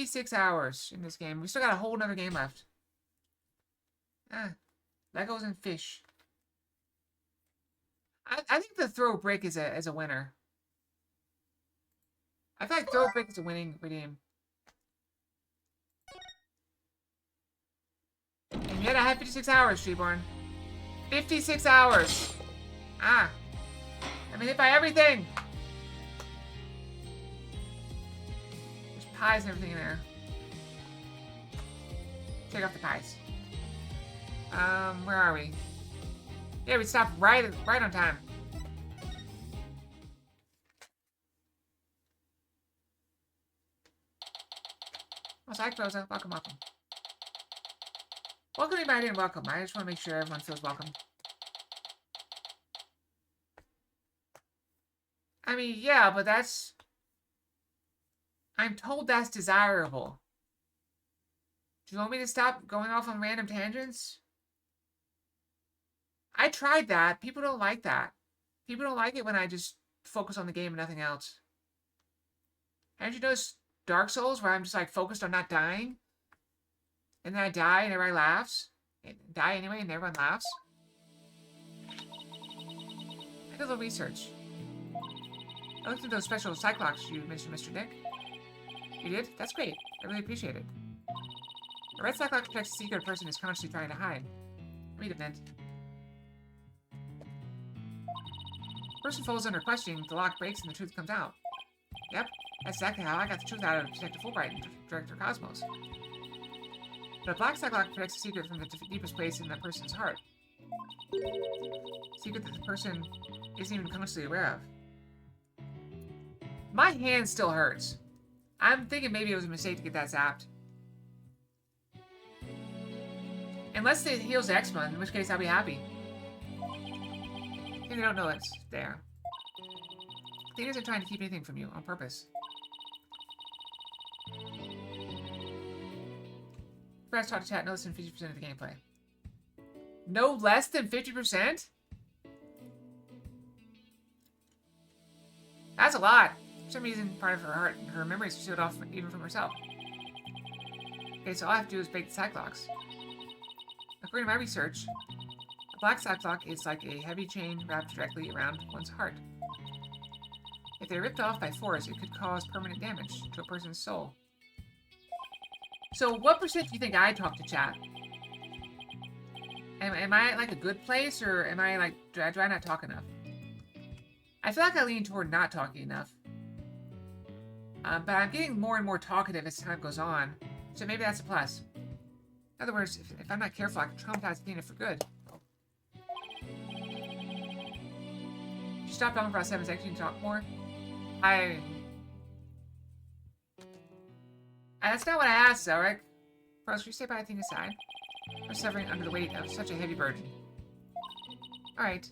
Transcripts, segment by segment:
56 hours in this game. We still got a whole nother game left. Ah, Legos and fish. I think the throw break is a winner. I feel like throw break is a winning redeem. And yet I have 56 hours, Treeborn. 56 hours. Ah. I've been hit by everything. There's pies and everything in there. Take off the pies. Where are we? Yeah, we stopped right on time. Oh, Psych Rosa. Welcome, welcome. Welcome anybody and welcome. I just want to make sure everyone feels welcome. I mean, yeah, but that's... I'm told that's desirable. Do you want me to stop going off on random tangents? I tried that. People don't like that. People don't like it when I just focus on the game and nothing else. Haven't you noticed Dark Souls where I'm just like focused on not dying? And then I die and everybody laughs? I die anyway and everyone laughs? I did a little research. I looked at those special Cyclops you mentioned, Mr. Nick. You did? That's great. I really appreciate it. A red Cyclops protects a secret a person is consciously trying to hide. Read it, Mint. Person falls under questioning, the lock breaks, and the truth comes out. Yep, that's exactly how I got the truth out of Detective Fulbright and Director Cosmos. The black Cyclops protects a secret from the deepest place in the person's heart. A secret that the person isn't even consciously aware of. My hand still hurts. I'm thinking maybe it was a mistake to get that zapped. Unless it heals eczema, in which case I'll be happy. They don't know it's there. They isn't trying to keep anything from you on purpose. Press talk to chat, no less than 50% of the gameplay. No less than 50%? That's a lot. For some reason, part of her heart, her memories are sealed off even from herself. Okay, so all I have to do is break the Cyclops. According to my research, a black Cyclops is like a heavy chain wrapped directly around one's heart. If they're ripped off by force, it could cause permanent damage to a person's soul. So what percent do you think I talk to chat? Am I at like a good place, or am I like, do I not talk enough? I feel like I lean toward not talking enough. But I'm getting more and more talkative as time goes on, so maybe that's a plus. In other words, if I'm not careful, I can traumatize Athena for good. You stopped talking for about 7 seconds, you can talk more? That's not what I asked, Zelric. Bros, you stay by Athena's side? We're suffering under the weight of such a heavy burden. Alright.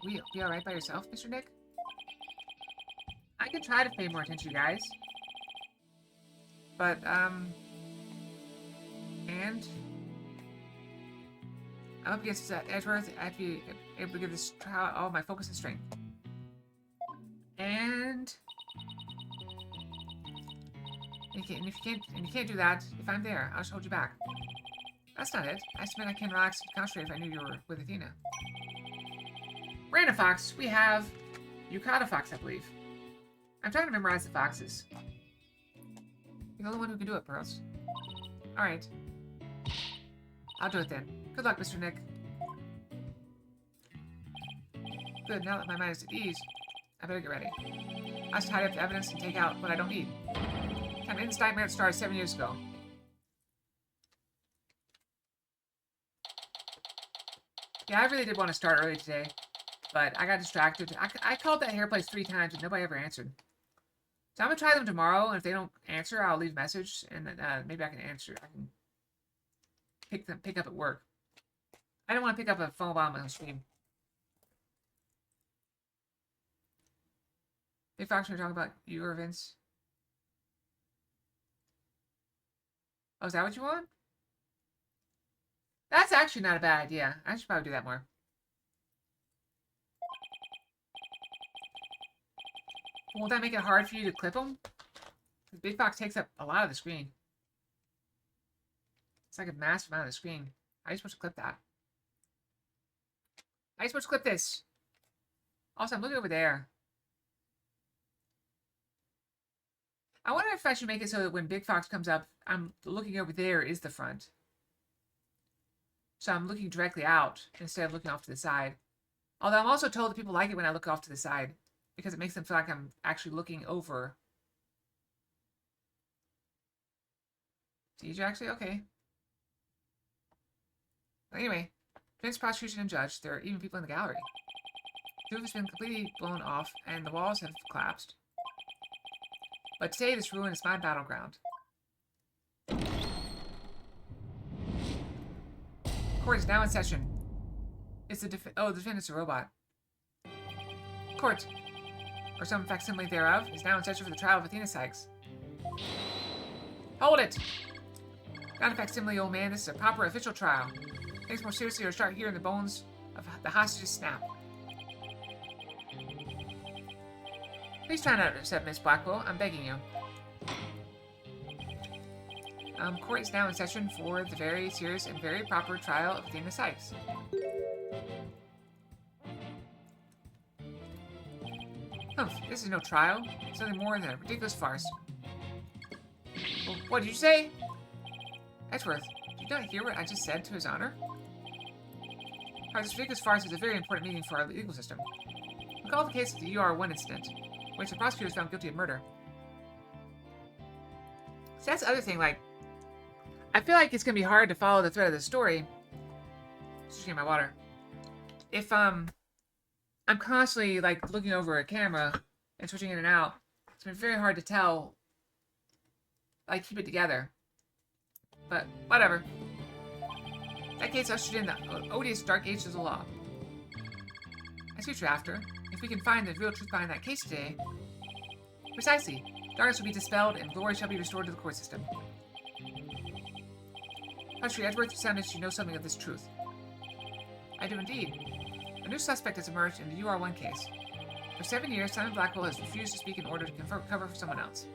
Will you be alright by yourself, Mr. Nick? I can try to pay more attention, guys. But, and I'm up against Edgeworth. I have to be able to give this trial all my focus and strength. And if you can't do that, if I'm there, I'll just hold you back. That's not it. I just meant I can relax and concentrate if I knew you were with Athena. Random Fox, we have Yukata Fox, I believe. I'm trying to memorize the foxes. You're the only one who can do it, Pearls. Alright. I'll do it then. Good luck, Mr. Nick. Good, now that my mind is at ease, I better get ready. I must tidy up the evidence and take out what I don't need. Time in this nightmare started 7 years ago. Yeah, I really did want to start early today, but I got distracted. I called that hair place 3 times and nobody ever answered. So I'm gonna try them tomorrow, and if they don't answer, I'll leave a message, and then maybe I can answer. I can pick up at work. I don't want to pick up a phone while I'm on stream. Big Fox, we're talking about you or Vince. Oh, is that what you want? That's actually not a bad idea. I should probably do that more. Won't that make it hard for you to clip them? The big box takes up a lot of the screen. It's like a massive amount of the screen. How are you supposed to clip that? How are you supposed to clip this? Also, I'm looking over there. I wonder if I should make it so that when Big Fox comes up, I'm looking over there is the front. So I'm looking directly out instead of looking off to the side. Although I'm also told that people like it when I look off to the side because it makes them feel like I'm actually looking over. Did you actually? Okay. But anyway, defense, prosecution, and judge. There are even people in the gallery. The roof has been completely blown off and the walls have collapsed. But today this ruin is my battleground. Court is now in session. It's the the defendant's a robot. Court, or some facsimile thereof, is now in session for the trial of Athena Sykes. Hold it! Not a facsimile, old man. This is a proper official trial. Things more seriously are start hearing the bones of the hostages snap. Please try not to upset Miss Blackwell. I'm begging you. Court is now in session for the very serious and very proper trial of Athena Sykes. This is no trial. It's nothing more than a ridiculous farce. Well, what did you say? Edgeworth, did you not hear what I just said to his honor? This ridiculous farce is a very important meeting for our legal system. Recall the case of the UR1 incident, in which the prosecutor was found guilty of murder. So that's the other thing, like, I feel like it's going to be hard to follow the thread of the story. Just getting my water. If, I'm constantly, like, looking over a camera and switching in and out, it's been very hard to tell, like, keep it together. But, whatever. That case ushered in the odious dark ages of the law. As future after, if we can find the real truth behind that case today, precisely, darkness will be dispelled and glory shall be restored to the court system. Prosecutor Edgeworth, you sound as you know something of this truth. I do indeed. A new suspect has emerged in the UR1 case. For 7 years, Simon Blackwell has refused to speak in order to cover for someone else.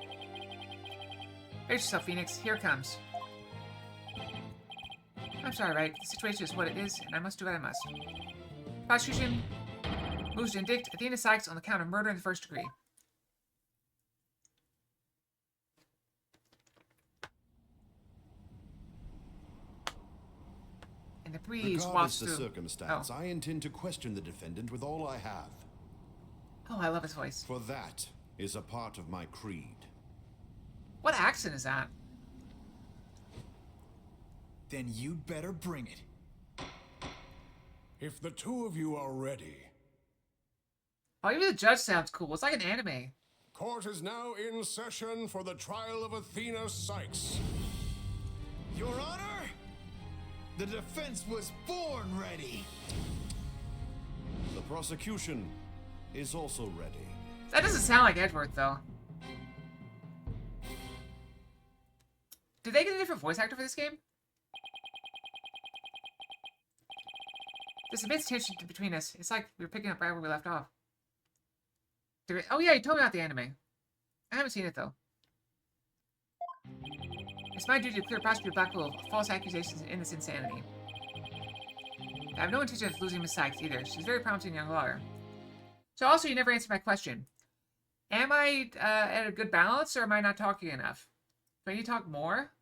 Brace yourself, Phoenix. Here it comes. I'm sorry, right? The situation is what it is, and I must do what I must. Prosecution moves to indict Athena Sykes on the count of murder in the first degree. And the breeze wafts through. Regardless the circumstance, I intend to question the defendant with all I have. Oh, I love his voice. For that is a part of my creed. What accent is that? Then you'd better bring it. If the two of you are ready. Oh, even the judge sounds cool. It's like an anime. Court is now in session for the trial of Athena Sykes. Your Honor, the defense was born ready. The prosecution is also ready. That doesn't sound like Edgeworth, though. Did they get a different voice actor for this game? There's immense tension between us. It's like we were picking up right where we left off. Oh yeah, you told me about the anime. I haven't seen it, though. It's my duty to clear Prosecutor Blackwell of false accusations and endless insanity. I have no intention of losing Miss Sykes, either. She's a very promising young lawyer. So also, you never answered my question. Am I at a good balance, or am I not talking enough? Do I need to talk more?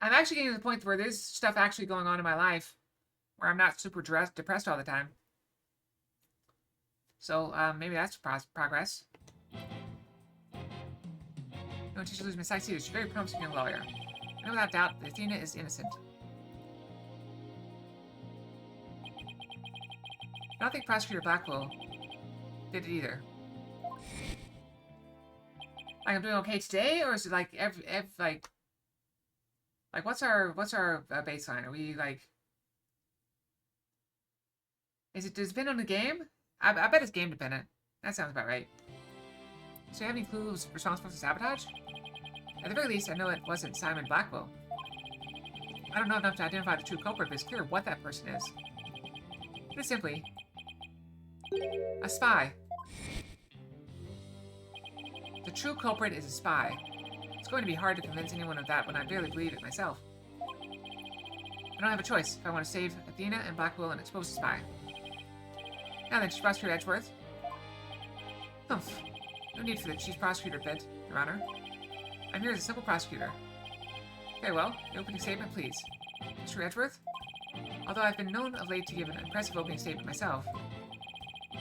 I'm actually getting to the point where there's stuff actually going on in my life where I'm not super depressed all the time. So, maybe that's progress. No intention to lose Miss Sykes either. She's a very promising young lawyer. And without doubt, Athena is innocent. I don't think Prosecutor Blackwell did it either. Like, I'm doing okay today, or is it like like what's our baseline? Are we like? Does it depend on the game? I bet it's game dependent. That sounds about right. So you have any clue who's responsible for sabotage? At the very least, I know it wasn't Simon Blackwell. I don't know enough to identify the true culprit, but it's clear what that person is. Put it simply, a spy. The true culprit is a spy. It's going to be hard to convince anyone of that when I barely believe it myself. I don't have a choice if I want to save Athena and Blackwell and expose the spy. Now then, Chief Prosecutor Edgeworth. Humph. No need for the Chief Prosecutor bit, Your Honor. I'm here as a simple prosecutor. Very well. The opening statement, please. Mr. Edgeworth? Although I've been known of late to give an impressive opening statement myself,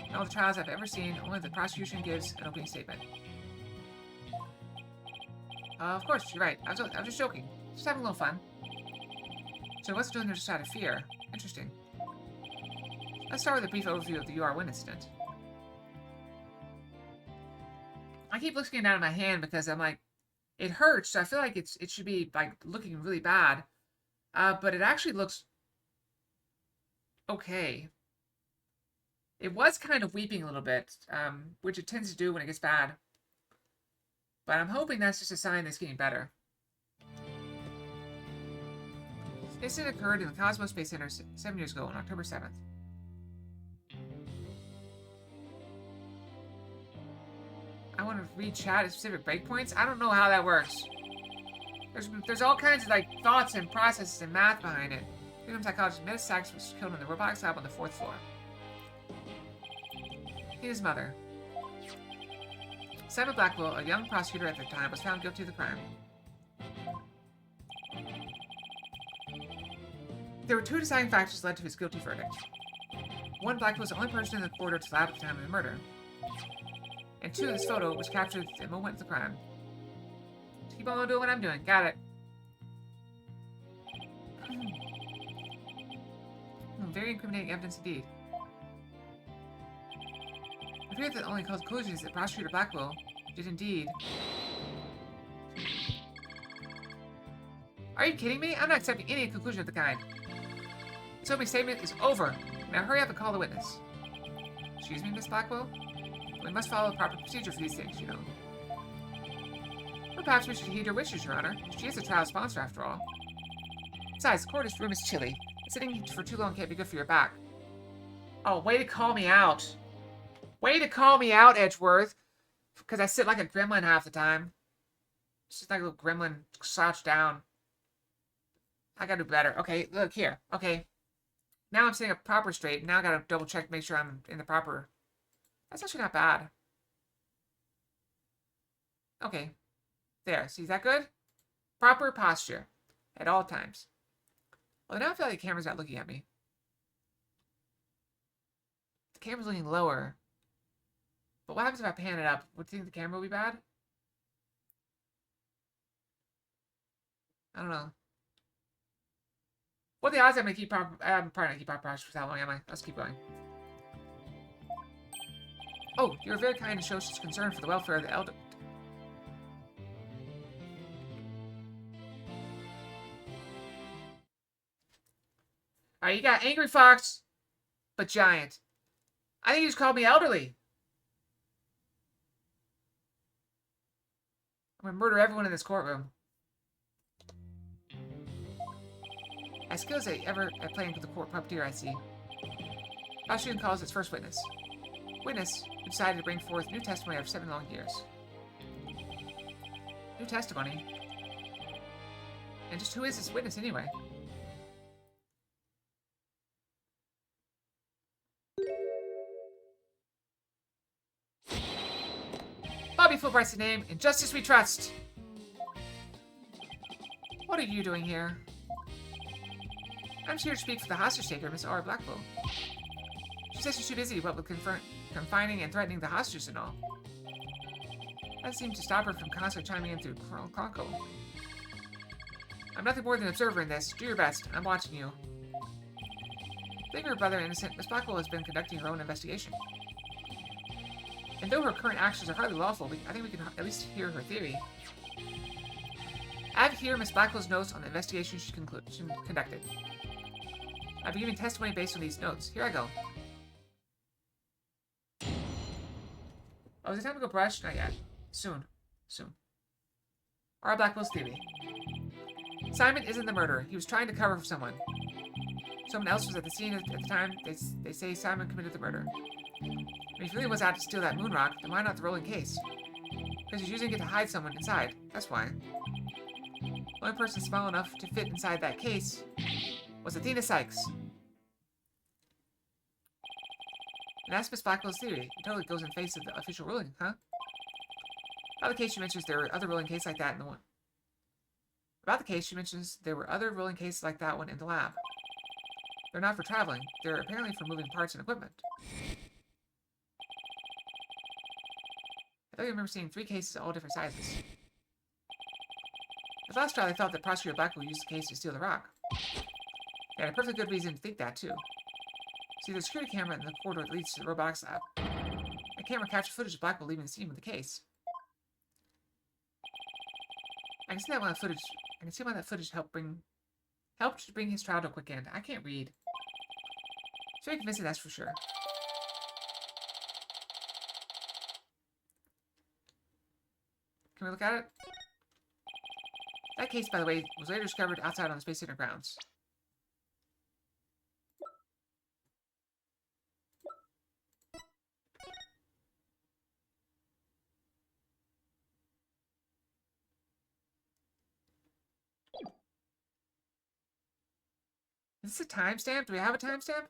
in all the trials I've ever seen, only the prosecution gives an opening statement. Of course, you're right. I was just joking. Just having a little fun. So what's doing there just out of fear? Interesting. Let's start with a brief overview of the UR Win incident. I keep looking down at my hand because I'm like, it hurts, so I feel like it should be like looking really bad. But it actually looks okay. It was kind of weeping a little bit, which it tends to do when it gets bad. But I'm hoping that's just a sign that it's getting better. This incident occurred in the Cosmos Space Center 7 years ago on October 7th. I want to read chat at specific breakpoints. I don't know how that works. There's all kinds of like thoughts and processes and math behind it. Freedom psychologist Meta Sachs was killed in the robotics lab on the 4th floor. His mother. Simon Blackwell, a young prosecutor at the time, was found guilty of the crime. There were 2 deciding factors that led to his guilty verdict. 1, Blackwell was the only person in the corridor to the lab at the time of the murder. And 2, this photo, which captured the moment of the crime. Just keep on doing what I'm doing. Got it. Very incriminating evidence indeed. It appears that the only conclusion is that Prosecutor Blackwell did indeed. Are you kidding me? I'm not accepting any conclusion of the kind. This opening statement is over. Now hurry up and call the witness. Excuse me, Miss Blackwell? We must follow the proper procedure for these things, you know. Or perhaps we should heed her wishes, Your Honor. She is a trial sponsor, after all. Besides, the court room is chilly. Sitting for too long can't be good for your back. Oh, way to call me out. Way to call me out, Edgeworth. Because I sit like a gremlin half the time. It's just like a little gremlin slouched down. I gotta do better. Okay, look here. Okay. Now I'm sitting up proper straight. Now I gotta double check to make sure I'm in the proper... That's actually not bad. Okay. There. See, is that good? Proper posture. At all times. Well, now I feel like the camera's not looking at me. The camera's looking lower. But what happens if I pan it up? Would you think the camera will be bad? I don't know. What are the odds I'm gonna keep proper... I'm probably not keep proper posture for that long, am I? Let's keep going. Oh, you're very kind and show such concern for the welfare of the elder. Alright, you got Angry Fox, but giant. I think you just called me elderly. I'm gonna murder everyone in this courtroom. As skilled as I ever at playing with the court puppeteer, I see. Prosecution calls its first witness. Witness who decided to bring forth new testimony after 7 long years. New testimony? And just who is this witness anyway? Bobby Fulbright's the name. In justice we trust. What are you doing here? I'm here to speak for the hostage taker, Miss Aura Blackwell. She says she's too busy, what with confining and threatening the hostages and all. That seemed to stop her from constantly chiming in through Cronco. I'm nothing more than an observer in this. Do your best. I'm watching you. Thinking her brother innocent, Miss Blackwell has been conducting her own investigation. And though her current actions are hardly lawful, I think we can at least hear her theory. I have here Miss Blackwell's notes on the investigation she conducted. I'll be giving testimony based on these notes. Here I go. Oh, is it time to go brush? Not yet. Soon. Soon. Aura Blackwell's theory. Simon isn't the murderer. He was trying to cover for someone. Someone else was at the scene at the time. They say Simon committed the murder. If he really was out to steal that moon rock, then why not the rolling case? Because he's using it to hide someone inside. That's why. The only person small enough to fit inside that case was Athena Sykes. And that's Miss Blackwell's theory. It totally goes in face of the official ruling, huh? About the case, she mentions there were other ruling cases like that in the one. About the case, she mentions there were other ruling cases like that one in the lab. They're not for traveling. They're apparently for moving parts and equipment. I thought I remember seeing 3 cases, all different sizes. At last trial, I thought that Prosecutor Blackwell used the case to steal the rock. They had a perfectly good reason to think that, too. See, there's a security camera in the corridor that leads to the robotics lab. The camera captured footage of Blackwell leaving the scene with the case. I can see that why that footage helped to bring his trial to a quick end. I can't read. It's very convincing, that's for sure. Can we look at it? That case, by the way, was later discovered outside on the Space Center grounds. Is this a timestamp? Do we have a timestamp?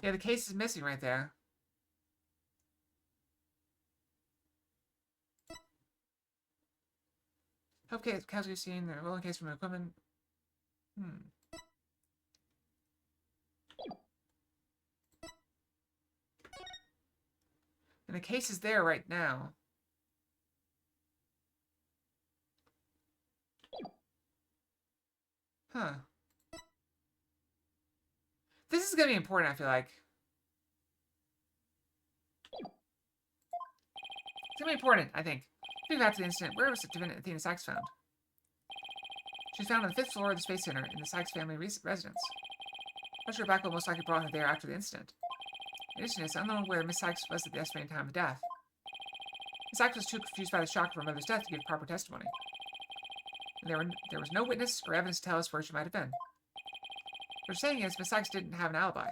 Yeah, the case is missing right there. Okay, casualty scene, the rolling case from equipment. And the case is there right now. Huh. This is gonna be important, I feel like. It's gonna be important, I think. Moving back to the incident, where was the defendant Athena Sykes found? She was found on the 5th floor of the Space Center in the Sykes family residence. Professor Blackwell most likely brought her there after the incident. In addition, it's unknown where Miss Sykes was at the estimated time of death. Miss Sykes was too confused by the shock of her mother's death to give proper testimony. And there was no witness or evidence to tell us where she might have been. What you're saying is Miss Sykes didn't have an alibi.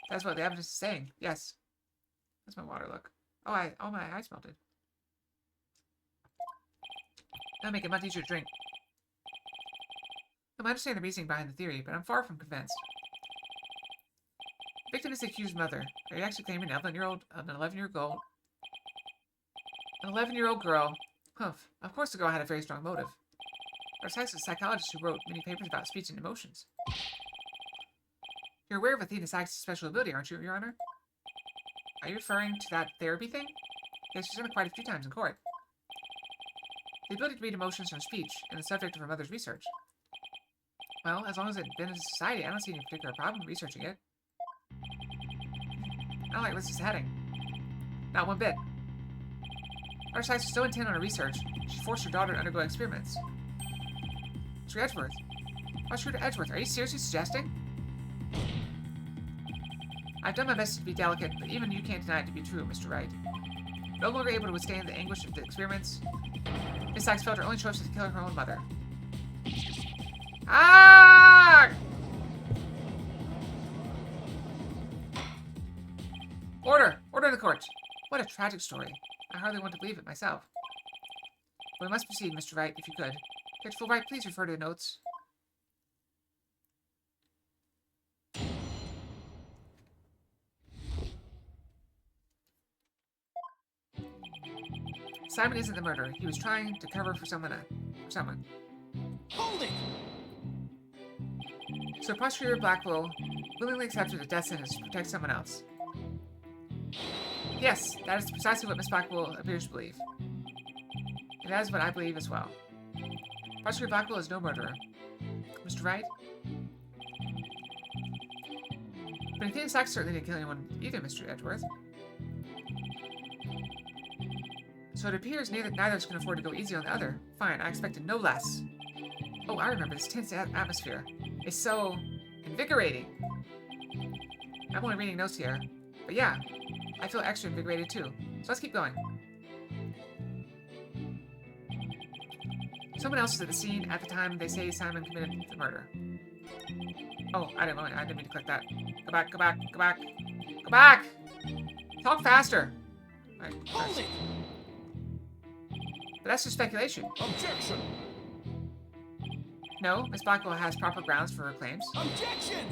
That's what the evidence is saying. Yes. That's my water look. Oh, my eyes melted. That'll make it much easier to drink. I understand the reasoning behind the theory, but I'm far from convinced. The victim is the accused mother. Are you actually claiming an 11-year-old girl? Humph. Of course the girl had a very strong motive. Dr. Sykes is a psychologist who wrote many papers about speech and emotions. You're aware of Athena Sykes' special ability, aren't you, Your Honor? Are you referring to that therapy thing? Yes, she's done it quite a few times in court. The ability to read emotions from speech, and the subject of her mother's research. Well, as long as it's been in society, I don't see any particular problem researching it. I don't like where this is heading. Not one bit. Dr. Sykes was so intent on her research, she forced her daughter to undergo experiments. Mr. Edgeworth. Prosecutor Edgeworth, are you seriously suggesting? I've done my best to be delicate, but even you can't deny it to be true, Mr. Wright. No longer able to withstand the anguish of the experiments, Miss Sykes felt her only choice was to kill her own mother. Ah! Order! Order in the court! What a tragic story. I hardly want to believe it myself. But we must proceed, Mr. Wright, if you could. Judge Fulbright, please refer to the notes. Simon isn't the murderer. He was trying to cover for someone. Hold it! So Prosecutor Blackwell willingly accepted a death sentence to protect someone else. Yes, that is precisely what Miss Blackwell appears to believe. And that is what I believe as well. Prosecutor Blackwell is no murderer. Mr. Wright? But Athena Sykes certainly didn't kill anyone either, Mr. Edgeworth. So it appears neither of us can afford to go easy on the other. Fine, I expected no less. Oh, I remember this tense atmosphere. It's so invigorating. I'm only reading notes here. But yeah, I feel extra invigorated too. So let's keep going. Someone else is at the scene at the time they say Simon committed the murder. Oh, I didn't mean to click that. Go back, go back, go back. Go back! Talk faster. Right, Hold it! but that's just speculation. Objection! No, Miss Blackwell has proper grounds for her claims. Objection!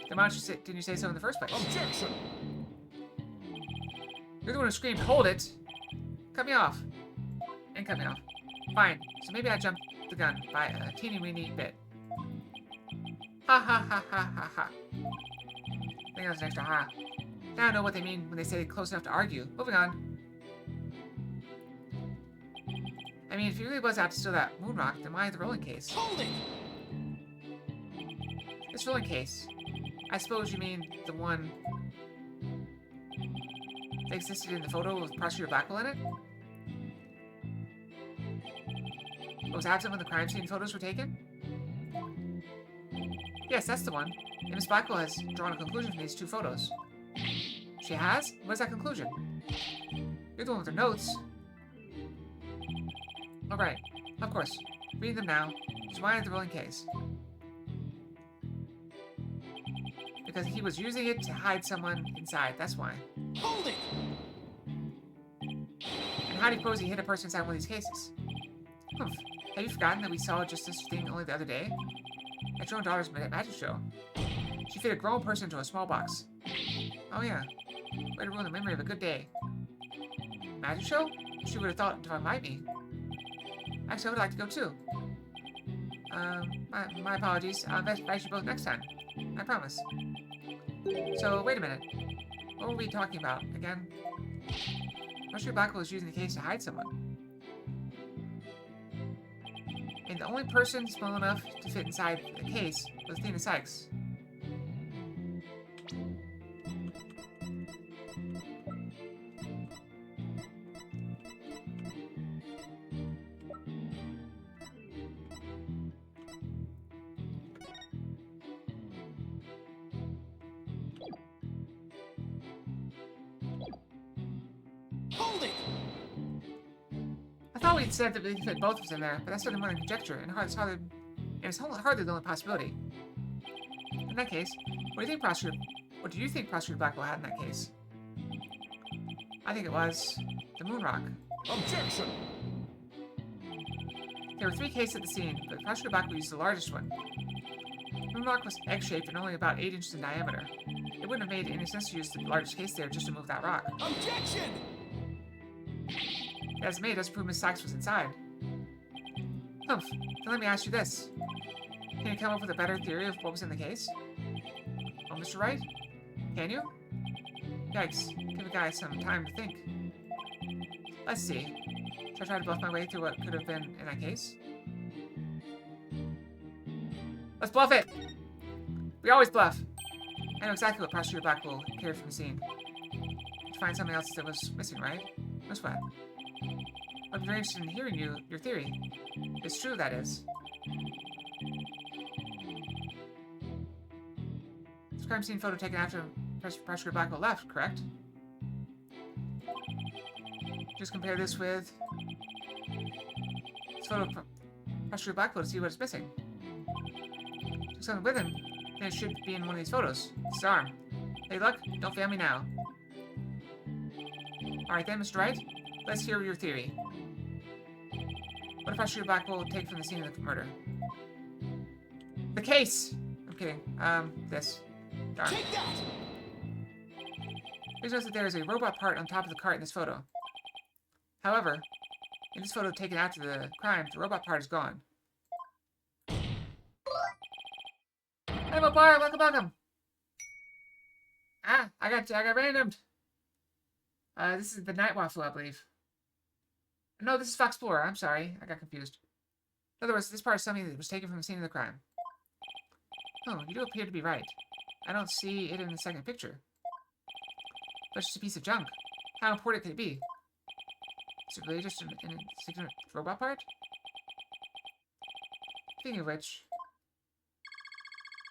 Then why didn't you say so in the first place? Objection! You're the one who screamed, hold it! Cut me off. And cut me off. Fine, so maybe I jumped the gun by a teeny weeny bit. Ha ha ha ha ha ha. I think that was an extra ha. Now I know what they mean when they say close enough to argue. Moving on. I mean, if he really was out to steal that moon rock, then why the rolling case? Hold it! This rolling case. I suppose you mean the one that existed in the photo with Prosecutor Blackwell in it? What was absent when the crime scene photos were taken? Yes, that's the one. And Miss Blackwell has drawn a conclusion from these two photos. She has? What is that conclusion? You're the one with the notes. Alright, of course. Reading them now. She's why the rolling case. Because he was using it to hide someone inside, that's why. Hold it! And how do you suppose he hid a person inside one of these cases? Humph. Have you forgotten that we saw just this thing only the other day? At your own daughter's magic show. She fit a grown person into a small box. Oh yeah. Way to ruin the memory of a good day. Magic show? She would have thought to invite me. Actually, I would like to go too. My apologies. I'll invite you both next time. I promise. So, wait a minute. What were we talking about, again? Prosecutor Blackwell was using the case to hide someone. And the only person small enough to fit inside the case was Athena Sykes. Hold it! I thought we'd said that we could fit both of us in there, but that's certainly more than conjecture, and it's hardly the only possibility. In that case, what do you think Prosecutor Blackwell had in that case? I think it was the moon rock. Objection! There were 3 cases at the scene, but Prosecutor Blackwell used the largest one. The moon rock was egg-shaped and only about 8 inches in diameter. It wouldn't have made any sense to use the largest case there just to move that rock. Objection! As made doesn't prove Miss Sykes was inside. Humph, then let me ask you this. Can you come up with a better theory of what was in the case? Oh, Mr. Wright? Can you? Yikes, give a guy some time to think. Let's see. Should I try to bluff my way through what could have been in that case? Let's bluff it! We always bluff. I know exactly what Prosecutor Blackwell carried from the scene. To find something else that was missing, right? No sweat. I'd be very interested in hearing your theory. It's true, that is. This crime scene photo taken after Prosecutor Blackwell left, correct? Just compare this with this photo of Prosecutor Blackwell to see what's missing. Took something with him, then it should be in one of these photos. His arm. Hey, look, don't fail me now. Alright then, Mr. Wright, let's hear your theory. What if Prosecutor Blackwell will take from the scene of the murder? The case! I'm kidding. This. Darn. Take that! Please notice that there is a robot part on top of the cart in this photo. However, in this photo taken after the crime, the robot part is gone. Hey, Bar, welcome. Ah, I got randomed. This is the Night Waffle, I believe. No, this is Fox Explorer. I'm sorry. I got confused. In other words, this part is something that was taken from the scene of the crime. Oh, you do appear to be right. I don't see it in the second picture. But it's just a piece of junk. How important could it be? Is it really just an insignificant robot part? Speaking of which...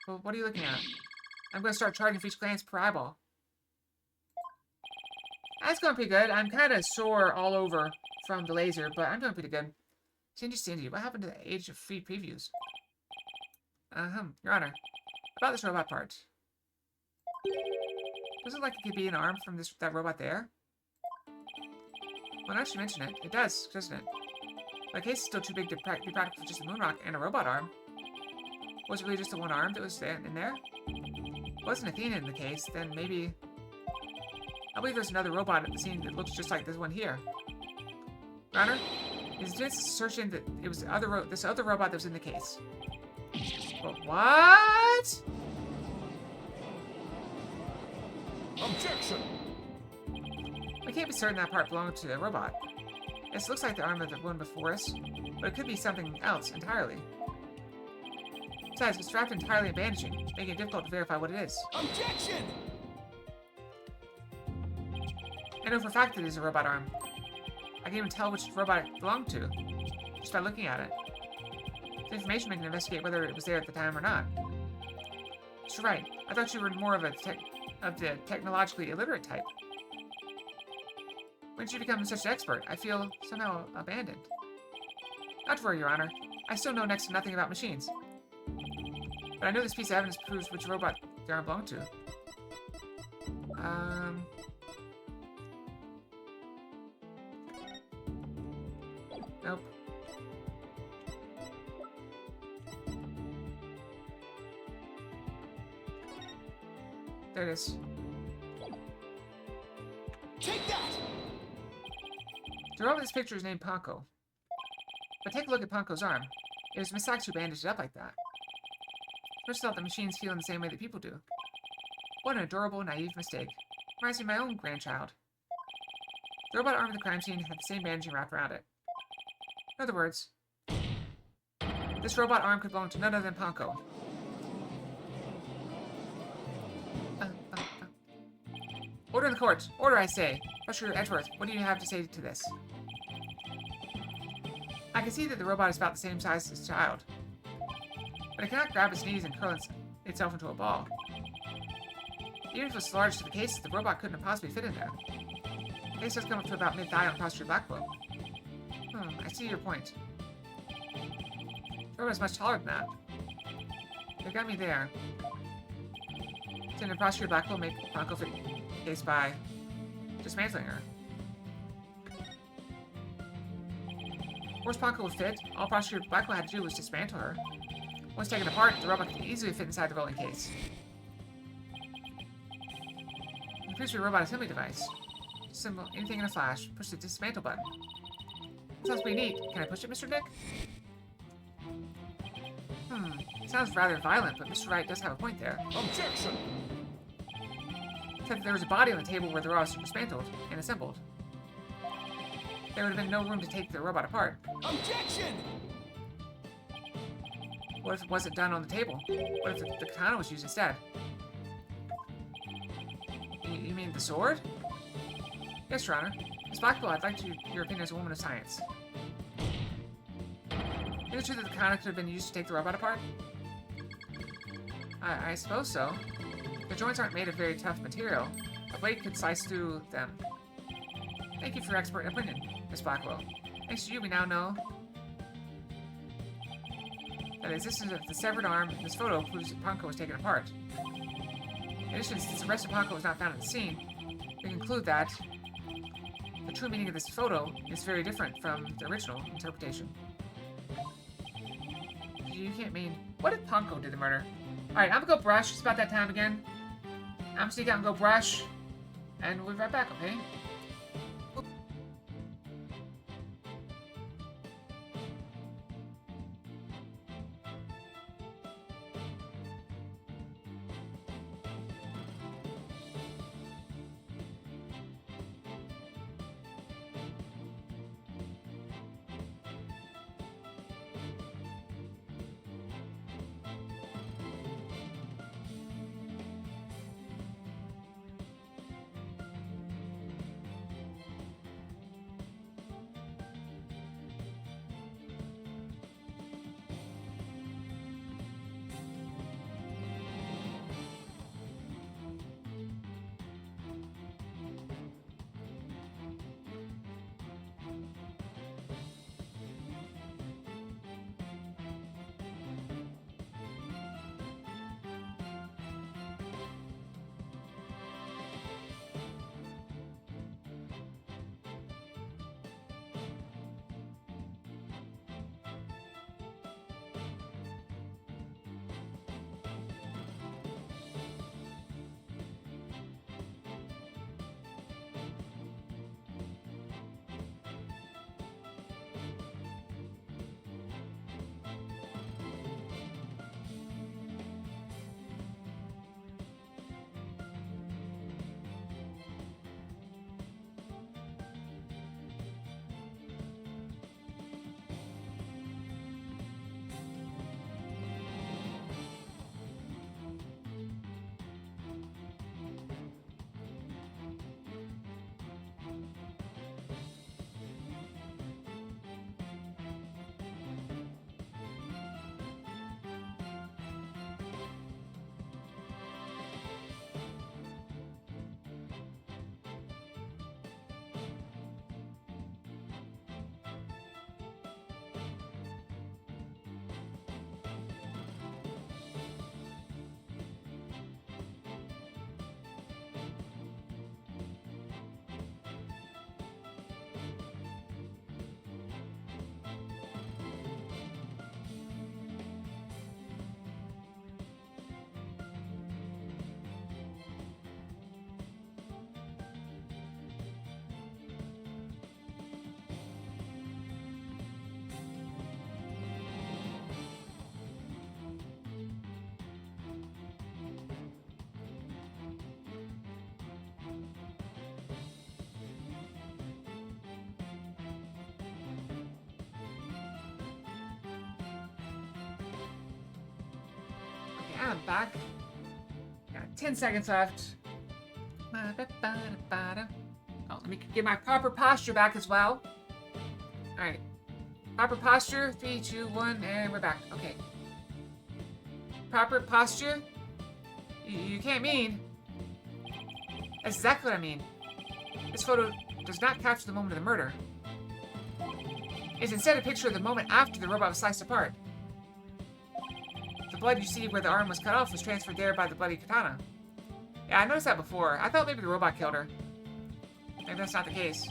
Well, what are you looking at? I'm going to start charging for each glance per eyeball. That's going pretty good. I'm kind of sore all over from the laser, but I'm doing pretty good. Cindy, what happened to the age of free previews? Your Honor. About this robot part. Does it look like it could be an arm from that robot there? Well, now that you mention it, it does, doesn't it? But the case is still too big to be practical for just a moon rock and a robot arm. Was it really just the one arm that was in there? If it wasn't Athena in the case, then maybe... I believe there's another robot at the scene that looks just like this one here. Your Honor, is this assertion that it was this other robot that was in the case? But what? Objection! We can't be certain that part belonged to the robot. This looks like the arm of the one before us, but it could be something else entirely. Besides, it's wrapped entirely in bandaging, making it difficult to verify what it is. Objection! I know for a fact that it is a robot arm. I can even tell which robot it belonged to, just by looking at it. The information we can investigate whether it was there at the time or not. Mr. Wright, I thought you were more of the technologically illiterate type. When did you become such an expert? I feel somehow abandoned. Not to worry, Your Honor. I still know next to nothing about machines. But I know this piece of evidence proves which robot the arm belonged to. Nope. There it is. Take that! The robot in this picture is named Ponko. But take a look at Ponko's arm. It was Miss Sachs who bandaged it up like that. First thought that machines feel in the same way that people do. What an adorable, naive mistake. Reminds me of my own grandchild. The robot arm of the crime scene had the same bandaging wrapped around it. In other words, this robot arm could belong to none other than Ponko. Order in the court. Order, I say. Professor Edgeworth, what do you have to say to this? I can see that the robot is about the same size as the child. But it cannot grab its knees and curl itself into a ball. Even if it was large to the case, the robot couldn't have possibly fit in there. The case does come up to about mid-thigh on Prosecutor Blackwell. I see your point. The robot is much taller than that. They got me there. Didn't Prosecutor Blackwell make Ponko fit the case by dismantling her? Where's Ponko would fit? All Prosecutor Blackwell had to do was dismantle her. Once taken apart, the robot could easily fit inside the rolling case. It appears to be a robot assembly device. Symbol, anything in a flash. Push the dismantle button. Sounds pretty neat. Can I push it, Mr. Dick? It sounds rather violent, but Mr. Wright does have a point there. Objection! Except that there was a body on the table where the robot was dismantled and assembled. There would have been no room to take the robot apart. Objection! What if it wasn't done on the table? What if the katana was used instead? You mean the sword? Yes, Your Honor. Miss Blackwell, I'd like your opinion as a woman of science. Is it true that the katana could have been used to take the robot apart? I suppose so. The joints aren't made of very tough material. A blade could slice through them. Thank you for your expert opinion, Miss Blackwell. Thanks to you, we now know that the existence of the severed arm in this photo proves that Ponko was taken apart. In addition, since the rest of Ponko was not found at the scene, we conclude that the true meaning of this photo is very different from the original interpretation. You can't mean... What if Ponko did the murder? Alright, I'm gonna go brush. It's about that time again. I'm gonna sneak out and go brush. And we'll be right back, okay? I'm back. Got 10 seconds left. Oh, let me get my proper posture back as well. Alright. Proper posture. 3, 2, 1, and we're back. Okay. Proper posture? You can't mean. That's exactly what I mean. This photo does not capture the moment of the murder. It's instead a picture of the moment after the robot was sliced apart. The blood you see where the arm was cut off was transferred there by the bloody katana. Yeah, I noticed that before. I thought maybe the robot killed her. Maybe that's not the case.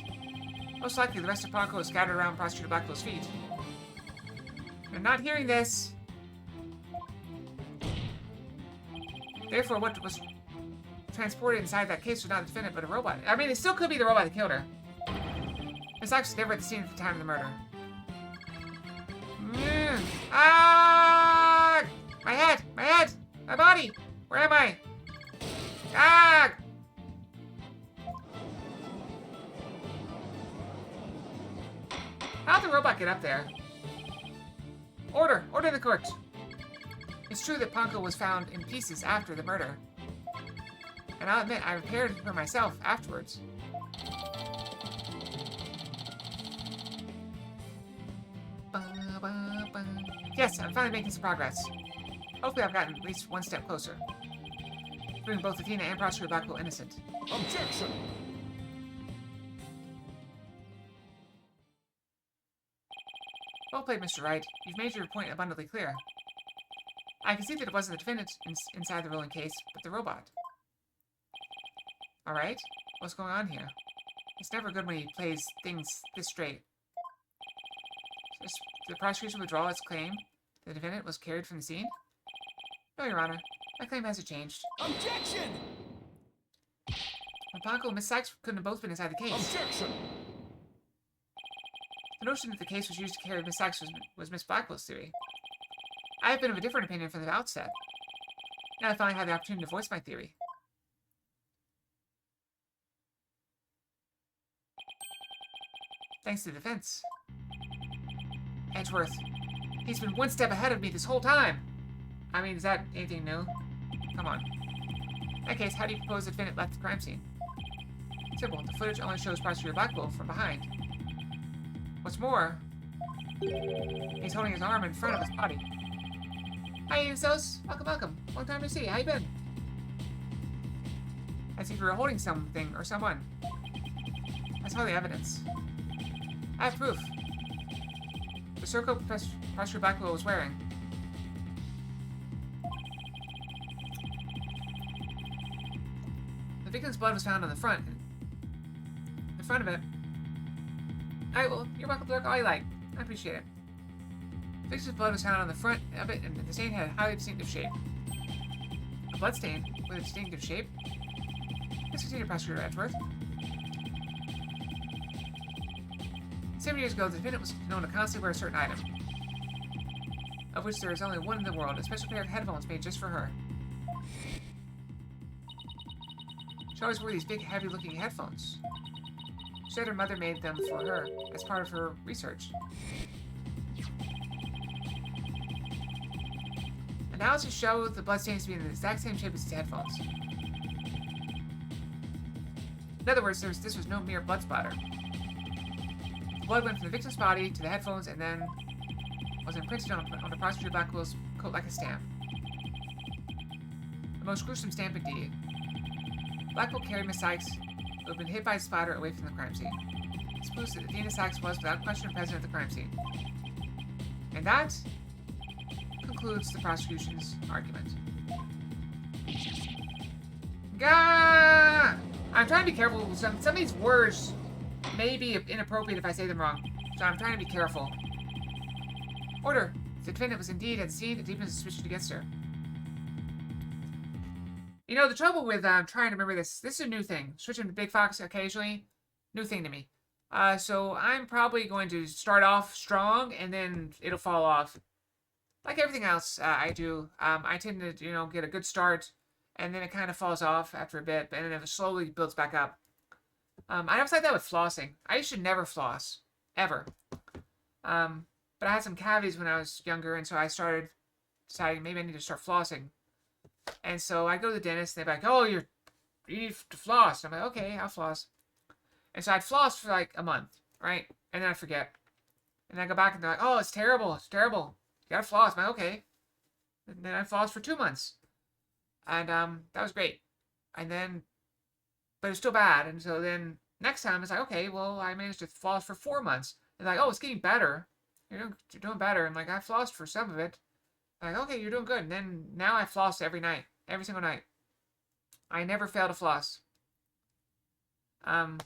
Most likely, the rest of Ponko is scattered around Prosecutor Blackwell's feet. You're not hearing this. Therefore, what was transported inside that case was not the defendant, but a robot. I mean, it still could be the robot that killed her. Miss Sykes was never at the scene at the time of the murder. Ah! My head! My head! My body! Where am I? Ah! How'd the robot get up there? Order! Order in the court! It's true that Ponko was found in pieces after the murder. And I'll admit, I repaired her myself afterwards. Yes, I'm finally making some progress. Hopefully I've gotten at least one step closer. Proving both Athena and Prosecutor Blackwell innocent. Objection! Well played, Mr. Wright. You've made your point abundantly clear. I can see that it wasn't the defendant inside the rolling case, but the robot. Alright, what's going on here? It's never good when he plays things this straight. Does the prosecution withdraw its claim the defendant was carried from the scene? No, Your Honor. My claim hasn't changed. Objection! Ponko and Miss Sykes couldn't have both been inside the case. Objection! The notion that the case was used to carry Miss Sykes was Miss Blackwell's theory. I have been of a different opinion from the outset. Now I finally had the opportunity to voice my theory. Thanks to the defense. Edgeworth. He's been one step ahead of me this whole time. I mean, is that anything new? Come on. In that case, how do you propose the defendant left the crime scene? Simple. The footage only shows Prosecutor Blackwell from behind. What's more, he's holding his arm in front of his body. Hi, Usos. Welcome, welcome. Long time no see. How you been? As if you were holding something or someone. I saw the evidence. I have proof. The circle Prosecutor Blackwell was wearing. The victim's blood was found on the front. In front of it. Alright, well, you're welcome to look all you like. I appreciate it. The victim's blood was found on the front of it, and the stain had a highly distinctive shape. A blood stain with a distinctive shape? Let's continue, Prosecutor Edgeworth. 7 years ago, the defendant was known to constantly wear a certain item, of which there is only one in the world, a special pair of headphones made just for her. She always wore these big, heavy-looking headphones. She said her mother made them for her as part of her research. Analysis showed the bloodstains to be in the exact same shape as these headphones. In other words, this was no mere blood splatter. The blood went from the victim's body to the headphones and then was imprinted on the Prosecutor Blackwell's coat like a stamp. The most gruesome stamp indeed. Blackwell carried Miss Sykes, who had been hit by a spider, away from the crime scene. This proves that Athena Sykes was, without question, present at the crime scene. And that concludes the prosecution's argument. Gah! I'm trying to be careful with some of these words may be inappropriate if I say them wrong, so I'm trying to be careful. Order. The defendant was indeed at the scene, a deep suspicion against her. You know, the trouble with trying to remember this is a new thing. Switching to Big Fox occasionally, new thing to me. So I'm probably going to start off strong, and then it'll fall off. Like everything else I do, I tend to, get a good start, and then it kind of falls off after a bit, and then it slowly builds back up. I was like that with flossing. I used to never floss. Ever. But I had some cavities when I was younger, and so I started deciding maybe I need to start flossing. And so I go to the dentist, and they're like, "Oh, you need to floss." And I'm like, "Okay, I'll floss." And so I'd floss for like a month, right? And then I forget. And I go back and they're like, "Oh, it's terrible. It's terrible. You gotta floss." I'm like, "Okay." And then I flossed for 2 months. And that was great. And then, but it was still bad. And so then next time it's like, okay, well, I managed to floss for 4 months. They're like, "Oh, it's getting better. You're doing better." I'm like, "I flossed for some of it." I'm like, "Okay, you're doing good." And then now I floss every night, every single night. I never fail to floss. Um,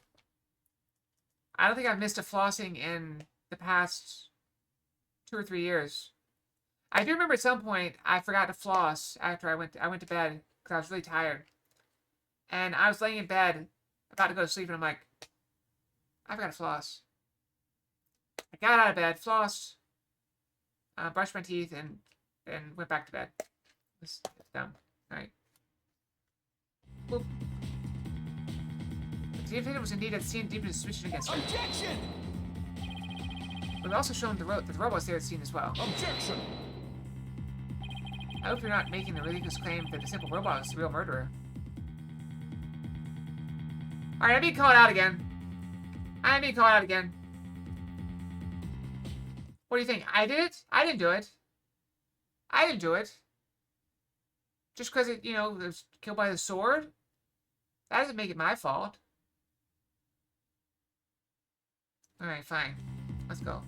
I don't think I've missed a flossing in the past 2 or 3 years. I do remember at some point I forgot to floss after I went to bed because I was really tired, and I was laying in bed about to go to sleep, and I'm like, I forgot to floss. I got out of bed, flossed, brushed my teeth, and then went back to bed. It's dumb. All right. Boop. The defendant was indeed at the scene deep in suspicion against her. Objection! We've also shown that the robot's there at the scene as well. Objection! I hope you're not making the ridiculous claim that the simple robot is the real murderer. Alright, I'm being called out again. I'm being called out again. What do you think? I did it? I didn't do it. I didn't do it. Just because it, was killed by the sword? That doesn't make it my fault. Alright, fine. Let's go.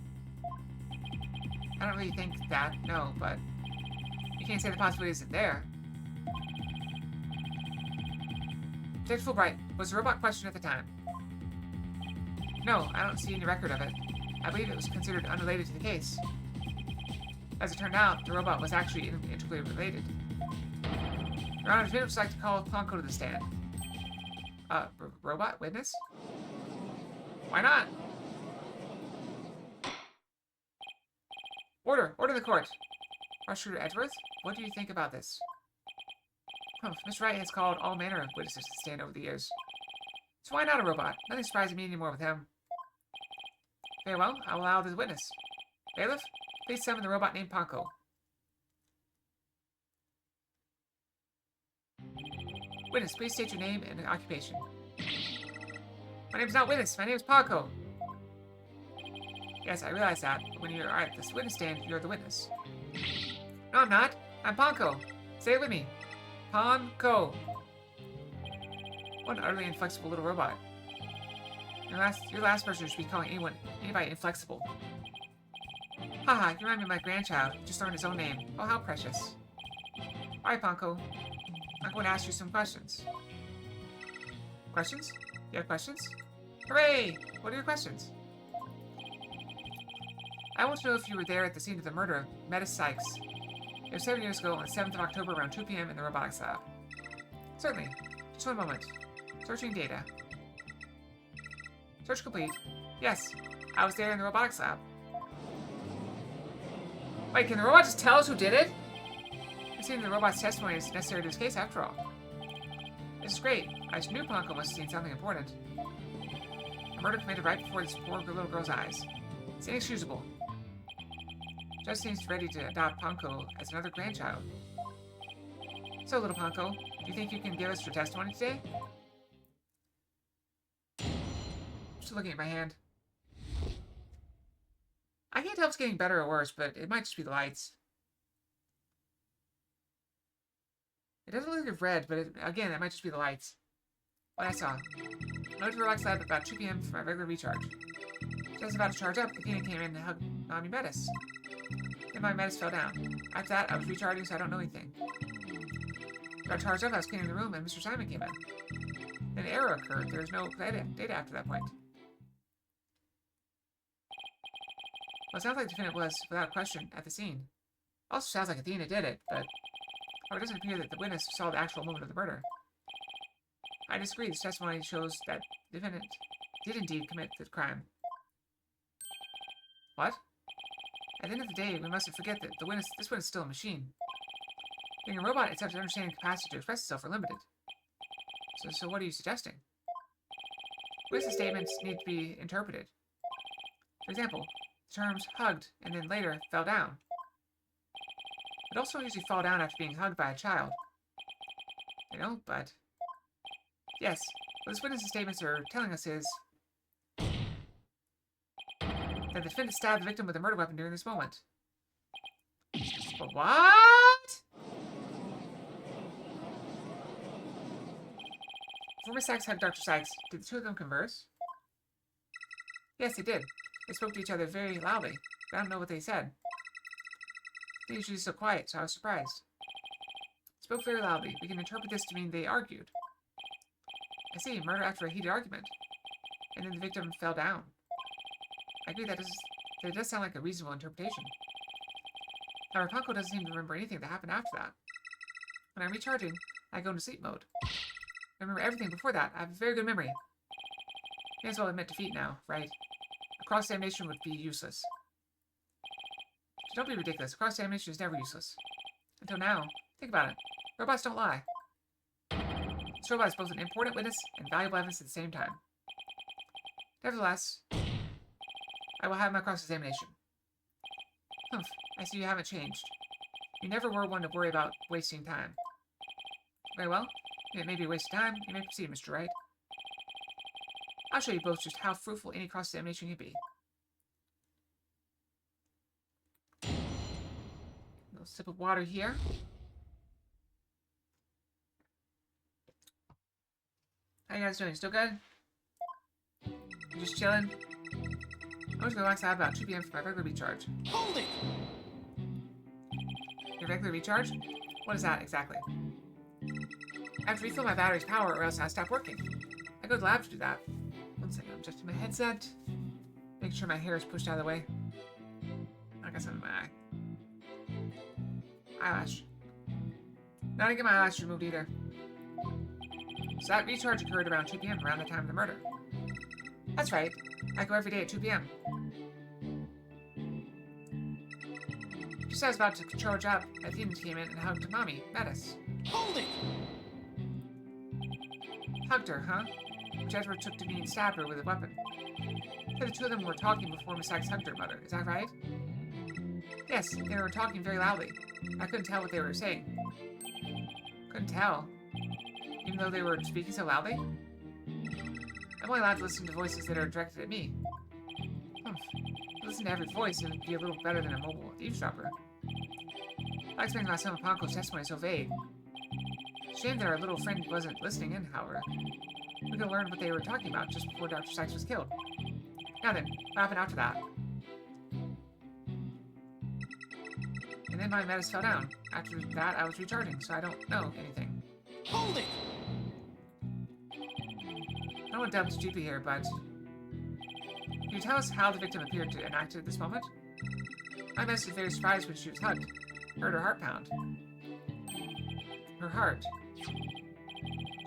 I don't really think that, no, but you can't say the possibility isn't there. Detective Fulbright, was the robot questioned at the time? No, I don't see any record of it. I believe it was considered unrelated to the case. As it turned out, the robot was actually integrally related. Your Honor, would like to call Ponko to the stand. Robot? Witness? Why not? Order! Order the court! Prosecutor Edgeworth, what do you think about this? Mr. Wright has called all manner of witnesses to the stand over the years. So why not a robot? Nothing surprises me anymore with him. Very well, I'll allow this witness. Bailiff, please summon the robot named Ponko. Witness, please state your name and occupation. My name is not Witness, my name is Ponko. Yes, I realize that, but when you're at this witness stand, you're the witness. No, I'm not. I'm Ponko. Say it with me. Ponko. What an utterly inflexible little robot. Your last person should be calling anybody inflexible. Haha, you remind me of my grandchild, who just learned his own name. Oh, how precious. Alright, Ponko. I'm going to ask you some questions. Questions? You have questions? Hooray! What are your questions? I want to know if you were there at the scene of the murder of Metis Sykes. It was 7 years ago on the 7th of October around 2 p.m. in the robotics lab. Certainly. Just one moment. Searching data. Search complete. Yes, I was there in the robotics lab. Wait, can the robot just tell us who did it? It seems the robot's testimony is necessary to this case after all. This is great. I just knew Ponko must have seen something important. A murder committed right before this poor little girl's eyes. It's inexcusable. Judge seems ready to adopt Ponko as another grandchild. So, little Ponko, do you think you can give us your testimony today? Just looking at my hand. I can't tell if it's getting better or worse, but it might just be the lights. It doesn't look like red, but again, it might just be the lights. What I saw. I went to relax lab at about 2 p.m. for my regular recharge. Just as about to charge up, the Athena came in and hugged Mommy Metis. Then my Metis fell down. After that, I was recharging, so I don't know anything. Got charged up, I was cleaning the room, and Mr. Simon came in. Then an error occurred. There was no data after that point. Well, it sounds like the defendant was, without question, at the scene. Also sounds like Athena did it, but it doesn't appear that the witness saw the actual moment of the murder. I disagree. This testimony shows that the defendant did indeed commit the crime. What? At the end of the day, we mustn't forget that this witness is still a machine. Being a robot, its understanding capacity to express itself are limited. So what are you suggesting? Witness statements need to be interpreted. For example, the terms hugged and then later fell down. It also usually fall down after being hugged by a child. They don't, but... Yes, what this witness's statements are telling us is... that the defendant stabbed the victim with a murder weapon during this moment. But what? Before Miss Sykes hugged Dr. Sykes, did the two of them converse? Yes, they did. They spoke to each other very loudly, but I don't know what they said. They usually so quiet, so I was surprised. Spoke very loudly. We can interpret this to mean they argued. I see, murder after a heated argument. And then the victim fell down. I agree that it does sound like a reasonable interpretation. However, Paco doesn't seem to remember anything that happened after that. When I'm recharging, I go into sleep mode. I remember everything before that. I have a very good memory. May as well admit defeat now, right? A cross-examination would be useless. Don't be ridiculous. Cross-examination is never useless. Until now. Think about it. Robots don't lie. This robot is both an important witness and valuable evidence at the same time. Nevertheless, I will have my cross-examination. Humph, I see you haven't changed. You never were one to worry about wasting time. Very well. It may be a waste of time. You may proceed, Mr. Wright. I'll show you both just how fruitful any cross-examination can be. A little sip of water here. How you guys doing? Still good? You just chilling? I'm just gonna relax out about 2 p.m. for my regular recharge. Hold it! Your regular recharge? What is that exactly? I have to refill my battery's power or else I'll stop working. I go to the lab to do that. 1 second, I'm adjusting my headset. Making sure my hair is pushed out of the way. I got something in my eye. Eyelash. Not to get my eyelash removed either. So that recharge occurred around 2 p.m., around the time of the murder. That's right. I go every day at 2 p.m. Just as I was about to charge up, Athena came in and hugged Mommy, Metis. Hold it! Hugged her, huh? Which Edward took to mean stabbed her with a weapon. So the two of them were talking before Miss Sykes hugged her mother, is that right? Yes, they were talking very loudly. I couldn't tell what they were saying. Couldn't tell. Even though they were speaking so loudly? I'm only allowed to listen to voices that are directed at me. Listen to every voice, it would be a little better than a mobile eavesdropper. I explained why some of Panko's testimony is so vague. Shame that our little friend wasn't listening in, however. We could learn what they were talking about just before Dr. Sykes was killed. Now then, what happened after that? And then my Metis fell down. After that, I was recharging, so I don't know anything. Hold it! I don't want to delve too deeply here, but... Can you tell us how the victim appeared to enact at this moment? My Metis was very surprised when she was hugged. Heard her heart pound. Her heart.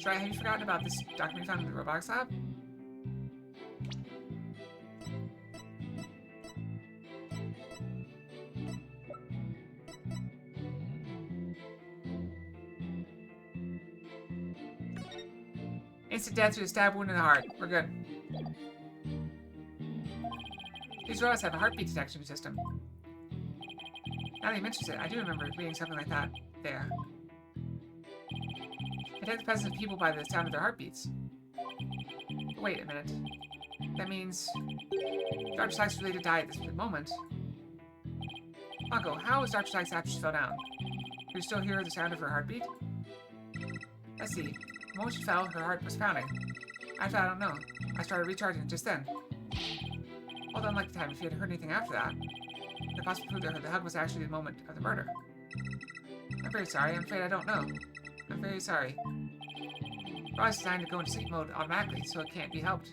Shrai, have you forgotten about this document found in the robotics lab? Instant death through a stab wound in the heart. We're good. These robots have a heartbeat detection system. Now that he mentions it, I do remember reading something like that there. Detect the presence of people by the sound of their heartbeats. Wait a minute. That means Dr. Sykes really did die at this moment. Uncle, how was Dr. Sykes after she fell down? Do you still hear the sound of her heartbeat? Let's see. The moment she fell, her heart was pounding. After that, I don't know. I started recharging just then. Although unlike the time, if you had heard anything after that, it could possibly prove that the hug was actually the moment of the murder. I'm very sorry. I'm afraid I don't know. I'm very sorry. Robot's designed to go into sleep mode automatically, so it can't be helped.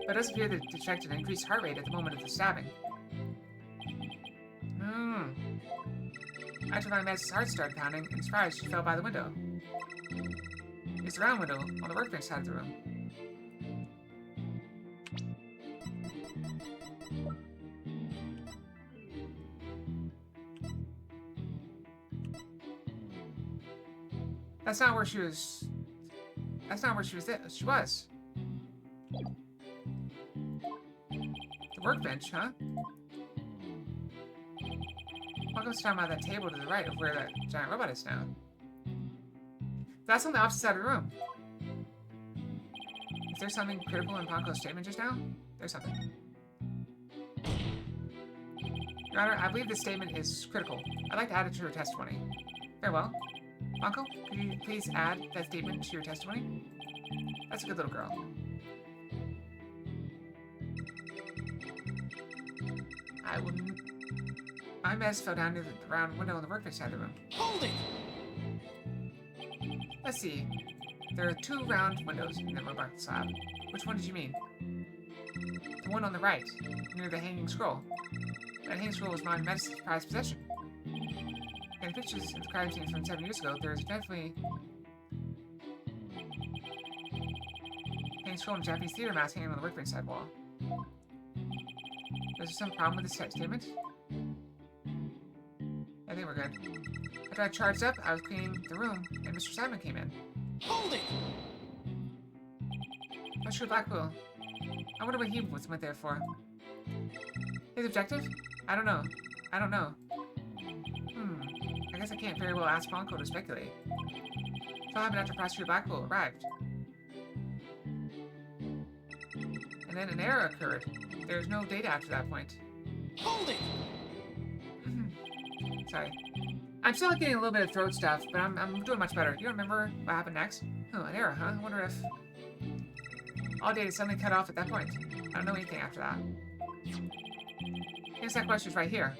But it does appear that it detected an increased heart rate at the moment of the stabbing. After my Metis' heart started pounding, and surprised, she fell by the window. It's the round window on the workbench side of the room. That's not where she was. That's not where she was. She was. The workbench, huh? Paco's talking about that table to the right of where that giant robot is now. That's on the opposite side of the room. Is there something critical in Ponko's statement just now? There's something. Your Honor, I believe this statement is critical. I'd like to add it to your testimony. Very well. Ponko, could you please add that statement to your testimony? That's a good little girl. My mess fell down near the round window in the workbench side of the room. Hold it! Let's see. There are 2 round windows in the robot slab. Which one did you mean? The one on the right, near the hanging scroll. That hanging scroll was my medicine's prized possession. In pictures of the crime scene from 7 years ago, there is definitely hanging scroll and a Japanese theater mask hanging on the workbench side wall. Is there some problem with this statement? I think we're good. After I charged up, I was cleaning the room, and Mr. Simon came in. Hold it! Mr. Blackwell. I wonder what he went there for. His objective? I don't know. I guess I can't very well ask Ponko to speculate. So what happened after Prosecutor Blackwell arrived? And then an error occurred. There's no data after that point. Hold it! Sorry. I'm still getting a little bit of throat stuff, but I'm doing much better. You remember what happened next? Oh, an error, huh? I wonder if all data suddenly cut off at that point. I don't know anything after that. Here's that question's right here.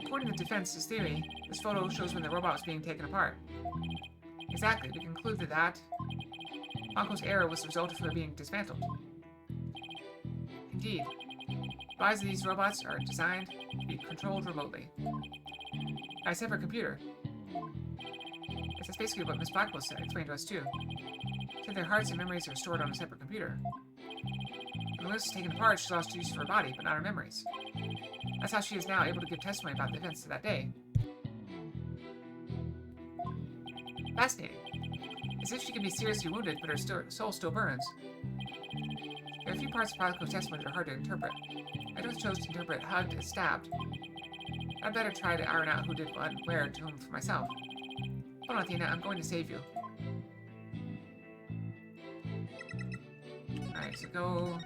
According to the defense's theory, this photo shows when the robot was being taken apart. Exactly, we concluded that Ponko's error was the result of her being dismantled. Indeed. The bodies of these robots are designed to be controlled remotely by a separate computer. That's basically what Miss Blackwell explained to us too. So their hearts and memories are stored on a separate computer. When Liz was taken apart, she lost use of her body, but not her memories. That's how she is now able to give testimony about the events of that day. Fascinating. As if she can be seriously wounded, but her soul still burns. There are a few parts of Ponko's testimony that are hard to interpret. I just chose to interpret hugged as stabbed. I'd better try to iron out who did what and where to whom for myself. Hold on, Athena, I'm going to save you. Alright, so go...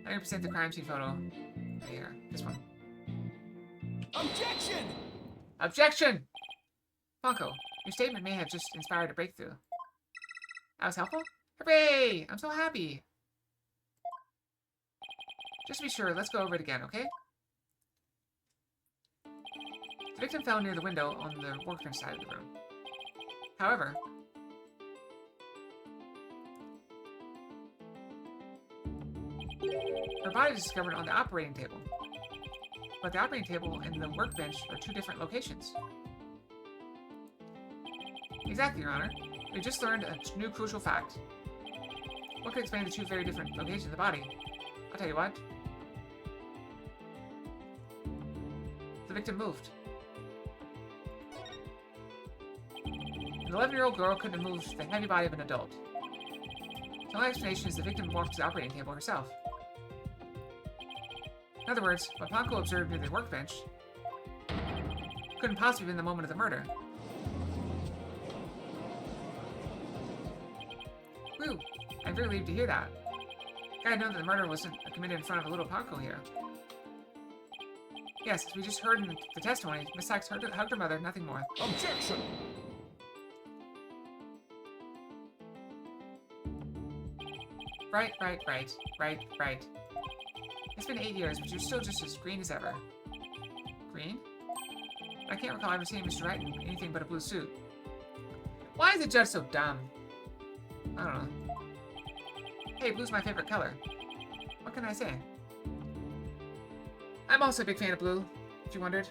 90% the crime scene photo. Right here. This one. Objection! Objection! Ponko, your statement may have just inspired a breakthrough. I was helpful? Hooray! I'm so happy! Just to be sure, let's go over it again, okay? The victim fell near the window on the workbench side of the room. However, her body was discovered on the operating table. But the operating table and the workbench are 2 different locations. Exactly, Your Honor. We just learned a new crucial fact. What could explain the 2 very different locations of the body? I'll tell you what. The victim moved. An 11-year-old girl couldn't have moved the heavy body of an adult. The only explanation is the victim walked to the operating table herself. In other words, what Ponko observed near the workbench couldn't possibly have been the moment of the murder. Whew, I'm very relieved to hear that. Gotta know that the murder wasn't committed in front of a little Ponko here. Yes, as we just heard in the testimony, Miss Sykes hugged her mother, nothing more. Objection! Right. It's been 8 years, but you're still just as green as ever. Green? I can't recall ever seeing Mr. Wright in anything but a blue suit. Why is the judge so dumb? I don't know. Hey, blue's my favorite color. What can I say? I'm also a big fan of blue, if you wondered.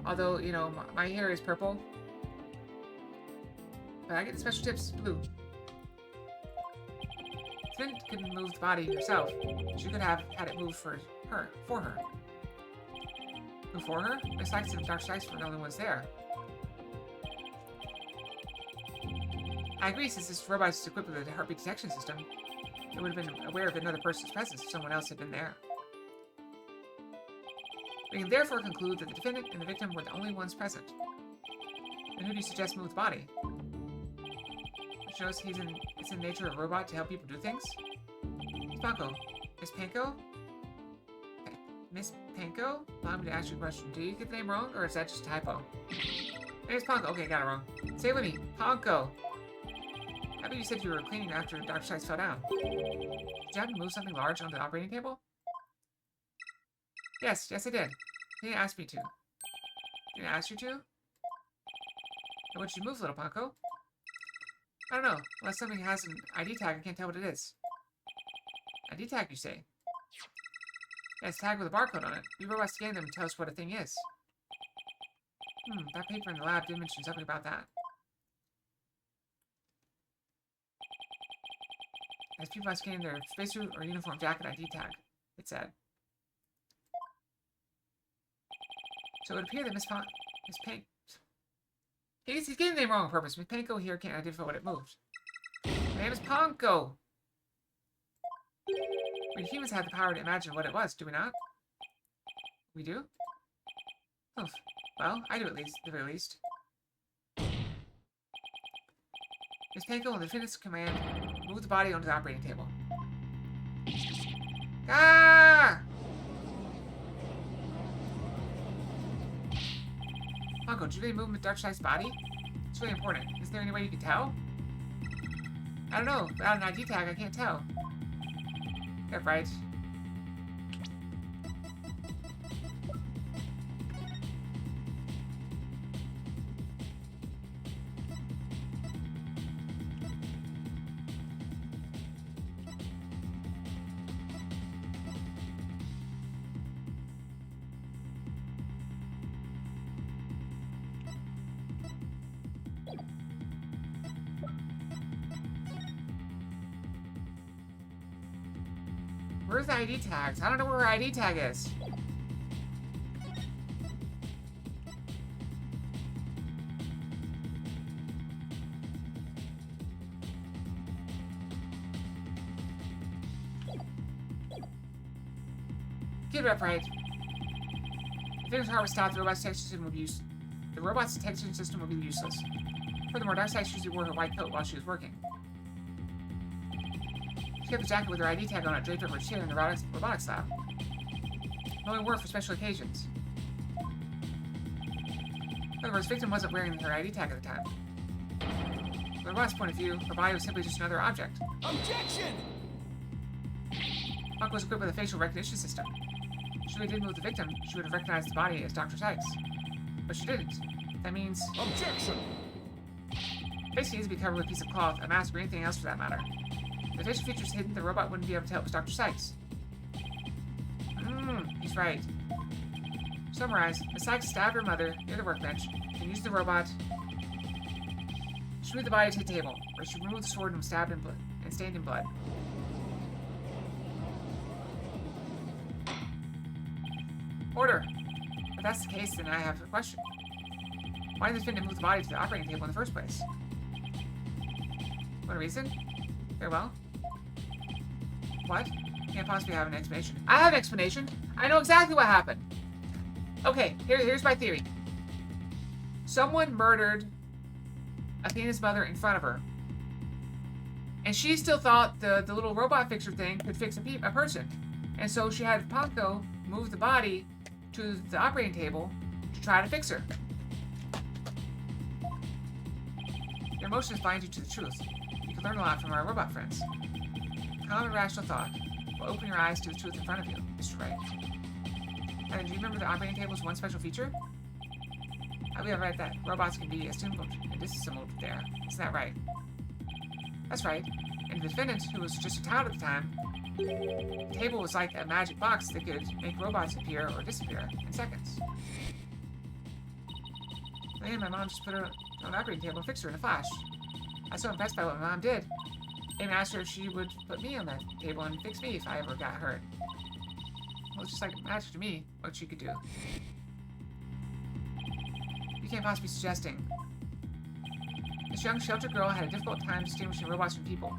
Although, you know, my hair is purple. But I get the special tips blue. Flint couldn't move the body herself. She could have had it moved for her. Move for her? Miss Sykes and Dr. Sykes were the only ones there. I agree, since this robot is equipped with a heartbeat detection system, it would have been aware of another person's presence if someone else had been there. We can therefore conclude that the defendant and the victim were the only ones present. And who do you suggest moved the body? It shows it's in the nature of a robot to help people do things? Miss Panko. Miss Panko? Okay. Miss Panko? Allow me to ask you a question. Do you get the name wrong, or is that just a typo? Hey, it's Panko. Okay, got it wrong. Say it with me. Panko. How about you said you were cleaning after Dr. Sykes fell down? Did you have to move something large onto the operating table? Yes, I did. He didn't ask me to. Didn't I ask you to? And what did you move, little Panko? I don't know. Unless something has an ID tag, I can't tell what it is. ID tag, you say? Yeah, it's tagged with a barcode on it. We robots scan them and tell us what a thing is. That paper in the lab did mention something about that. As people are scanning their spacesuit or uniform jacket ID tag, it said. So it would appear that Miss Panko... He's getting the name wrong on purpose. Miss Panko here can't identify what it moved. My name is Panko. We humans have the power to imagine what it was, do we not? We do? Oof. Well, I do at least, at the very least. Miss Panko, on the defendant's command, move the body onto the operating table. Ah! Panko, did you really move Dr. Sykes' body? It's really important. Is there any way you can tell? I don't know. Without an ID tag, I can't tell. Yeah, right. Where's the ID tags? I don't know where her ID tag is. Get it up right. If Victor's heart was stopped, the robot's detection system would be useless. Furthermore, Dark Sykes usually wore her white coat while she was working. She kept the jacket with her ID tag on it draped over her chair in the robotics lab. It only wore it for special occasions. In other words, Victim wasn't wearing her ID tag at the time. From the robot's point of view, her body was simply just another object. Objection! Hawk was equipped with a facial recognition system. If she really did move the victim, she would have recognized the body as Dr. Sykes. But she didn't. That means... Objection! The face needs to be covered with a piece of cloth, a mask, or anything else for that matter. If the facial features hidden, the robot wouldn't be able to tell it was Dr. Sykes. He's right. To summarize, Miss Sykes stabbed her mother near the workbench, and used the robot. She moved the body to the table, where she removed the sword and was stabbed in blood and stained in blood. Order! If that's the case, then I have a question. Why did the defendant move the body to the operating table in the first place? What reason? Very well. What? Can't possibly have an explanation. I have an explanation! I know exactly what happened! Okay, here's my theory. Someone murdered Athena's mother in front of her. And she still thought the little robot fixer thing could fix a person. And so she had Panko move the body to the operating table to try to fix her. Your emotions bind you to the truth. You can learn a lot from our robot friends. Common rational thought will open your eyes to the truth in front of you, Mr. Wright. And do you remember the operating table's one special feature? I believe I read that robots can be assembled and disassembled there. Isn't that right? That's right. And the defendant, who was just a child at the time, the table was like a magic box that could make robots appear or disappear in seconds. And my mom just put her on the operating table and fixed her in a flash. I was so impressed by what my mom did. I even asked her if she would put me on that table and fix me if I ever got hurt. Well, it's just like magic to me what she could do. You can't possibly be suggesting. This young sheltered girl had a difficult time distinguishing robots from people.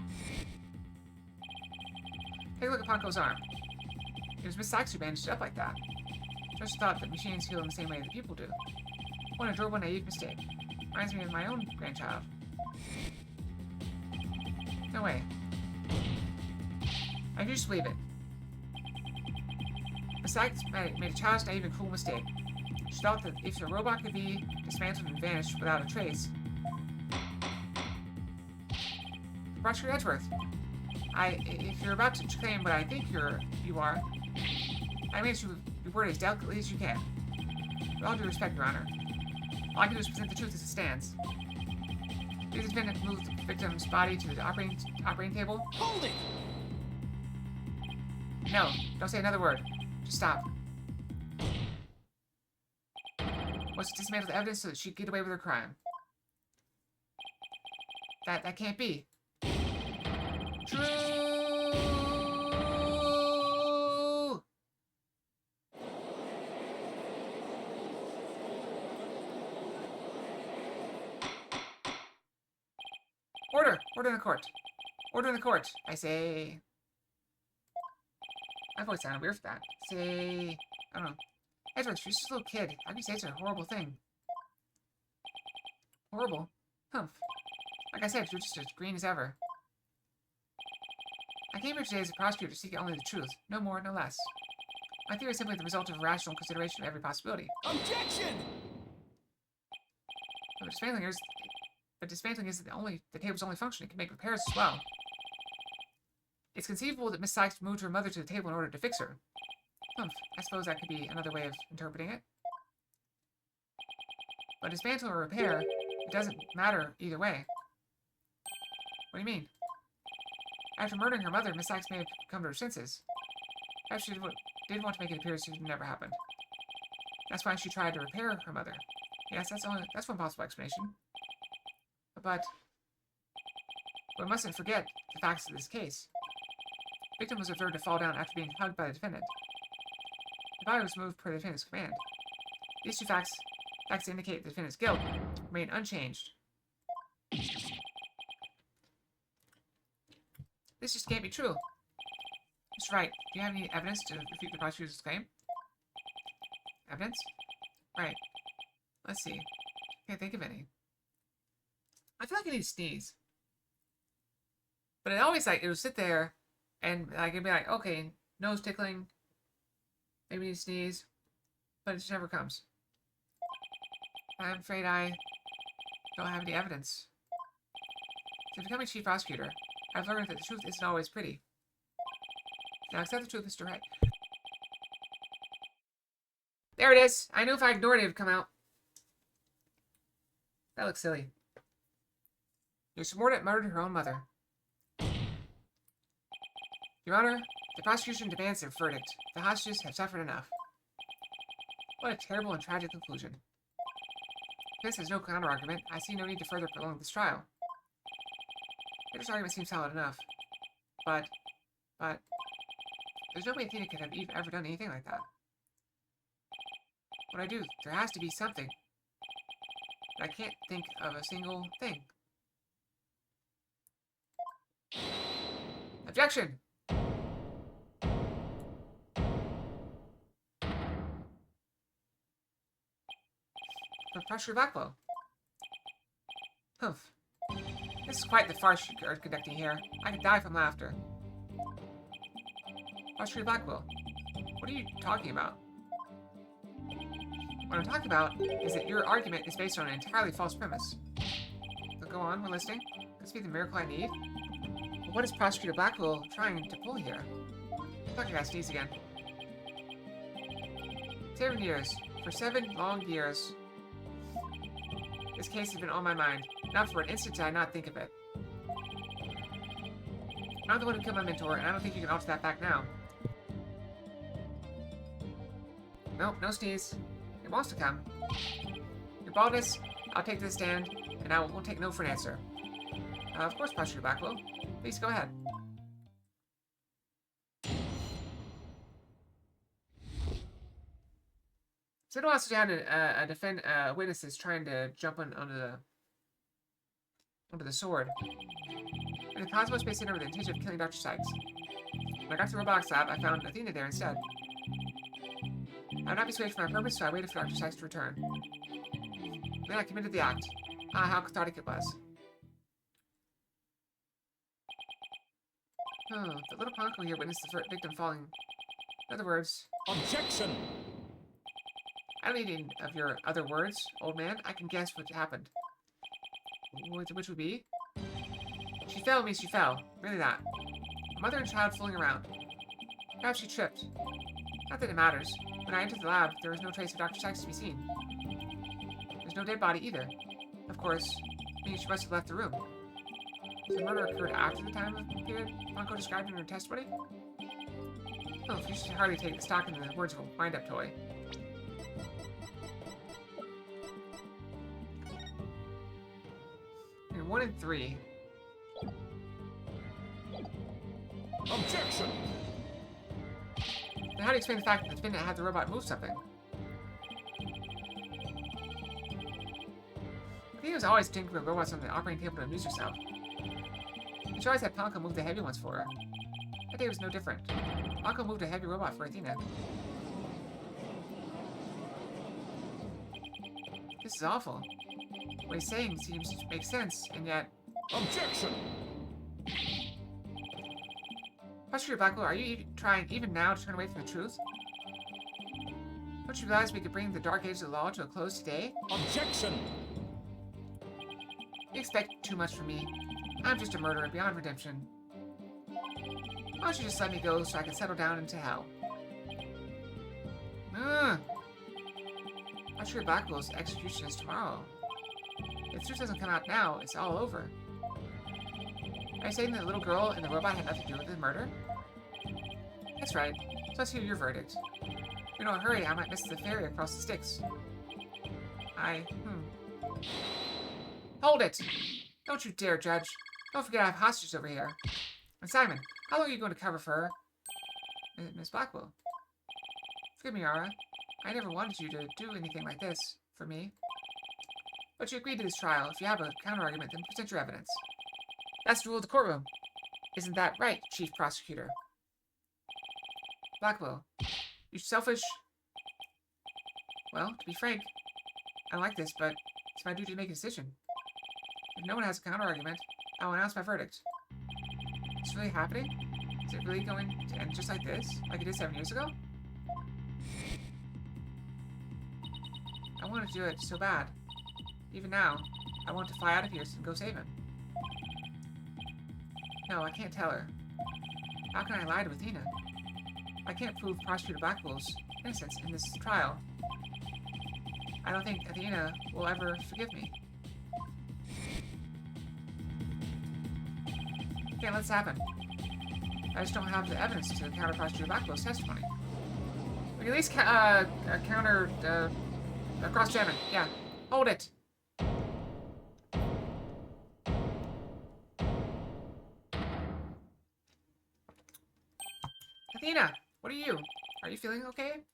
Take a look at Panko's arm. It was Miss Sykes who bandaged it up like that. Just thought that machines heal in the same way that people do. What an adorable, naive mistake. Reminds me of my own grandchild. No way. I can just believe it. Miss Sykes made a child's naive and cruel mistake. She thought that if the robot could be dismantled and vanished without a trace... Prosecutor Edgeworth, if you're about to claim what I think you are, I mean to report it as delicately as you can. With all due respect, Your Honor, all I can do is present the truth as it stands. Please, defendant, move the victim's body to the operating table. Hold it! No, don't say another word. Just stop. Wants to dismantle the evidence so that she could get away with her crime. That can't be. True! Order! Order in the court. Order in the court, I say. My voice sounded weird for that. Say, I don't know. Edward, she's just a little kid. How can you say it's a horrible thing? Horrible? Humph. Like I said, you're just as green as ever. I came here today as a prosecutor to seek only the truth. No more, no less. My theory is simply the result of a rational consideration of every possibility. Objection! But dismantling is the table's only function. It can make repairs as well. It's conceivable that Miss Sykes moved her mother to the table in order to fix her. Humph. I suppose that could be another way of interpreting it. But dismantle or repair, it doesn't matter either way. What do you mean? After murdering her mother, Miss Sykes may have come to her senses. Perhaps she did want to make it appear as if it never happened. That's why she tried to repair her mother. Yes, that's one possible explanation. But we mustn't forget the facts of this case. The victim was observed to fall down after being hugged by the defendant. The body was moved per the defendant's command. These two facts indicate the defendant's guilt remain unchanged. This just can't be true. Mr. Wright, do you have any evidence to refute the prosecutor's claim? Evidence? Right. Let's see. Can't think of any. I feel like I need to sneeze. But it always, like, it would sit there, and, like, it'd be like, okay, nose tickling, maybe need to sneeze, but it just never comes. I'm afraid I don't have any evidence. Since becoming chief prosecutor, I've learned that the truth isn't always pretty. Now accept the truth, Mr. Wright. There it is! I knew if I ignored it, it would come out. That looks silly. Your subordinate murdered her own mother. Your Honor, the prosecution demands their verdict. The hostages have suffered enough. What a terrible and tragic conclusion. Since there's no counter-argument, I see no need to further prolong this trial. This argument seems solid enough. But, there's no way Athena could have ever done anything like that. What I do, there has to be something. But I can't think of a single thing. Objection! Prosecutor Blackwell. Humph. This is quite the farce you are conducting here. I could die from laughter. Prosecutor Blackwell, what are you talking about? What I'm talking about is that your argument is based on an entirely false premise. So go on, we're listening. This be the miracle I need. But what is Prosecutor Blackwell trying to pull here? I feel like I gotta sneeze again. 7 years. For 7 long years. This case has been on my mind. Not for an instant did I not think of it. I'm the one who killed my mentor, and I don't think you can alter that fact now. Nope, no sneeze. It wants to come. Your baldness, I'll take this stand, and I won't take no for an answer. Of course, Prosecutor Blackwell. Please go ahead. So it also had witnesses trying to jump onto the sword. And the Cosmos Space Center with the intention of killing Dr. Sykes. When I got to the robotics lab, I found Athena there instead. I would not be swayed from my purpose, so I waited for Dr. Sykes to return. Then I committed the act. Ah, how cathartic it was. Oh, the little Ponko here witnessed the victim falling. In other words, Objection! I don't need any of your other words, old man. I can guess what happened. Which would be? She fell means she fell. Really that. A mother and child fooling around. Perhaps she tripped. Not that it matters. When I entered the lab, there was no trace of Dr. Sykes to be seen. There's no dead body either. Of course, meaning she must have left the room. So the murder occurred after the time of the period Ponko described in her testimony? Oh, you should hardly take stock in the words of a wind-up toy. And 1 and 3. Objection! Then how do you explain the fact that the defendant had the robot move something? I think he was always tinkering with robots on the operating table to amuse herself. And she always had Ponko move the heavy ones for her. That day was no different. Ponko moved a heavy robot for Athena. This is awful. What he's saying seems to make sense, and yet... Objection! Prosecutor Blackwell, are you trying even now to turn away from the truth? Don't you realize we could bring the dark age of the law to a close today? Objection! You expect too much from me. I'm just a murderer beyond redemption. Why don't you just let me go so I can settle down into hell? Prosecutor Blackwell's execution is tomorrow. If the truth doesn't come out now, it's all over. Are you saying that the little girl and the robot had nothing to do with the murder? That's right. So let's hear your verdict. If you're in a hurry, I might miss the ferry across the Styx. Hold it! Don't you dare, Judge. Don't forget I have hostages over here. And Simon, how long are you going to cover for her? Miss Blackwell. Forgive me, Yara. I never wanted you to do anything like this for me. But you agreed to this trial. If you have a counter-argument, then present your evidence. That's the rule of the courtroom. Isn't that right, Chief Prosecutor? Blackwell, you selfish... Well, to be frank, I don't like this, but it's my duty to make a decision. If no one has a counter-argument, I will announce my verdict. Is this really happening? Is it really going to end just like this, like it did 7 years ago? I want to do it so bad. Even now, I want to fly out of here and go save him. No, I can't tell her. How can I lie to Athena? I can't prove Prosecutor Blackwell's innocence in this trial. I don't think Athena will ever forgive me. Can't let this happen. I just don't have the evidence to counter Prosecutor Blackwell's testimony. We can at least counter cross-examine. Yeah. Hold it. Athena, what are you? Are you feeling okay?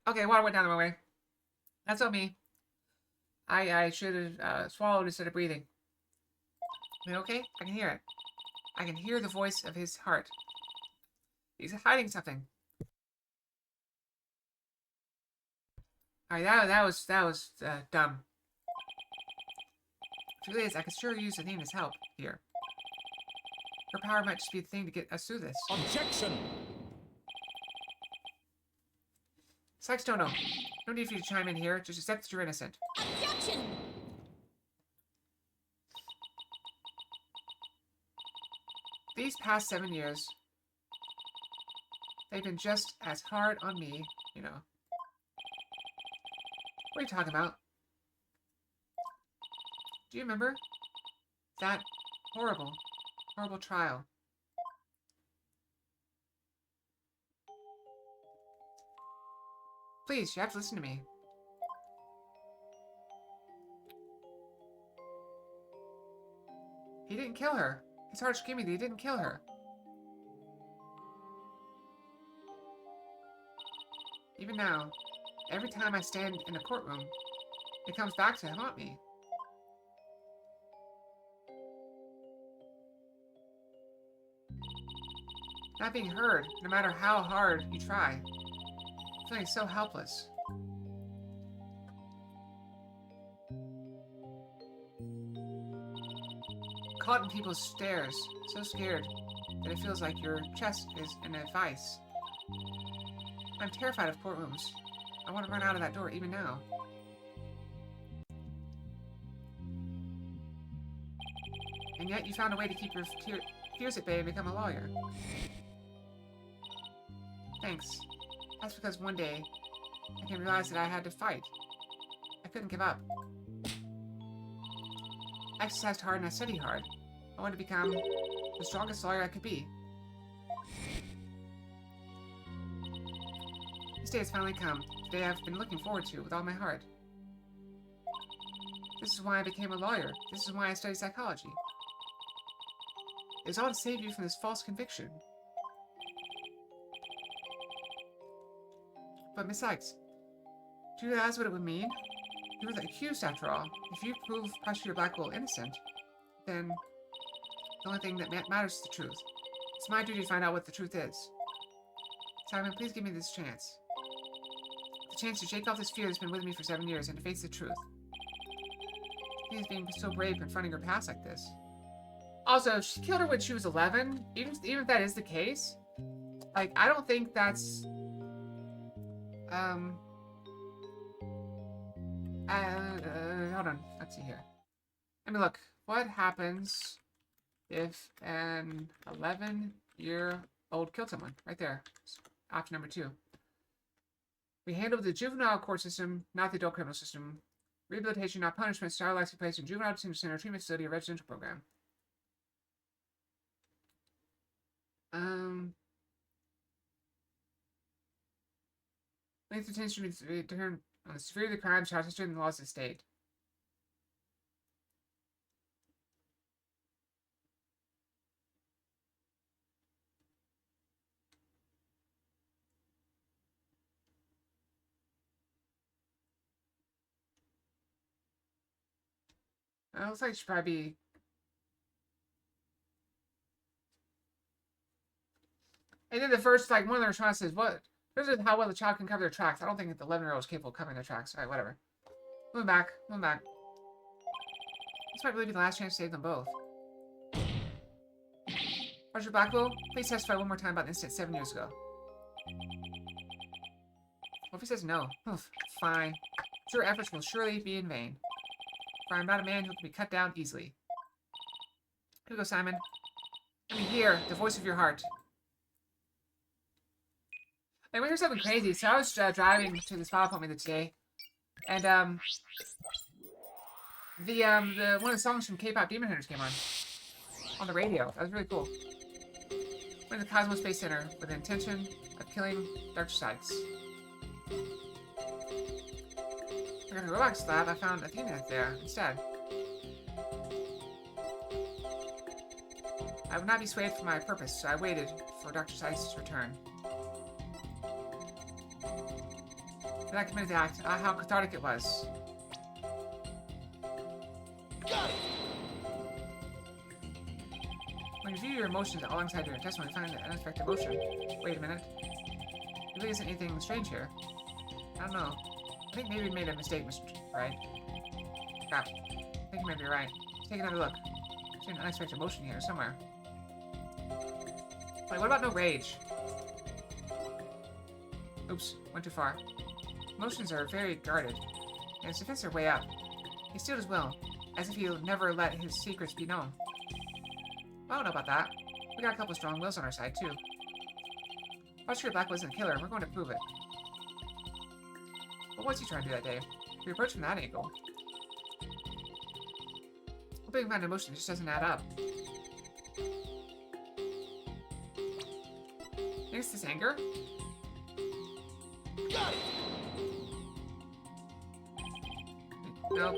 Okay, water went down the wrong way. That's on me. I should have swallowed instead of breathing. Are you okay? I can hear it. I can hear the voice of his heart. He's hiding something. Alright, that was dumb. The truth is, I could sure use Athena's help here. Her power might just be the thing to get us through this. Objection! Sykes don't know. No need for you to chime in here. Just accept that you're innocent. Objection! These past 7 years, they've been just as hard on me, you know. What are you talking about? Do you remember that horrible, horrible trial? Please, you have to listen to me. He didn't kill her. His heart screamed me that he didn't kill her. Even now, every time I stand in a courtroom, it comes back to haunt me. Not being heard, no matter how hard you try. Feeling so helpless. Caught in people's stares, so scared that it feels like your chest is in a vice. I'm terrified of courtrooms. I want to run out of that door even now. And yet you found a way to keep your fears at bay and become a lawyer. Thanks. That's because one day I came to realize that I had to fight. I couldn't give up. I exercised hard and I studied hard. I wanted to become the strongest lawyer I could be. This day has finally come. The day I've been looking forward to with all my heart. This is why I became a lawyer. This is why I studied psychology. It was all to save you from this false conviction. But Miss Sykes, do you realize what it would mean? You were the accused, after all. If you prove Prosecutor Blackwell innocent, then the only thing that matters is the truth. It's my duty to find out what the truth is. Simon, please give me this chance. The chance to shake off this fear that's been with me for 7 years and to face the truth. He's being so brave confronting her past like this. Also, she killed her when she was 11. Even if that is the case, like, I don't think that's hold on. Let's see here. Let me look. What happens if an 11-year-old killed someone? Right there. Option number 2. We handle the juvenile court system, not the adult criminal system. Rehabilitation, not punishment. Style likes to be placed in juvenile detention center, treatment facility, or residential program. Length of detention should be determined on the severity of the crime, charge history, and the laws of the state. It looks like it should probably be... And then the first, like, one of the responses says, what? This is how well the child can cover their tracks. I don't think that the 11-year-old is capable of covering their tracks. Alright, whatever. Moving back. Moving back. This might really be the last chance to save them both. Roger Blackwell, please testify one more time about the incident 7 years ago. What if he says no? Oof, fine. Your efforts will surely be in vain. For I'm not a man who can be cut down easily. Here we go, Simon. Let me hear the voice of your heart. Hey, we hear something crazy. So I was driving to this file appointment today, and the one of the songs from K-pop Demon Hunters came on the radio. That was really cool. Went to the Cosmos Space Center with the intention of killing Dr. Sykes. When I got to the Roblox lab, I found Athena there instead. I would not be swayed from my purpose, so I waited for Dr. Sykes' return. Then I committed the act. Ah, how cathartic it was. Got it! When you view your emotions alongside your testimony, you find an unexpected emotion. Wait a minute. There really isn't anything strange here. I don't know. I think maybe we made a mistake, Mr. Right? Crap. I think you might be right. Let's take another look. There's an unexpected emotion here somewhere. Like, what about no rage? Oops, went too far. Emotions are very guarded, and his defenses are way up. He steeled his will, as if he'll never let his secrets be known. I don't know about that. We got a couple strong wills on our side, too. Prosecutor Black wasn't a killer, and we're going to prove it. What was he trying to do that day? We approached from that angle. Hoping we find emotion just doesn't add up. Think it's this anger? Got it! Nope.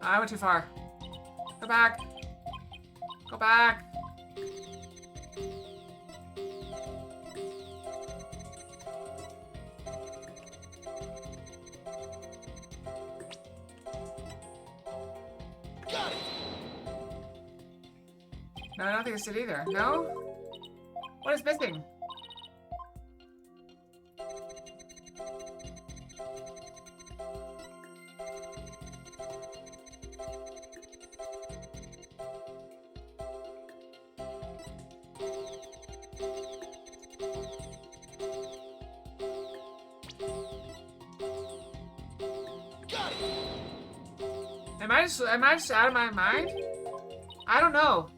I went too far. Go back. Go back. No, I don't think this did either. No? What is missing? Am I just out of my mind? I don't know.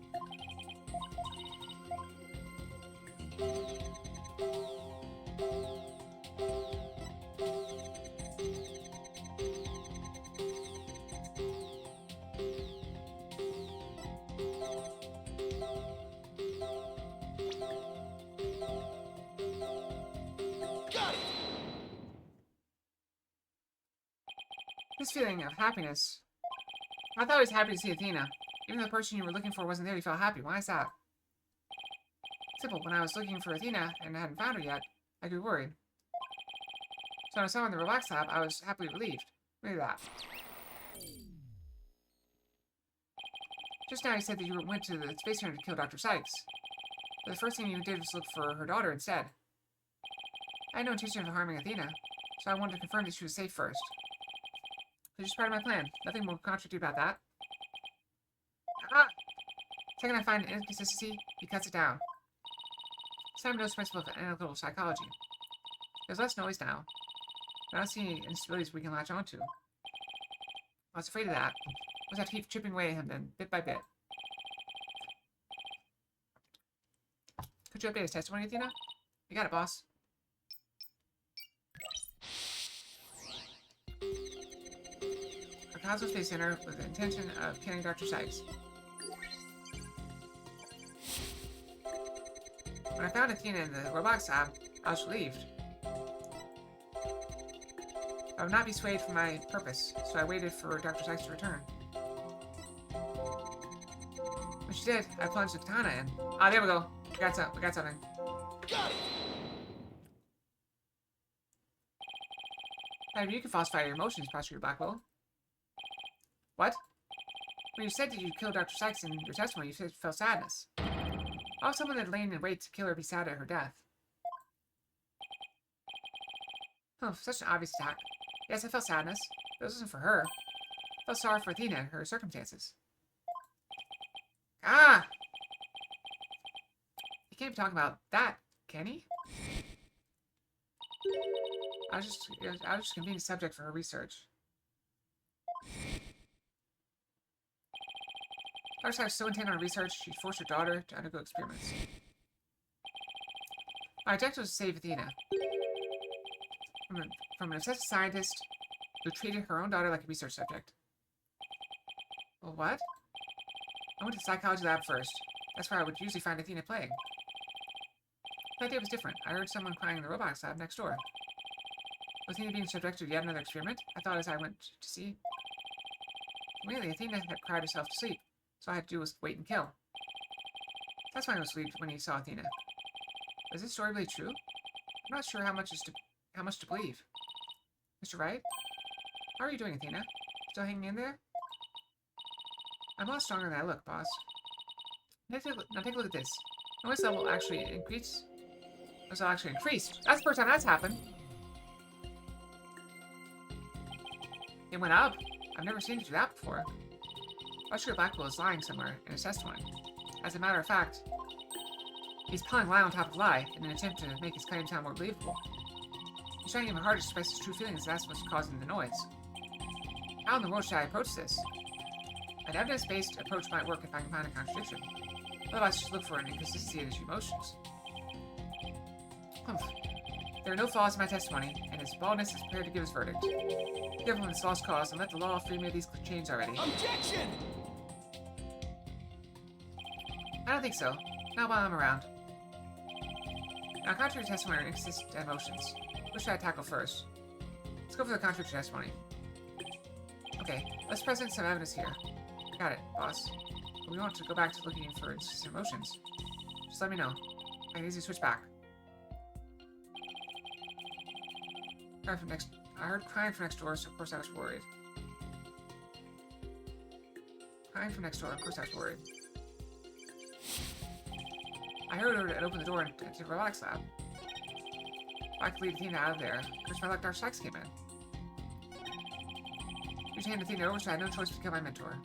This feeling of happiness. I thought I was happy to see Athena. Even though the person you were looking for wasn't there, you felt happy. Why is that? Simple. When I was looking for Athena and I hadn't found her yet, I grew worried. So when I saw her in the Relax Lab, I was happily relieved. Look at that. Just now you said that you went to the Space Center to kill Dr. Sykes. But the first thing you did was look for her daughter instead. I had no intention of harming Athena, so I wanted to confirm that she was safe first. It's just part of my plan. Nothing will contradict you about that. Ah! The second I find an inconsistency, he cuts it down. This time knows the principle of analytical psychology. There's less noise now. I don't see any instabilities we can latch onto. I was afraid of that. I was have to keep chipping away at him then, bit by bit. Could you update his testimony, Athena? You got it, boss. Cosmos Space Center with the intention of killing Dr. Sykes. When I found Athena in the robotics lab, I was relieved. I would not be swayed from my purpose, so I waited for Dr. Sykes to return. When she did, I plunged the katana in. Ah, there we go. We got something. Got it! Now, you can falsify your emotions, Prosecutor Blackwell. What? When you said that you killed Dr. Sykes in your testimony, you felt sadness. Why would someone that lain in wait to kill her be sad at her death? Oh, such an obvious attack. Yes, I felt sadness. But this wasn't for her. I felt sorry for Athena and her circumstances. Ah! He can't be talking about that, can he? I was just convenient subject for her research. Dr. Sykes was so intent on her research, she forced her daughter to undergo experiments. My objective was to save Athena. From an obsessive scientist who treated her own daughter like a research subject. Well, what? I went to the psychology lab first. That's where I would usually find Athena playing. That day was different. I heard someone crying in the robotics lab next door. Was Athena being subjected to yet another experiment? I thought as I went to see. Really, Athena had cried herself to sleep. So all I had to do was wait and kill. That's why I was relieved when he saw Athena. Is this story really true? I'm not sure how much to believe. Mr. Wright? How are you doing, Athena? Still hanging in there? I'm a lot stronger than I look, boss. Now take a look at this. Noise level actually increased. Noise level actually increased. That's the first time that's happened. It went up. I've never seen it do that before. Prosecutor Blackwell is lying somewhere in his testimony. As a matter of fact, he's piling lie on top of lie in an attempt to make his claim sound more believable. He's trying even harder to express his true feelings, and that's what's causing the noise. How in the world should I approach this? An evidence-based approach might work if I can find a contradiction. Otherwise, I should look for an inconsistency in his emotions. Humph. There are no flaws in my testimony, and his baldness is prepared to give his verdict. Give him this lost cause and let the law free me of these chains already. Objection! I don't think so. Not while I'm around. Now, contrary to testimony are inconsistent emotions. Which should I tackle first? Let's go for the contrary to testimony. Okay, let's present some evidence here. Got it, boss. But we want to go back to looking for inconsistent emotions. Just let me know. I can easily switch back. I heard crying from next door, so of course I was worried. Crying from next door, of course I was worried. I heard her and opened the door into the Relax Lab. I could lead Athena out of there. First, my luck, Dark Strikes came in. You hand Athena over, so I had no choice but to kill my mentor.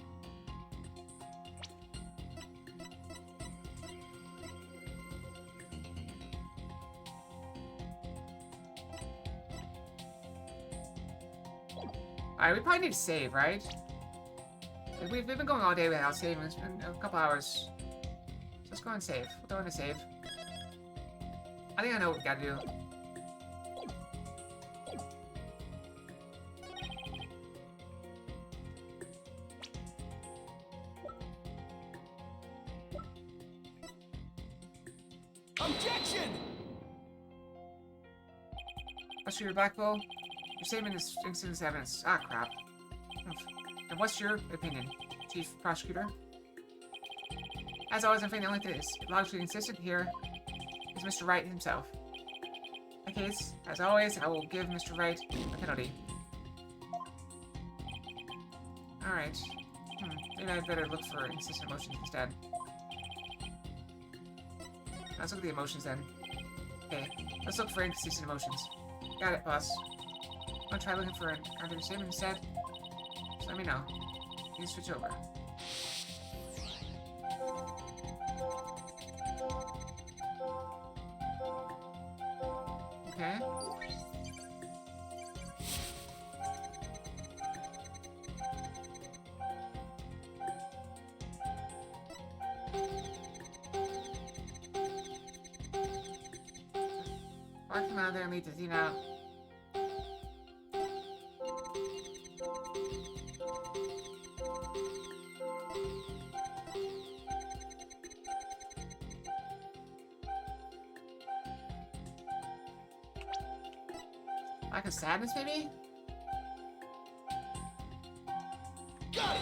Alright, we probably need to save, right? We've been going all day without saving. It's been a couple hours. So let's go and save. We'll throw in a save. I think I know what we gotta do. Objection! What's your back, Will? Your statement is instant evidence. Ah, crap. And what's your opinion, Chief Prosecutor? As always, I'm afraid the only thing that is logically consistent here is Mr. Wright himself. In that case, as always, I will give Mr. Wright a penalty. Alright. Maybe I'd better look for inconsistent emotions instead. Let's look at the emotions then. Okay, let's look for inconsistent emotions. Got it, boss. Want to try looking for an contradictory statement instead? Just let me know. You can switch over. Okay. I'll come out there and lead the Athena out. Lack of sadness, maybe? Got it!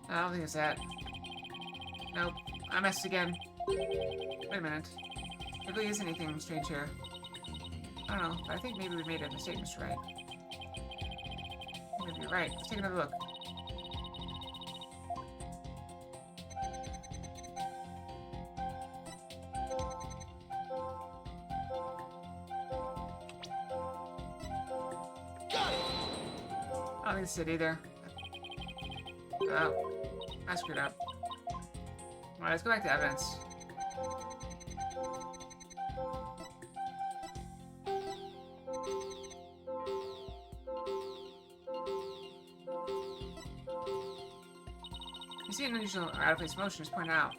I don't think it's that. Nope. I messed again. Wait a minute. There really isn't anything strange here. I don't know, but I think maybe we made a mistake, Mr. Wright. Maybe you're right. Let's take another look. Got it! I don't think it's it either. Oh. I screwed up. Alright, let's go back to evidence. You see an unusual or out-of-place motion is pointed out.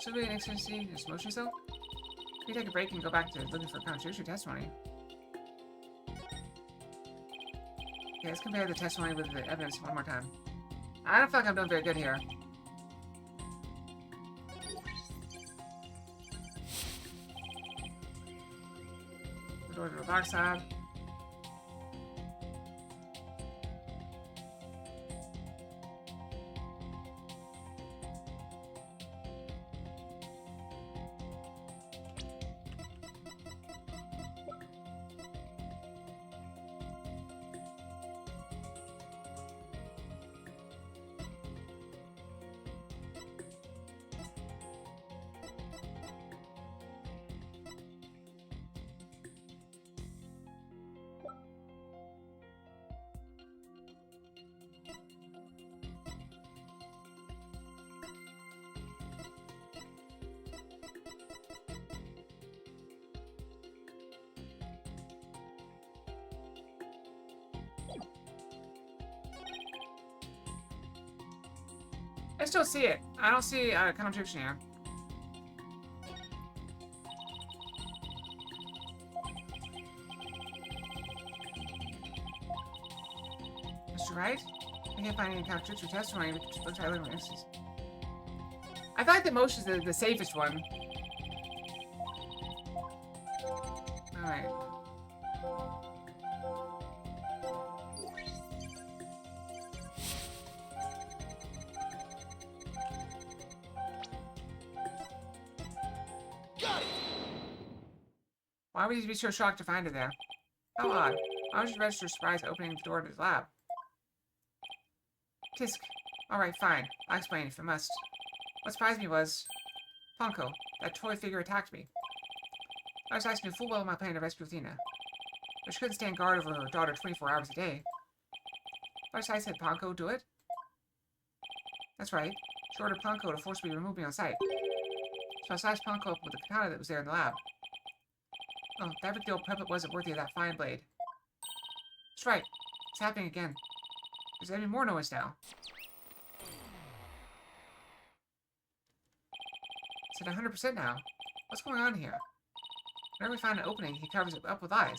So really an inconsistency in this motion still? We take a break and go back to looking for contradictory testimony. Okay, let's compare the testimony with the evidence one more time. I don't feel like I'm doing very good here. The door to the box side. I still see it. I don't see a contradiction here. Mr. Wright? I can't find any contradictory testimony, but let's try living witnesses. I feel like the motion's the safest one. Alright. Got it! Why would he be so shocked to find it there? How odd. Why would you register surprise opening the door to his lab? Tisk. Alright, fine. I'll explain if I must. What surprised me was, Ponko, that toy figure attacked me. Firesight knew full well my plan to rescue Athena, but she couldn't stand guard over her daughter 24 hours a day. Firesight said Ponko do it? That's right. She ordered Ponko to forcibly remove me on sight. So I sliced Ponko up with the katana that was there in the lab. Oh, that big old puppet wasn't worthy of that fine blade. That's right. It's happening again. There's even more noise now. It's at 100% now. What's going on here? Whenever we find an opening, he covers it up with lies.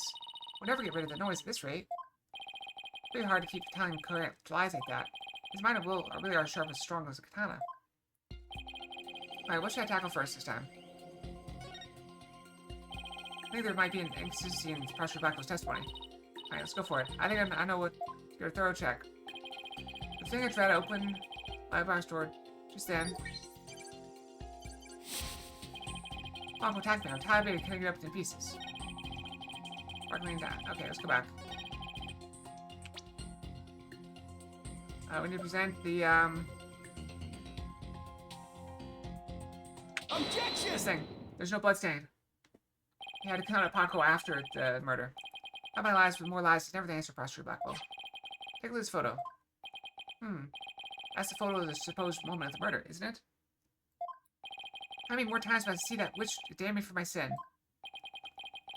We'll never get rid of the noise at this rate. It's really hard to keep telling coherent lies like that. His mind and will really are sharp and strong as a katana. Alright, what should I tackle first this time? I think there might be an inconsistency in Professor Blackwell's testimony. Alright, let's go for it. I think I know what. Get a thorough check. The thing I tried to open my box door just then. Ponko attacked me. I'm tired of cutting it up into pieces. Sparkling that. Okay, let's go back. We need to present the, Objection! this thing. There's no blood stain. He had to count out Ponko after the murder. Not my lies, but more lies than everything answered Prosecutor Blackwell. Take a look at this photo. That's the photo of the supposed moment of the murder, isn't it? How many more times must I see that witch to damn me for my sin?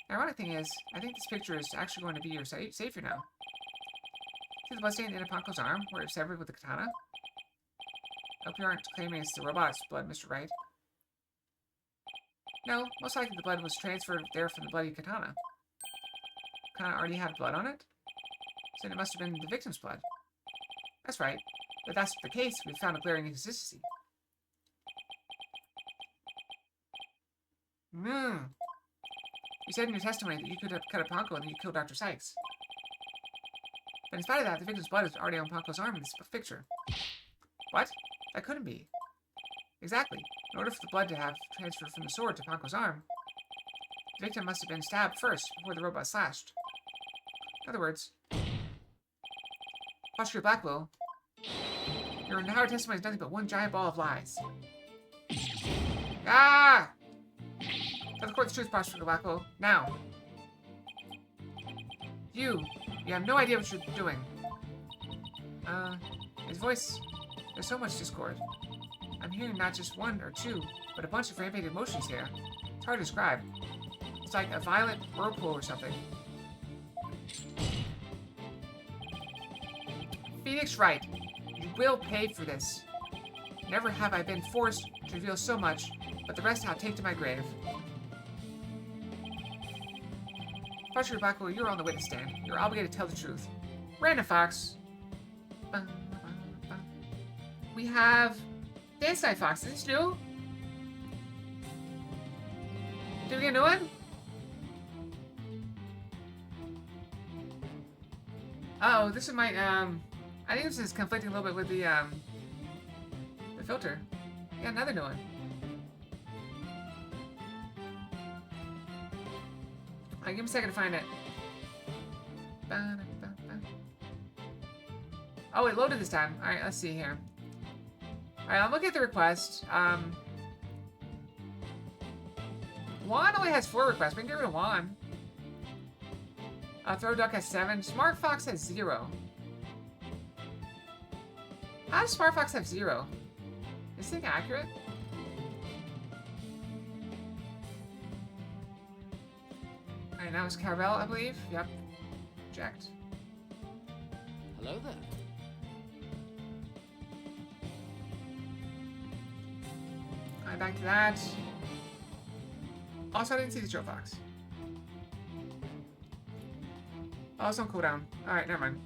The ironic thing is, I think this picture is actually going to be your savior now. See the bloodstain in Ponko's arm, where it's severed with the katana? I hope you aren't claiming it's the robot's blood, Mr. Wright. No, most likely the blood was transferred there from the bloody katana. Katana already had blood on it? So it must have been the victim's blood. That's right. If that's the case, we found a glaring inconsistency. You said in your testimony that you could have cut a Ponko and then you killed Dr. Sykes. But in spite of that, the victim's blood is already on Ponko's arm in this picture. What? That couldn't be. Exactly. In order for the blood to have transferred from the sword to Ponko's arm, the victim must have been stabbed first before the robot slashed. In other words, Prosecutor Blackwell, your entire testimony is nothing but one giant ball of lies. Ah! Tell the court the truth, Prosecutor Blackwell. Now. You have no idea what you're doing. His voice, there's so much discord. I'm hearing not just one or two, but a bunch of rampant emotions here. It's hard to describe. It's like a violent whirlpool or something. Phoenix Wright, you will pay for this. Never have I been forced to reveal so much, but the rest I'll take to my grave. Prosecutor Blackwell, you're on the witness stand. You're obligated to tell the truth. Random Fox. We have Dance Night Fox. Is this new? Did we get a new one? Oh, this one might, I think this is conflicting a little bit with the filter. Yeah, another new one. Alright, give me a second to find it. Oh, it loaded this time. Alright, let's see here. Alright, I'm looking at the request. Juan only has 4 requests. We can get rid of Juan. Throw Duck has 7. Smart Fox has 0. How does Smart Fox have 0? Is this thing accurate? Alright, now it's Carvel, I believe. Yep. Checked. Hello there. Alright, back to that. Also, I didn't see the Joe Fox. Oh, it's on cooldown. Alright, never mind.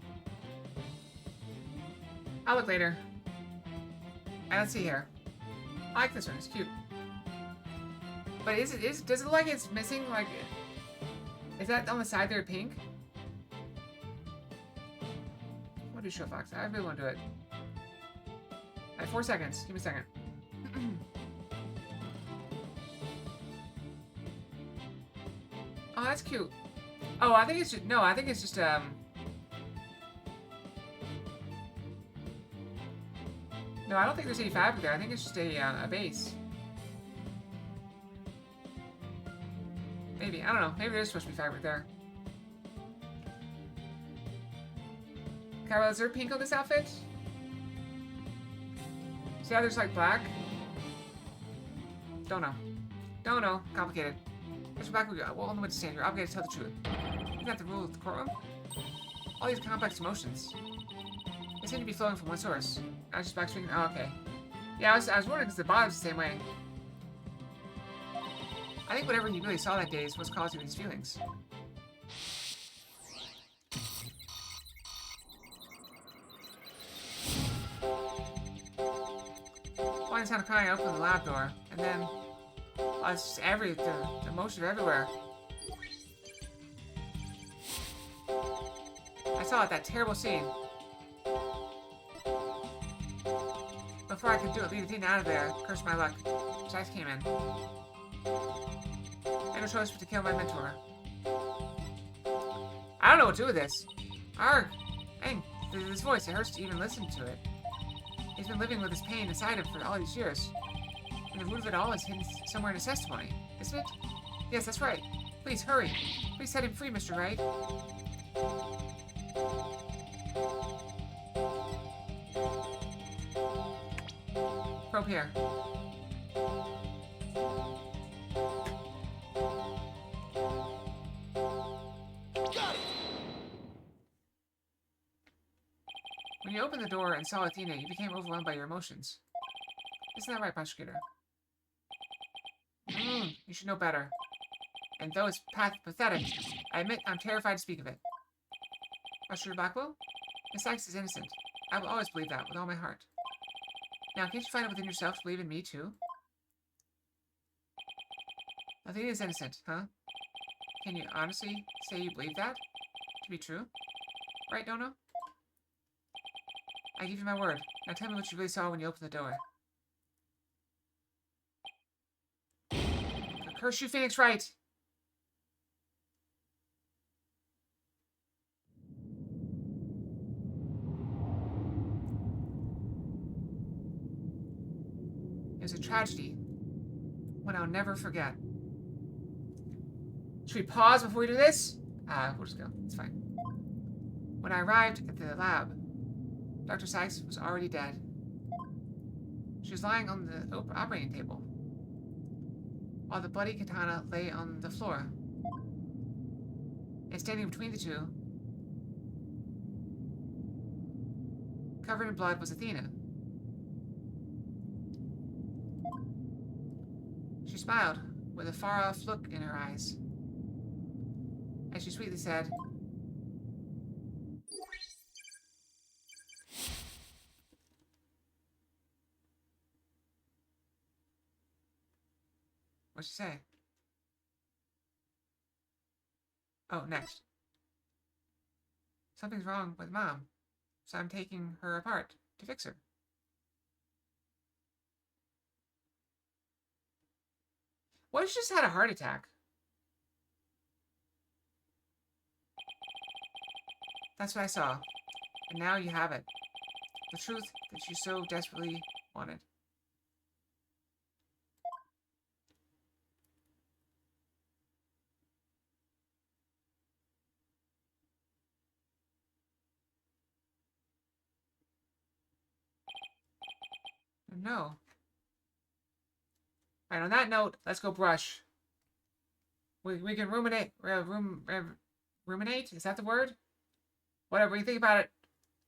I'll look later. Alright, let's see here. I like this one, it's cute. But does it look like it's missing, like... Is that on the side there pink? What do Show Fox? I really want to do it. Alright, 4 seconds. Give me a second. Oh, that's cute. Oh, I think it's just... No, I think it's just, No, I don't think there's any fabric there. I think it's just a base. Maybe. I don't know. Maybe there's supposed to be fabric there. Carol, is there pink on this outfit? See how there's like black? Don't know. Don't know. Complicated. Mr. Black, well, on the way to stand here, obligated to tell the truth. Isn't that the rule of the courtroom? All these complex emotions. They seem to be flowing from one source. I was just back speaking. Oh, okay. Yeah, I was wondering because the bottom's the same way. I think whatever he really saw that day is what's causing these feelings. One time crying opened the lab door, and then it's just the emotions are everywhere. I saw it, that terrible scene. Before I could do it, lead Athena out of there, curse my luck. Jax came in. I had no choice but to kill my mentor. I don't know what to do with this. Arg! Dang, this voice, it hurts to even listen to it. He's been living with his pain inside him for all these years. And the root of it all is hidden somewhere in his testimony, isn't it? Yes, that's right. Please, hurry. Please set him free, Mr. Wright. Probe here. When you opened the door and saw Athena, you became overwhelmed by your emotions. Isn't that right, Prosecutor? You should know better. And though it's pathetic, I admit I'm terrified to speak of it. Prosecutor Blackwell? Miss Sykes is innocent. I will always believe that with all my heart. Now, can't you find it within yourself to believe in me, too? Athena is innocent, huh? Can you honestly say you believe that to be true? Right, Dono? I give you my word. Now tell me what you really saw when you opened the door. Curse you, Phoenix Wright! It was a tragedy. One I'll never forget. Should we pause before we do this? We'll just go. It's fine. When I arrived at the lab, Dr. Sykes was already dead. She was lying on the operating table, while the bloody katana lay on the floor. And standing between the two, covered in blood, was Athena. She smiled, with a far-off look in her eyes, as she sweetly said, what'd she say? Oh, next. Something's wrong with Mom, so I'm taking her apart to fix her. What if she just had a heart attack? That's what I saw. And now you have it. The truth that you so desperately wanted. No. Alright, on that note, let's go brush. We can ruminate. Ruminate? Is that the word? Whatever you think about it,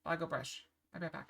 I'll go brush. I'll be right back.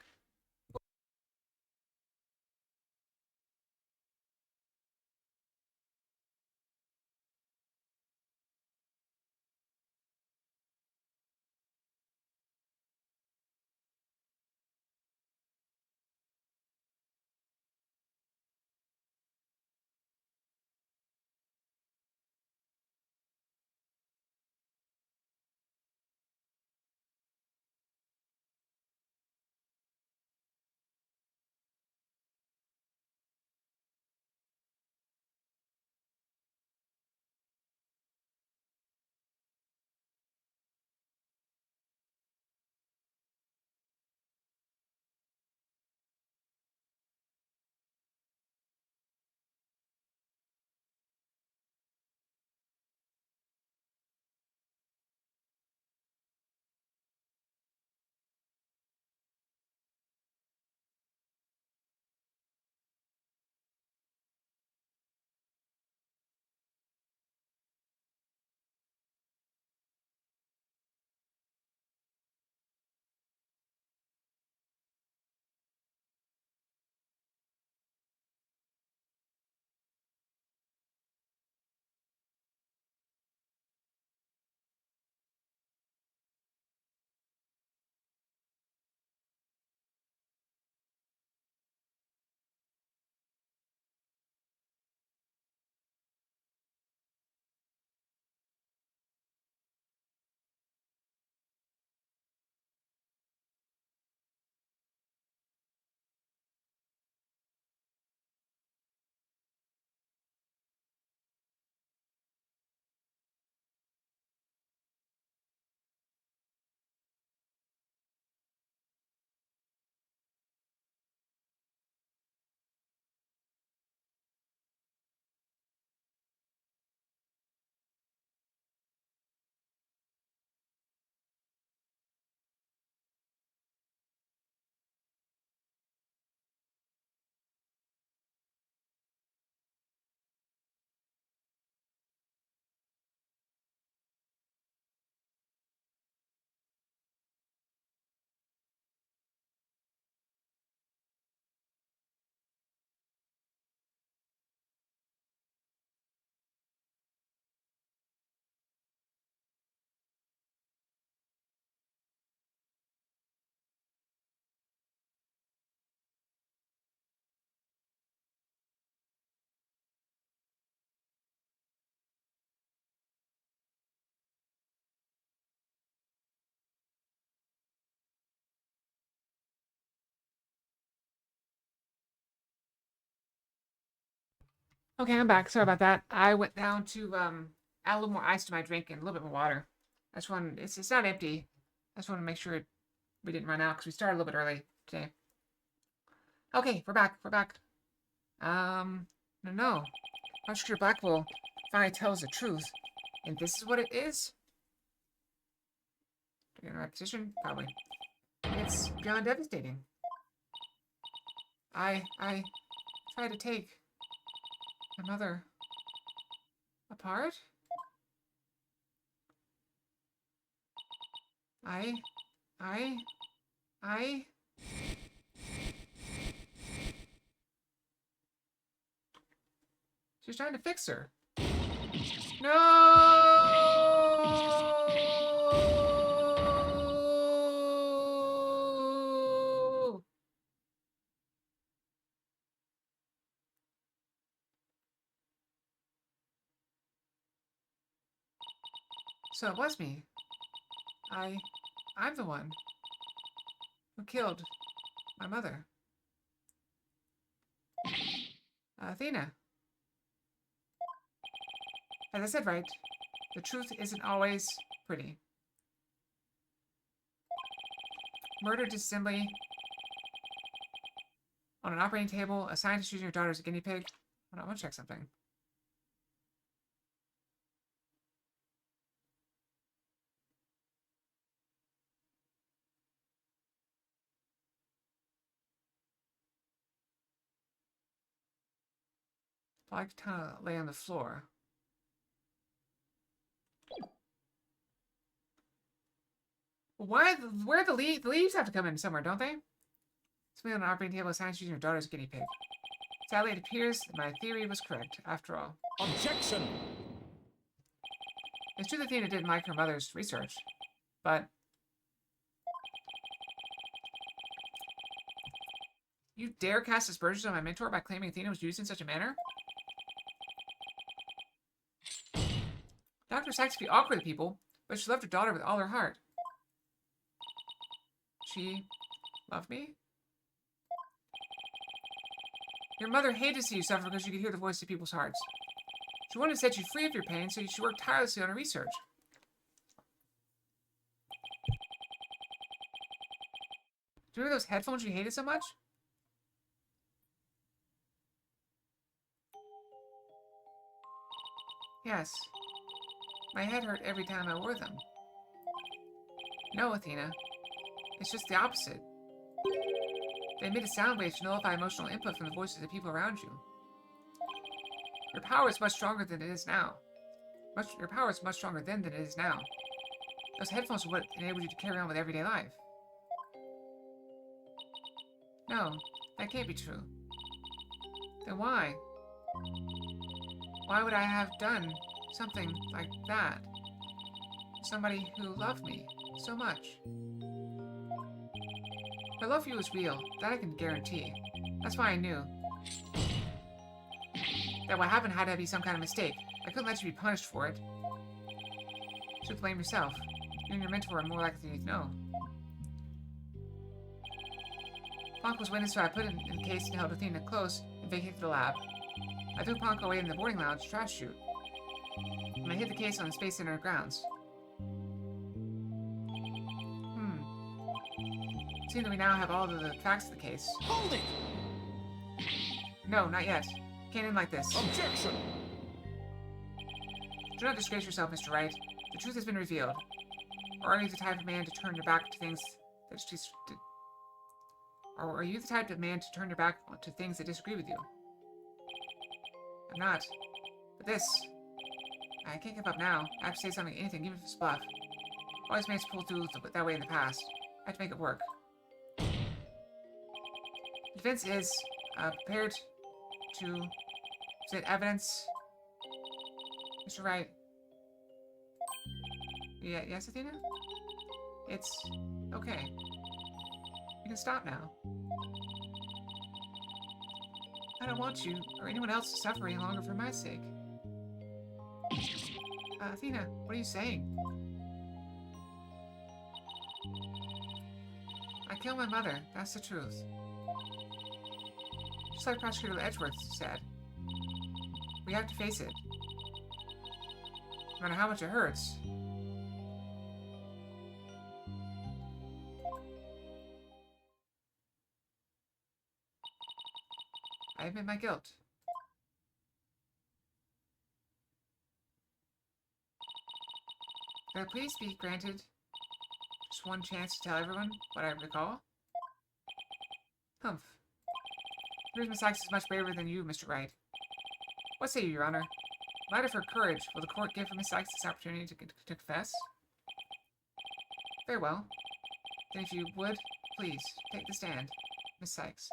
Okay, I'm back. Sorry about that. I went down to add a little more ice to my drink and a little bit more water. I just wanted, it's not empty. I just want to make sure we didn't run out because we started a little bit early today. Okay, we're back. We're back. No. Prosecutor Blackwell finally tells the truth. And this is what it is? Are you in the right position? Probably. It's beyond devastating. I tried to take my mother apart? She's trying to fix her. No! So it was me. I'm the one who killed my mother. Athena. As I said, right, the truth isn't always pretty. Murder disassembly on an operating table, a scientist using your daughter as a guinea pig. Hold on, I want to check something. Black towel lay on the floor. Where the leaves? The leaves have to come in somewhere, don't they? Something on an operating table, a scientist using your daughter as a guinea pig. Sadly, it appears that my theory was correct, after all. Objection! It's true that Athena didn't like her mother's research, but... You dare cast aspersions on my mentor by claiming Athena was used in such a manner? Dr. Sykes could be awkward with people, but she loved her daughter with all her heart. She loved me? Your mother hated to see you suffer because you could hear the voice of people's hearts. She wanted to set you free of your pain, so she worked tirelessly on her research. Do you remember those headphones you hated so much? Yes. My head hurt every time I wore them. No, Athena. It's just the opposite. They emit a sound wave to nullify emotional input from the voices of people around you. Your power is much stronger than it is now. Your power is much stronger then than it is now. Those headphones are what enabled you to carry on with everyday life. No, that can't be true. Then why? Why would I have done something like that to somebody who loved me so much? My love for you is real, that I can guarantee. That's why I knew that what happened had to be some kind of mistake. I couldn't let you be punished for it. You should blame yourself. You and your mentor are more likely to know. Ponk was witness, so I put him in the case and held Athena close and vacated the lab. I threw Ponk away in the boarding lounge trash chute, and I hid the case on the Space Center grounds. It seems that we now have all of the facts of the case. Hold it! No, not yet. Can't end like this. Objection! Do not disgrace yourself, Mr. Wright. The truth has been revealed. Or are you the type of man to turn your back to things that Or are you the type of man to turn your back to things that disagree with you? I'm not. But this... I can't give up now. I have to say something, anything, even if it's bluff. Always managed to pull through that way in the past. I have to make it work. Defense is prepared to present evidence. Mr. Wright. Yeah, yes, Athena? It's okay. You can stop now. I don't want you or anyone else to suffer any longer for my sake. Athena, what are you saying? I killed my mother, that's the truth. Just like Prosecutor Edgeworth said. We have to face it. No matter how much it hurts. I admit my guilt. Could I please be granted just one chance to tell everyone what I recall? Humph. Miss Sykes is much braver than you, Mr. Wright. What say you, Your Honor? In light of her courage, will the court give Miss Sykes this opportunity to confess? Very well. Then if you would, please, take the stand, Miss Sykes.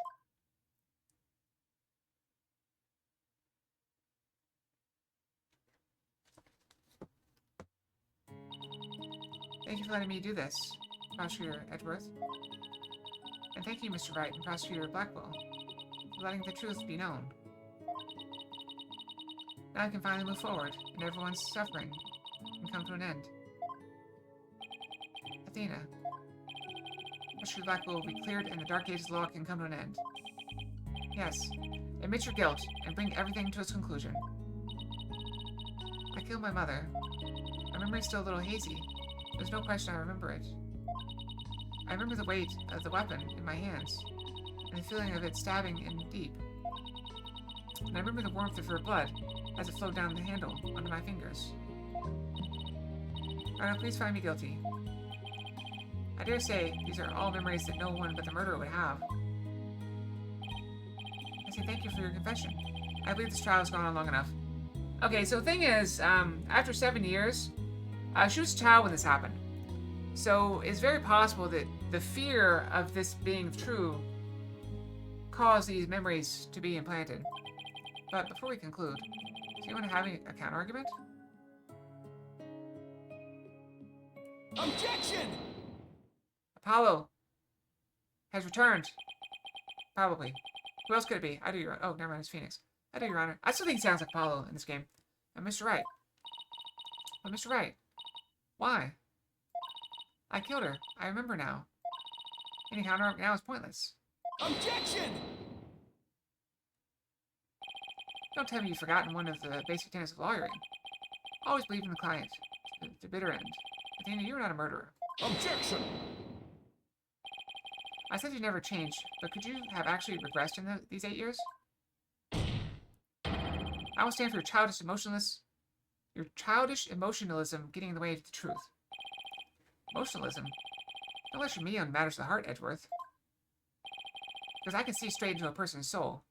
Thank you for letting me do this, Prosecutor Edgeworth. And thank you, Mr. Wright and Prosecutor Blackwell, for letting the truth be known. Now I can finally move forward, and everyone's suffering can come to an end. Athena. Prosecutor Blackwell will be cleared, and the Dark Ages law can come to an end. Yes, admit your guilt, and bring everything to its conclusion. I killed my mother. My memory's still a little hazy. There's no question I remember it. I remember the weight of the weapon in my hands, and the feeling of it stabbing in deep. And I remember the warmth of her blood as it flowed down the handle onto my fingers. Your Honor, please find me guilty. I dare say these are all memories that no one but the murderer would have. I say thank you for your confession. I believe this trial has gone on long enough. Okay, so the thing is, after 7 years, she was a child when this happened. So it's very possible that the fear of this being true caused these memories to be implanted. But before we conclude, is anyone having a counter-argument? Objection! Apollo has returned. Probably. Who else could it be? I do, Your Honor. Oh, never mind, it's Phoenix. I do, Your Honor. I still think he sounds like Apollo in this game. Mr. Wright. But Mr. Wright. Why? I killed her. I remember now. Any counter now is pointless. Objection! Don't tell me you've forgotten one of the basic tenets of lawyering. Always believe in the client. To the bitter end. Athena, you're not a murderer. Objection! I said you never changed, but could you have actually regressed in these 8 years? I will stand for your childish emotionalism getting in the way of the truth. Emotionalism? Don't lecture me on matters of the heart, Edgeworth. Because I can see straight into a person's soul.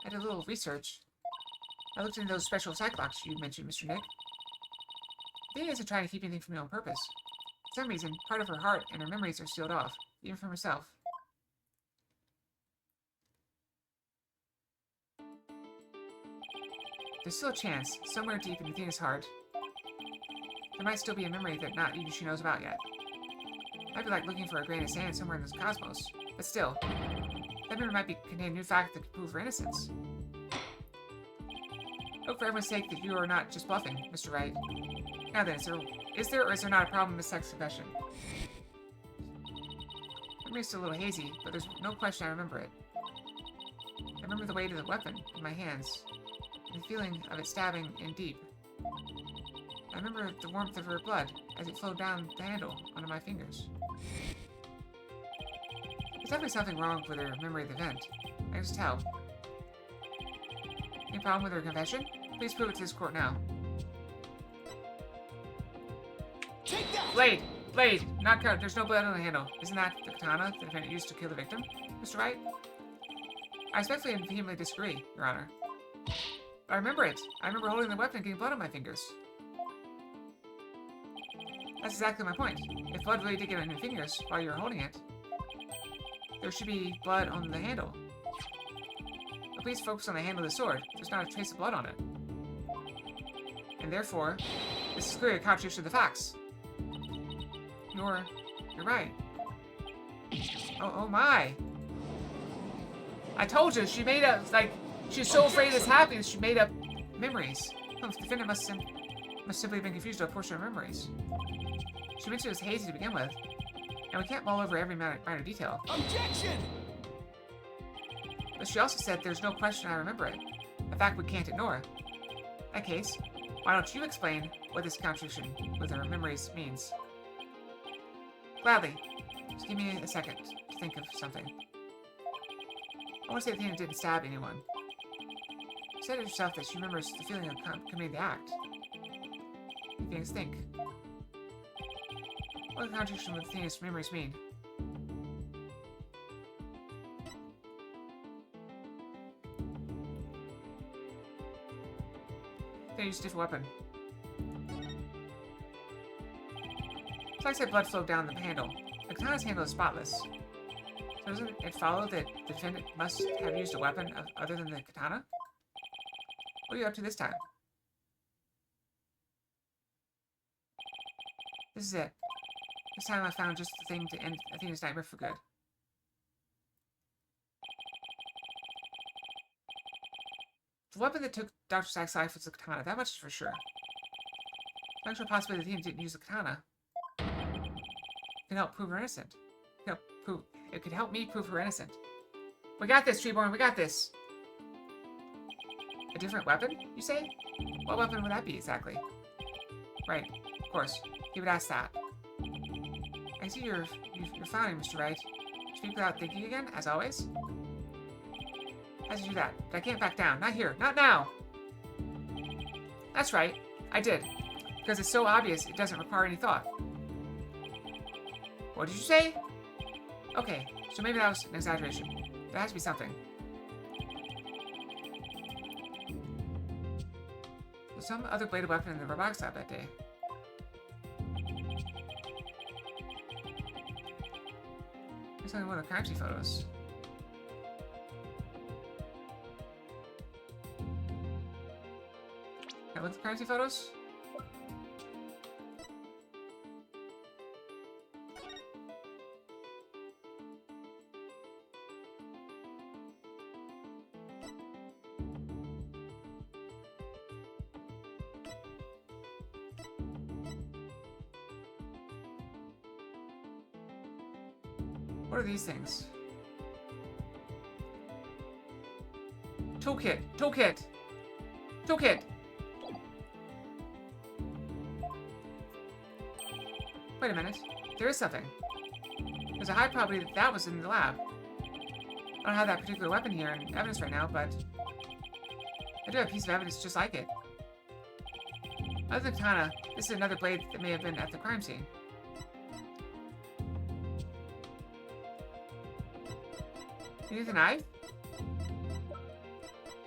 I did a little research. I looked into those special cyclops you mentioned, Mr. Nick. Athena isn't trying to keep anything from me on purpose. For some reason, part of her heart and her memories are sealed off, even from herself. There's still a chance, somewhere deep in Athena's heart, there might still be a memory that not even she knows about yet. Might be like looking for a grain of sand somewhere in this cosmos, but still, that memory might contain a new fact that could prove her innocence. Hope for everyone's sake that you are not just bluffing, Mr. Wright. Now then, is there or is there not a problem with sex confession? Memory's still a little hazy, but there's no question I remember it. I remember the weight of the weapon in my hands, and the feeling of it stabbing in deep. I remember the warmth of her blood as it flowed down the handle onto my fingers. There's definitely something wrong with her memory of the event. I can just tell. Any problem with her confession? Please prove it to this court now. Take that! Blade! Blade! Not cut. There's no blood on the handle. Isn't that the katana the defendant used to kill the victim, Mr. Wright? I respectfully and vehemently disagree, Your Honor. But I remember it. I remember holding the weapon and getting blood on my fingers. That's exactly my point. If blood really did get on your fingers while you were holding it, there should be blood on the handle. But please focus on the handle of the sword. There's not a trace of blood on it. And therefore, this is clearly a contradiction of the facts. You're right. Oh my! I told you, she made up, like, she's so afraid of this happening, she made up memories. The defendant must simply have been confused with a portion of memories. She mentioned it was hazy to begin with, and we can't mull over every minor detail. Objection! But she also said there's no question I remember it, a fact we can't ignore. In that case, why don't you explain what this contradiction with her memories means? Gladly. Just give me a second to think of something. I want to say Athena didn't stab anyone. She said it herself that she remembers the feeling of committing the act. Things think. What does the contradiction with Athena's memories mean? They used a different weapon. It's like I said, blood flowed down the handle. The katana's handle is spotless. So doesn't it follow that the defendant must have used a weapon other than the katana? What are you up to this time? This is it. This time I found just the thing to end Athena's nightmare for good. The weapon that took Dr. Sack's life was the katana, that much is for sure. The actual possibility that Athena didn't use the katana can help prove her innocent. It could help me prove her innocent. We got this, Treeborn, we got this! A different weapon, you say? What weapon would that be, exactly? Right, of course. He would ask that. I see you're frowning, Mr. Wright. Speak without thinking again, as always? How'd you do that? But I can't back down. Not here. Not now! That's right. I did. Because it's so obvious it doesn't require any thought. What did you say? Okay, so maybe that was an exaggeration. There has to be something. Was some other bladed weapon in the robotics lab that day? It's only one of the crime scene photos. Can I look at the crime scene photos? What are these things? Toolkit! Toolkit! Toolkit! Wait a minute. There is something. There's a high probability that was in the lab. I don't have that particular weapon here in evidence right now, but I do have a piece of evidence just like it. Other than katana, this is another blade that may have been at the crime scene. You need the knife?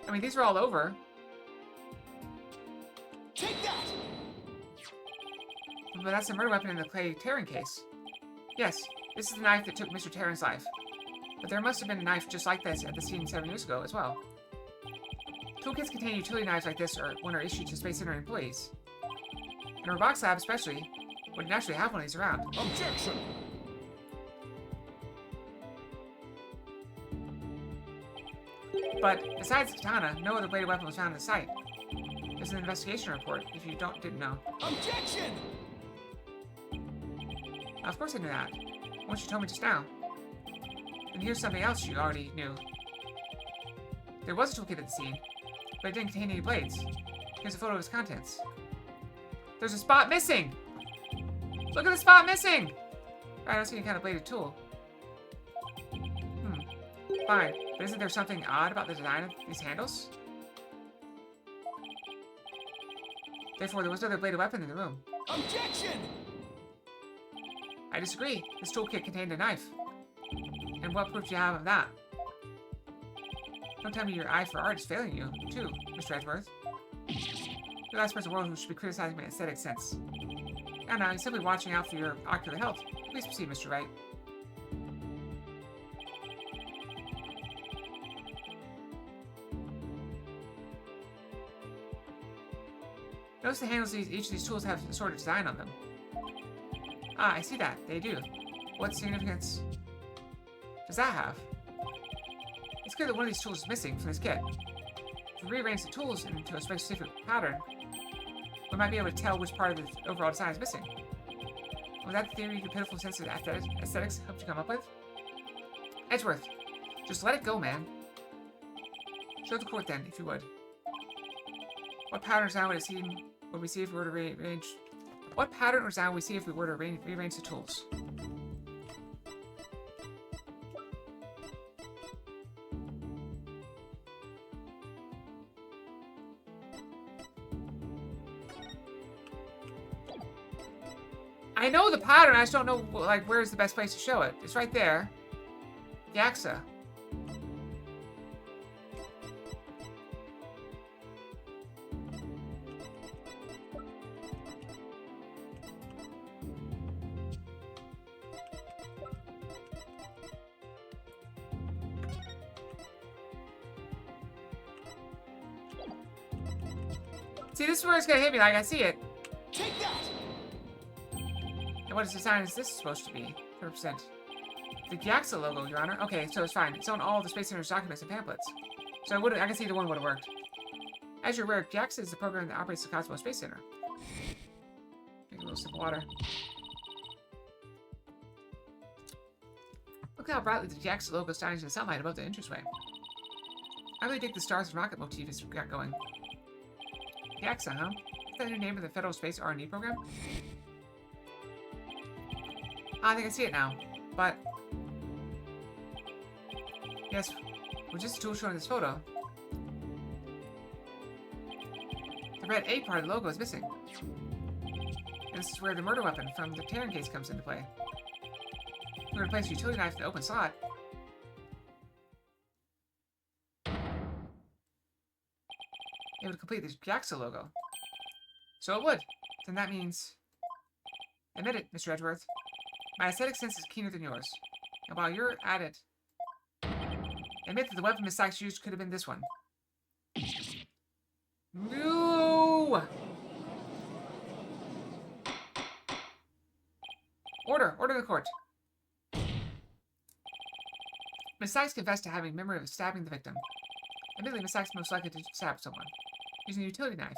I mean, these are all over. Take that! But that's the murder weapon in the Clay Terran case. Yes, this is the knife that took Mr. Terran's life. But there must have been a knife just like this at the scene 7 years ago as well. Toolkits containing utility knives like this when are issued to Space Center employees. In a robotics lab especially, would naturally have one of these around. Objection! But besides the katana, no other bladed weapon was found at the site. There's an investigation report, if you didn't know. Objection! Of course I knew that. Once you told me just now. And here's something else you already knew. There was a toolkit at the scene, but it didn't contain any blades. Here's a photo of its contents. There's a spot missing! Look at the spot missing! I don't see any kind of bladed tool. Fine, but isn't there something odd about the design of these handles? Therefore, there was no other bladed weapon in the room. Objection! I disagree. This toolkit contained a knife. And what proof do you have of that? Don't tell me your eye for art is failing you, too, Mr. Edgeworth. You're the last person in the world who should be criticizing my aesthetic sense. And now, he's simply watching out for your ocular health. Please proceed, Mr. Wright. Notice the handles of each of these tools have a sort of design on them. Ah, I see that. They do. What significance does that have? It's clear that one of these tools is missing from this kit. If we rearrange the tools into a specific pattern, we might be able to tell which part of the overall design is missing. Was that the theory your pitiful sense of aesthetics helped you come up with? Edgeworth, just let it go, man. Show the court then, if you would. What pattern or sound would we see if we were to rearrange? What pattern or sound would we see if we were to rearrange the tools? I know the pattern, I just don't know, like, where's the best place to show it. It's right there. Yaxa. See, this is where it's gonna hit me, like, I see it. Take that! And what design is this supposed to be? 100%. The Yaxa logo, Your Honor. Okay, so it's fine. It's on all the Space Center's documents and pamphlets. So I can see the one would have worked. As you're aware, Yaxa is the program that operates the Cosmos Space Center. Take a little sip of water. Look how brightly the Yaxa logo shines in the sunlight above the entranceway. I really dig the stars and rocket motif it's got going. Yaxa, huh? Is that the new name of the Federal Space R&D program? I think I see it now, but... Yes, we're just a tool showing this photo. The red A part of the logo is missing. And this is where the murder weapon from the Terran case comes into play. If we replace the utility knife in the open slot, it would complete the Yaxa logo. So it would. Then that means... Admit it, Mr. Edgeworth. My aesthetic sense is keener than yours. And while you're at it, admit that the weapon Miss Sykes used could have been this one. No! Order in the court. Miss Sykes confessed to having memory of stabbing the victim. Admittedly, Miss Sykes most likely to stab someone, using a utility knife.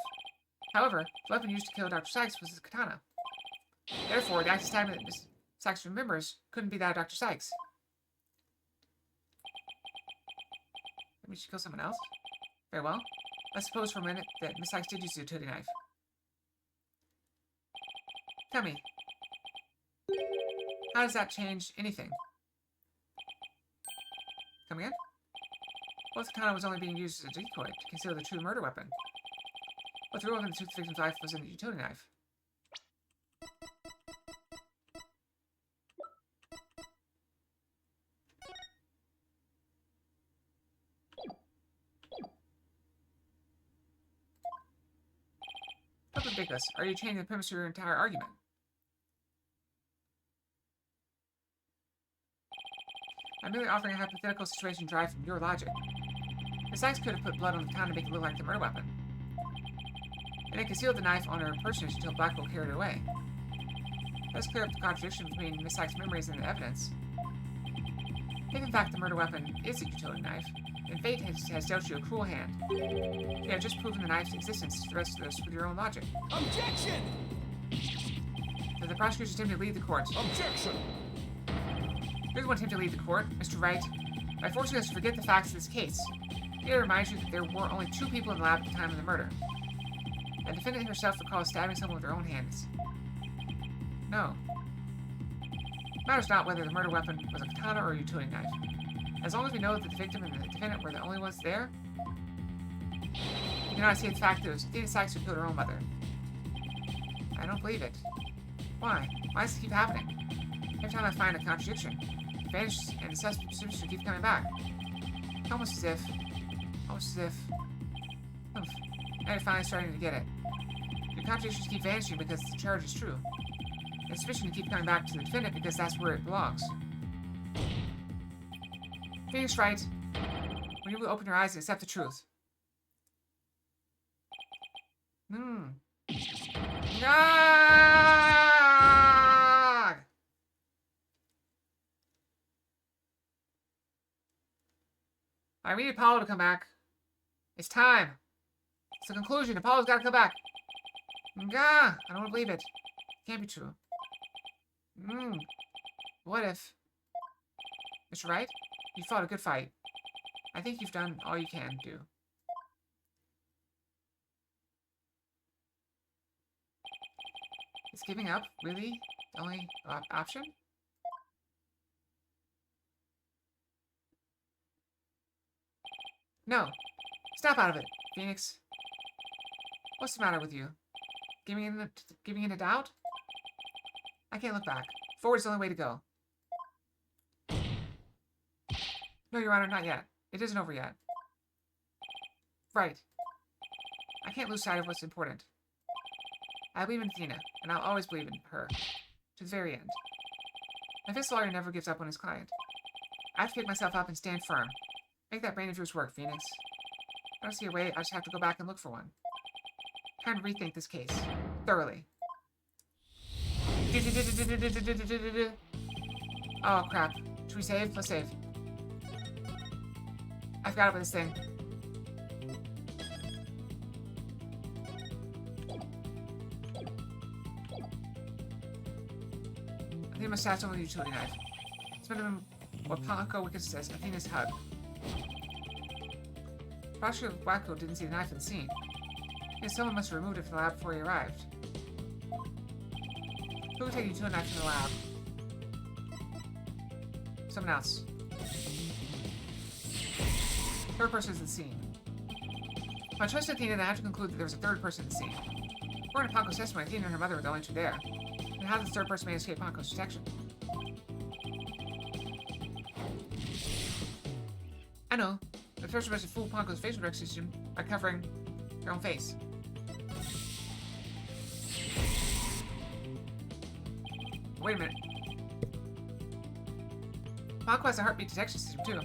However, the weapon used to kill Dr. Sykes was his katana. Therefore, the act of stabbing that Miss Sykes remembers couldn't be that of Dr. Sykes. Maybe she killed someone else? Very well. Let's suppose for a minute that Miss Sykes did use the utility knife. Tell me, how does that change anything? Come again? Well, the katana was only being used as a decoy to conceal the true murder weapon. But the real weapon that took the victim's life was in the utility knife. That's ridiculous. Are you changing the premise of your entire argument? I'm merely offering a hypothetical situation derived from your logic. Miss Sykes could have put blood on the katana to make it look like the murder weapon. And then concealed the knife on her personage until Blackwell carried it away. Let's clear up the contradiction between Miss Sykes' memories and the evidence. If in fact the murder weapon is a utility knife, then fate has dealt you a cruel hand. You have just proven the knife's existence to the rest of us with your own logic. Objection! That the prosecutors attempt to lead the court. Objection! You're the one attempting to lead the court, Mr. Wright, by forcing us to forget the facts of this case. May I remind you that there were only 2 people in the lab at the time of the murder. The defendant herself recalls stabbing someone with her own hands. No. It matters not whether the murder weapon was a katana or a utility knife. As long as we know that the victim and the defendant were the only ones there, we cannot see the fact that it was Athena Sykes who killed her own mother. I don't believe it. Why? Why does it keep happening? Every time I find a contradiction, it vanishes and the suspicion keeps coming back. Almost as if... Now you're finally starting to get it. The contradictions keep vanishing because the charge is true. And suspicion keeps coming back to the defendant because that's where it belongs. Phoenix Wright, when you will open your eyes and accept the truth. Ah! I need Apollo to come back. It's time. It's the conclusion. Apollo's got to come back. Gah! I don't want to believe it. It can't be true. What if... Mr. Wright, you fought a good fight. I think you've done all you can do. Is giving up really the only option? No. Snap out of it, Phoenix. What's the matter with you? Giving in a doubt? I can't look back. Forward's the only way to go. No, Your Honor, not yet. It isn't over yet. Right. I can't lose sight of what's important. I believe in Athena, and I'll always believe in her. To the very end. My fist lawyer never gives up on his client. I have to pick myself up and stand firm. Make that brain of yours work, Phoenix. I don't see a way, I just have to go back and look for one. Time to rethink this case. Thoroughly. Oh, crap. Should we save? Let's save. I forgot about this thing. I think I must have someone with a utility knife. It's better than what Paco Wicked says, Athena's hug. Prosecutor Wacko didn't see the knife in the scene. Yes, someone must have removed it from the lab before he arrived. Who would take a utility knife from the lab? Someone else. Third person is in the scene. If I trust Athena, then I have to conclude that there was a third person in the scene. According to Paco's testimony, Athena and her mother were the only two there. And how did the third person may escape Paco's detection? I know. The first person fooled Paco's facial recognition by covering their own face. Wait a minute. Paco has a heartbeat detection system, too.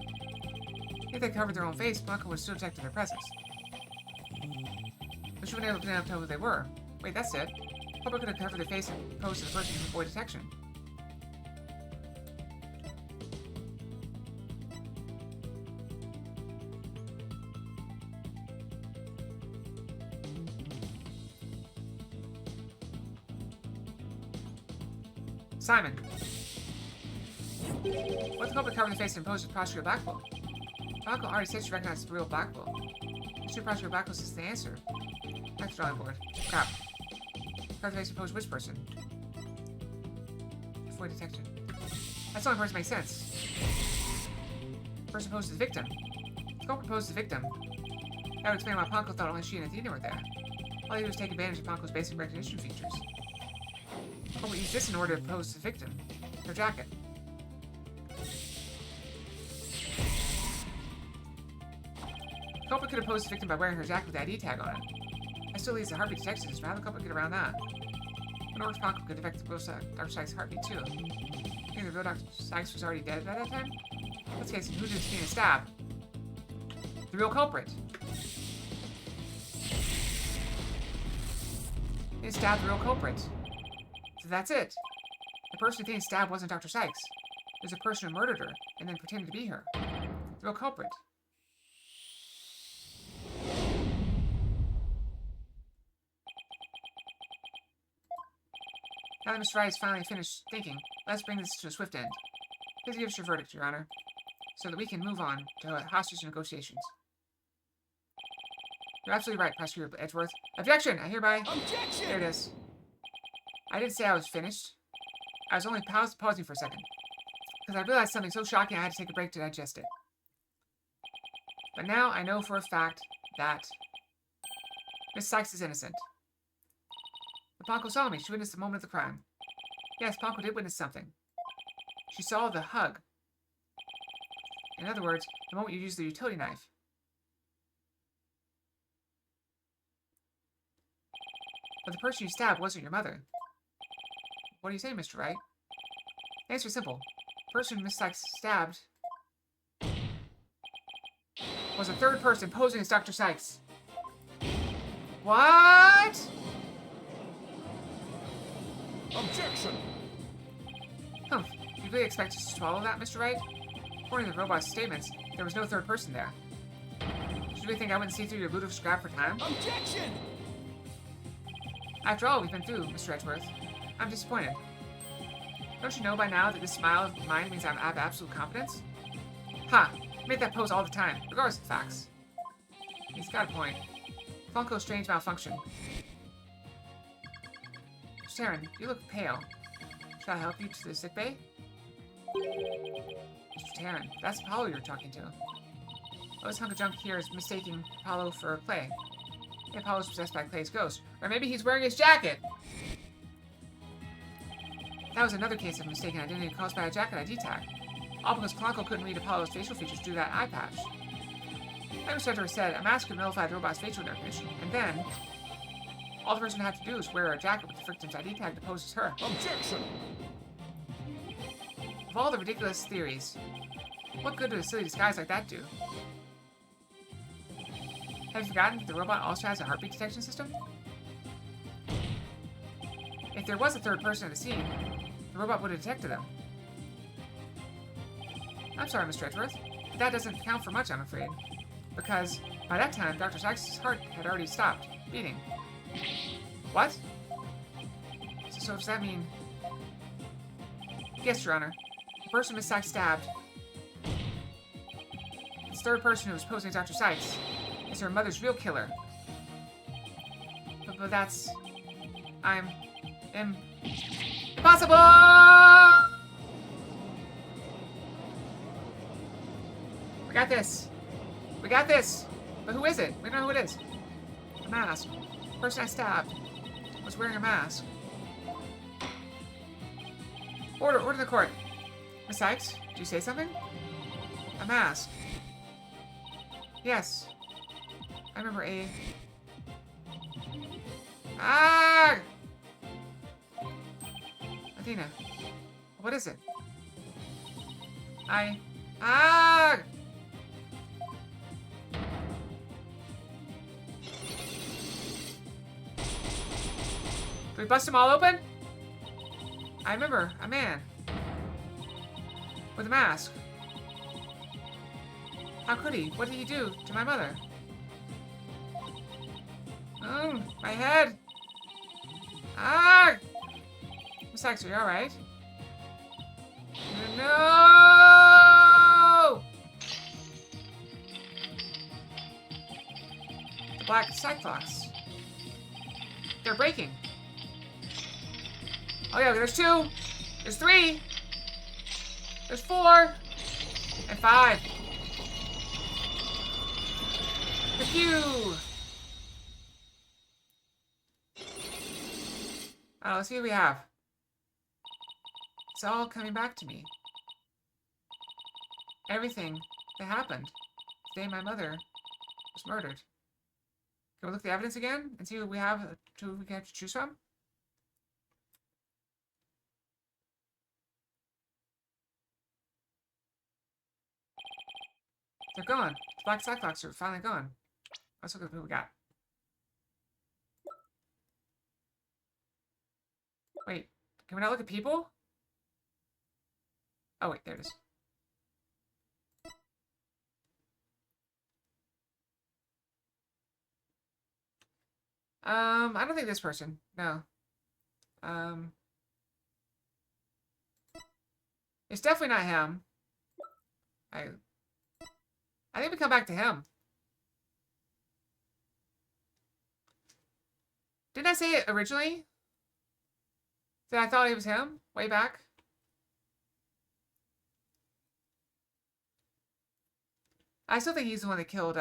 If they covered their own face, Paco would still detect their presence. But she wouldn't be able to tell who they were. Wait, that's it. Paco could have covered their face and posed to the person to avoid detection. Simon. What the culprit covered the face and posed to Prosecutor Blackwell? Paco already said she recognized the real Blackwell. Mr. Prosecutor Blackwell says the answer. Next drawing board. Crap. Cover the face and posed which person? Avoid detection. That's the only person that makes sense. Person posed the victim. The culprit posed the victim. That would explain why Paco thought only she and Athena were there. All he did was take advantage of Paco's basic recognition features. Culprit used this in order to pose the victim. Her jacket. Culprit could have posed the victim by wearing her jacket with the ID tag on it. That still leaves the heartbeat detection system. How did the culprit get around that? In order for Paco could detect the real Dr. Sykes' heartbeat too. I think the real Dr. Sykes was already dead at that time? In this case, who did Athena stab? The real culprit. They stabbed the real culprit. So that's it. The person Athena stabbed wasn't Dr. Sykes. It was a person who murdered her and then pretended to be her. The real culprit. Now that Mr. Wright has finally finished thinking, let's bring this to a swift end. Please give us your verdict, Your Honor, so that we can move on to hostage negotiations. You're absolutely right, Prosecutor Edgeworth. Objection! I hereby... Objection! There it is. I didn't say I was finished. I was only pausing for a second. Because I realized something so shocking I had to take a break to digest it. But now I know for a fact that Miss Sykes is innocent. But Paco saw me. She witnessed the moment of the crime. Yes, Paco did witness something. She saw the hug. In other words, the moment you used the utility knife. But the person you stabbed wasn't your mother. What do you say, Mr. Wright? The answer is simple. The person Miss Sykes stabbed was a third person posing as Dr. Sykes. What? Objection! Do you really expect us to swallow that, Mr. Wright? According to the robot's statements, there was no third person there. Did you really think I wouldn't see through your ludicrous grab for time? Objection! After all we've been through, Mr. Edgeworth, I'm disappointed. Don't you know by now that this smile of mine means I have absolute confidence? Ha! I make that pose all the time, regardless of facts. He's got a point. Funko's strange malfunction. Sharon, you look pale. Should I help you to the sickbay? Mr. Taryn, that's Apollo you're talking to. Oh, this hunk of junk here is mistaking Apollo for Clay. Maybe Apollo's possessed by Clay's ghost. Or maybe he's wearing his jacket! That was another case of mistaken identity caused by a jacket ID tag. All because Klonko couldn't read Apollo's facial features through that eye patch. Like Mr. said, a mask could nullify the robot's facial recognition, and then all the person would have to do is wear a jacket with the victim's ID tag to pose as her. Objection! Of all the ridiculous theories, what good would a silly disguise like that do? Have you forgotten that the robot also has a heartbeat detection system? If there was a third person at the scene, the robot would have detected them. I'm sorry, Mr. Edgeworth, but that doesn't count for much, I'm afraid. Because by that time, Dr. Sykes' heart had already stopped beating. What? So does that mean... Yes, Your Honor. The person Miss Sykes stabbed, this third person who was posing as Dr. Sykes, is her mother's real killer. But that's... Impossible! We got this. We got this. But who is it? We don't know who it is. A mask. The person I stabbed was wearing a mask. Order in the court. Miss Sykes, did you say something? A mask. Yes. I remember a... Ah! Athena. What is it? Ah! Did we bust them all open? I remember a man with a mask. How could he? What did he do to my mother? My head. Ah! Miss Sykes, are you alright? No! The black Cyclops. They're breaking. Oh yeah, there's 2. There's 3. There's 4. And 5. The few. Let's see what we have. It's all coming back to me. Everything that happened the day my mother was murdered. Can we look at the evidence again and see what we have to choose from? They're gone. The black Cyclops are finally gone. Let's look at what we got. Wait, can we not look at people? Oh wait, there it is. I don't think this person. No. It's definitely not him. I think we come back to him. Didn't I say it originally? That I thought it was him? Way back? I still think he's the one that killed,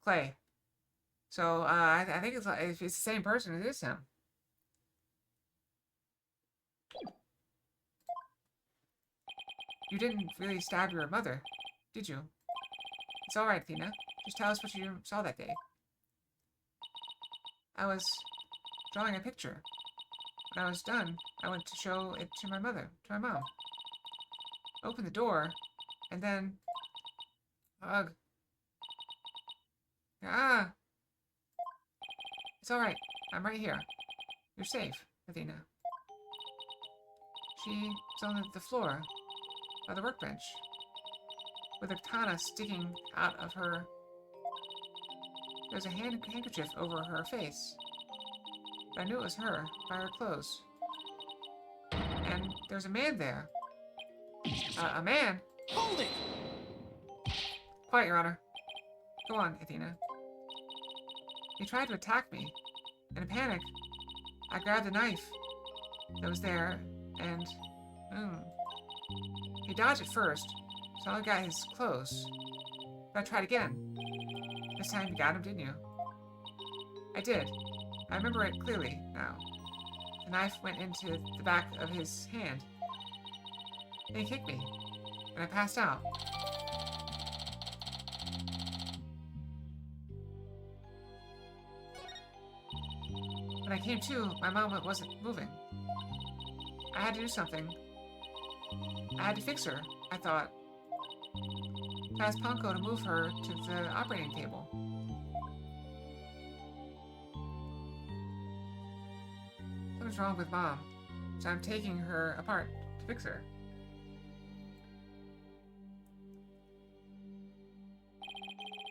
Clay. So, I think it's like, if it's the same person, it is him. You didn't really stab your mother, did you? It's alright, Athena. Just tell us what you saw that day. I was drawing a picture. When I was done, I went to show it to my mother, to my mom. Opened the door, and then... Ugh. Ah! It's alright. I'm right here. You're safe, Athena. She was on the floor, by the workbench, with a katana sticking out of her. There's a handkerchief over her face. I knew it was her by her clothes. And There's a man there. A man? Hold it! Quiet, Your Honor. Go on, Athena. He tried to attack me. In a panic, I grabbed a knife that was there, and... He dodged at first, so I got his clothes. But I tried again. This time you got him, didn't you? I did. I remember it clearly now. The knife went into the back of his hand. Then he kicked me, and I passed out. When I came to, my mom wasn't moving. I had to do something. I had to fix her, I thought. I asked Ponko to move her to the operating table. Something's wrong with Mom, so I'm taking her apart to fix her.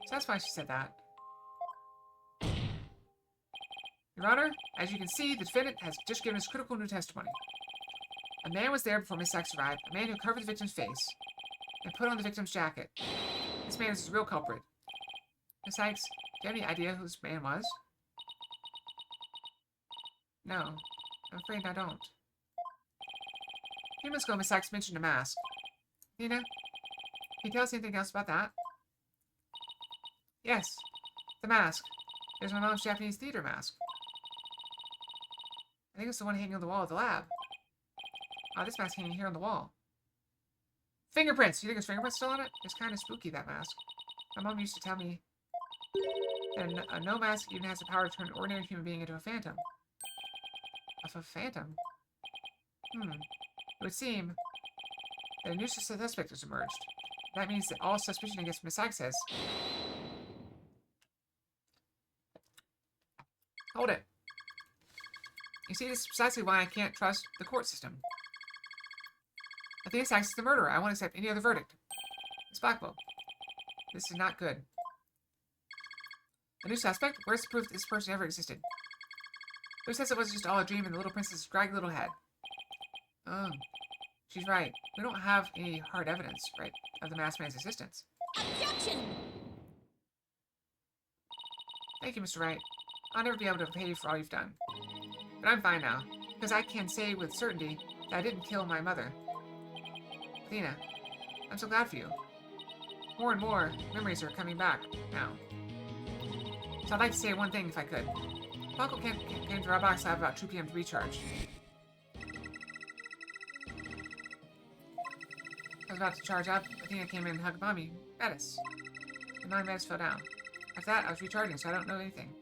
So that's why she said that. Your Honor, as you can see, the defendant has just given us critical new testimony. A man was there before Miss Sykes arrived, a man who covered the victim's face and put on the victim's jacket. This man is the real culprit. Miss Sykes, do you have any idea who this man was? No, I'm afraid I don't. A few months ago, Miss Sykes mentioned a mask. Nina, can you tell us anything else about that? Yes, the mask. It was my mom's Japanese theater mask. I think it's the one hanging on the wall of the lab. Oh, this mask hanging here on the wall. Fingerprints! You think there's fingerprints still on it? It's kind of spooky, that mask. My mom used to tell me that a no mask even has the power to turn an ordinary human being into a phantom. Of a phantom? It would seem that a new suspect has emerged. That means that all suspicion against Miss Sykes has... Hold it. You see, this is precisely why I can't trust the court system. I think Sykes is the murderer. I won't accept any other verdict. Miss Blackwell, this is not good. A new suspect? Where's the proof that this person ever existed? Who says it was just all a dream in the little princess's scraggy little head? She's right. We don't have any hard evidence, right, of the masked man's existence. Objection! Thank you, Mr. Wright. I'll never be able to pay you for all you've done. But I'm fine now, because I can say with certainty that I didn't kill my mother. Athena, I'm so glad for you. More and more memories are coming back now. So I'd like to say one thing if I could. Ponko came to our box lab about 2 p.m. to recharge. I was about to charge up. Athena came in and hugged Mommy, Metis. And Mommy Metis fell down. After that, I was recharging, so I don't know anything.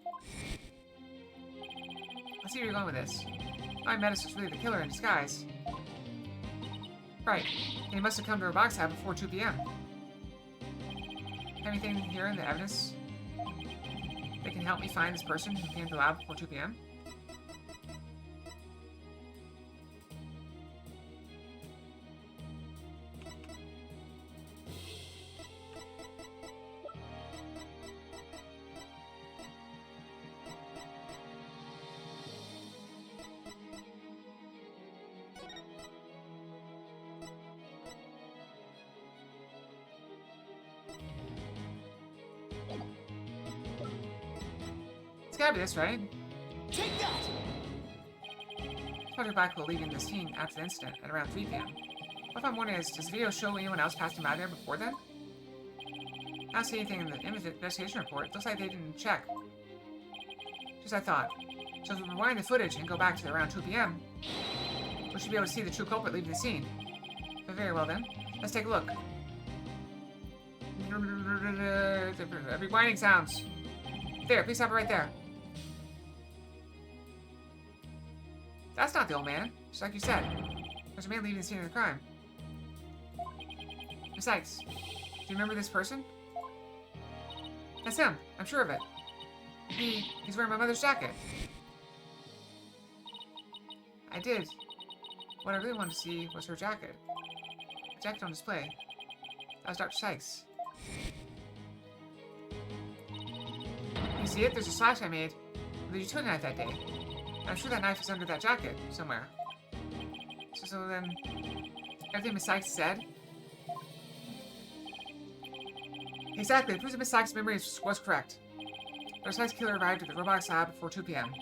Let's see where you're going with this. Mommy Metis was really the killer in disguise. Right. And he must have come to our box lab before 2 p.m. Anything here in the evidence that can help me find this person who came to the lab before 2 p.m.? It's gotta be this, right? Take that! Dr. Blackwell leaving the scene after the incident at around 3 p.m. What if I'm wondering is, does the video show anyone else passing by there before then? I don't see anything in the investigation report. Looks like they didn't check. Just I thought. So if we rewind the footage and go back to around 2 p.m., we should be able to see the true culprit leaving the scene. But very well then. Let's take a look. Rewinding sounds. There, please stop it right there. That's not the old man. Just like you said. There's a man leaving the scene of the crime. Miss Sykes, do you remember this person? That's him. I'm sure of it. He's wearing my mother's jacket. I did. What I really wanted to see was her jacket. The jacket on display. That was Dr. Sykes. You see it? There's a slash I made with a utility knife that day. And I'm sure that knife is under that jacket somewhere. So then, everything Miss Sykes said? Exactly, it proves that Miss Sykes' memory was correct. Dr. Sykes' killer arrived at the robotics lab before 2 p.m.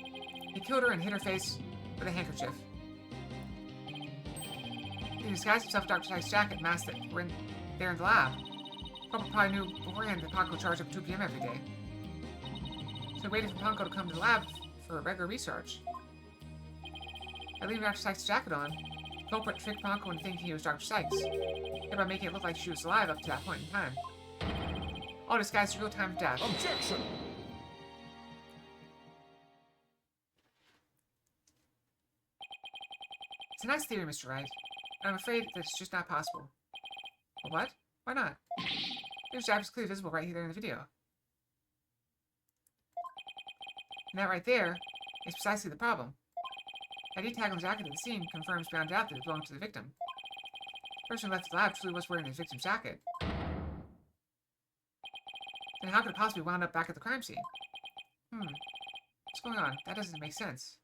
He killed her and hit her face with a handkerchief. He disguised himself in Dr. Sykes' jacket and masked it when there in the lab. Papa probably knew beforehand that Ponko charged up 2 p.m. every day. So he waited for Ponko to come to the lab for regular research. By leaving Dr. Sykes' jacket on, the culprit tricked Ponko into thinking he was Dr. Sykes, thereby making it look like she was alive up to that point in time. All disguised as real time of death. Objection! It's a nice theory, Mr. Wright, but I'm afraid that it's just not possible. Well, what? Why not? Your jab is clearly visible right here in the video. And that right there is precisely the problem. That tag on the jacket at the scene confirms beyond doubt that it belonged to the victim. The person who left the lab truly was wearing the victim's jacket. Then how could it possibly wound up back at the crime scene? What's going on? That doesn't make sense.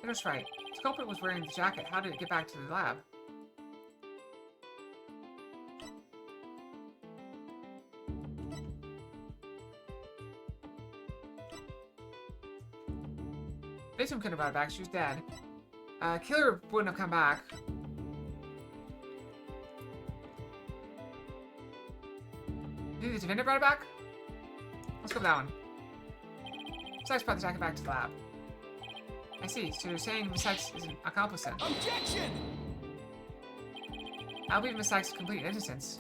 That's right. The culprit was wearing the jacket. How did it get back to the lab? Victim couldn't have brought it back. She was dead. Killer wouldn't have come back. Maybe the defendant brought it back? Let's go with that one. Sykes brought the jacket back to the lab. I see. So you're saying Miss Sykes is an accomplice then? Objection! I'll believe Miss Sykes' complete innocence.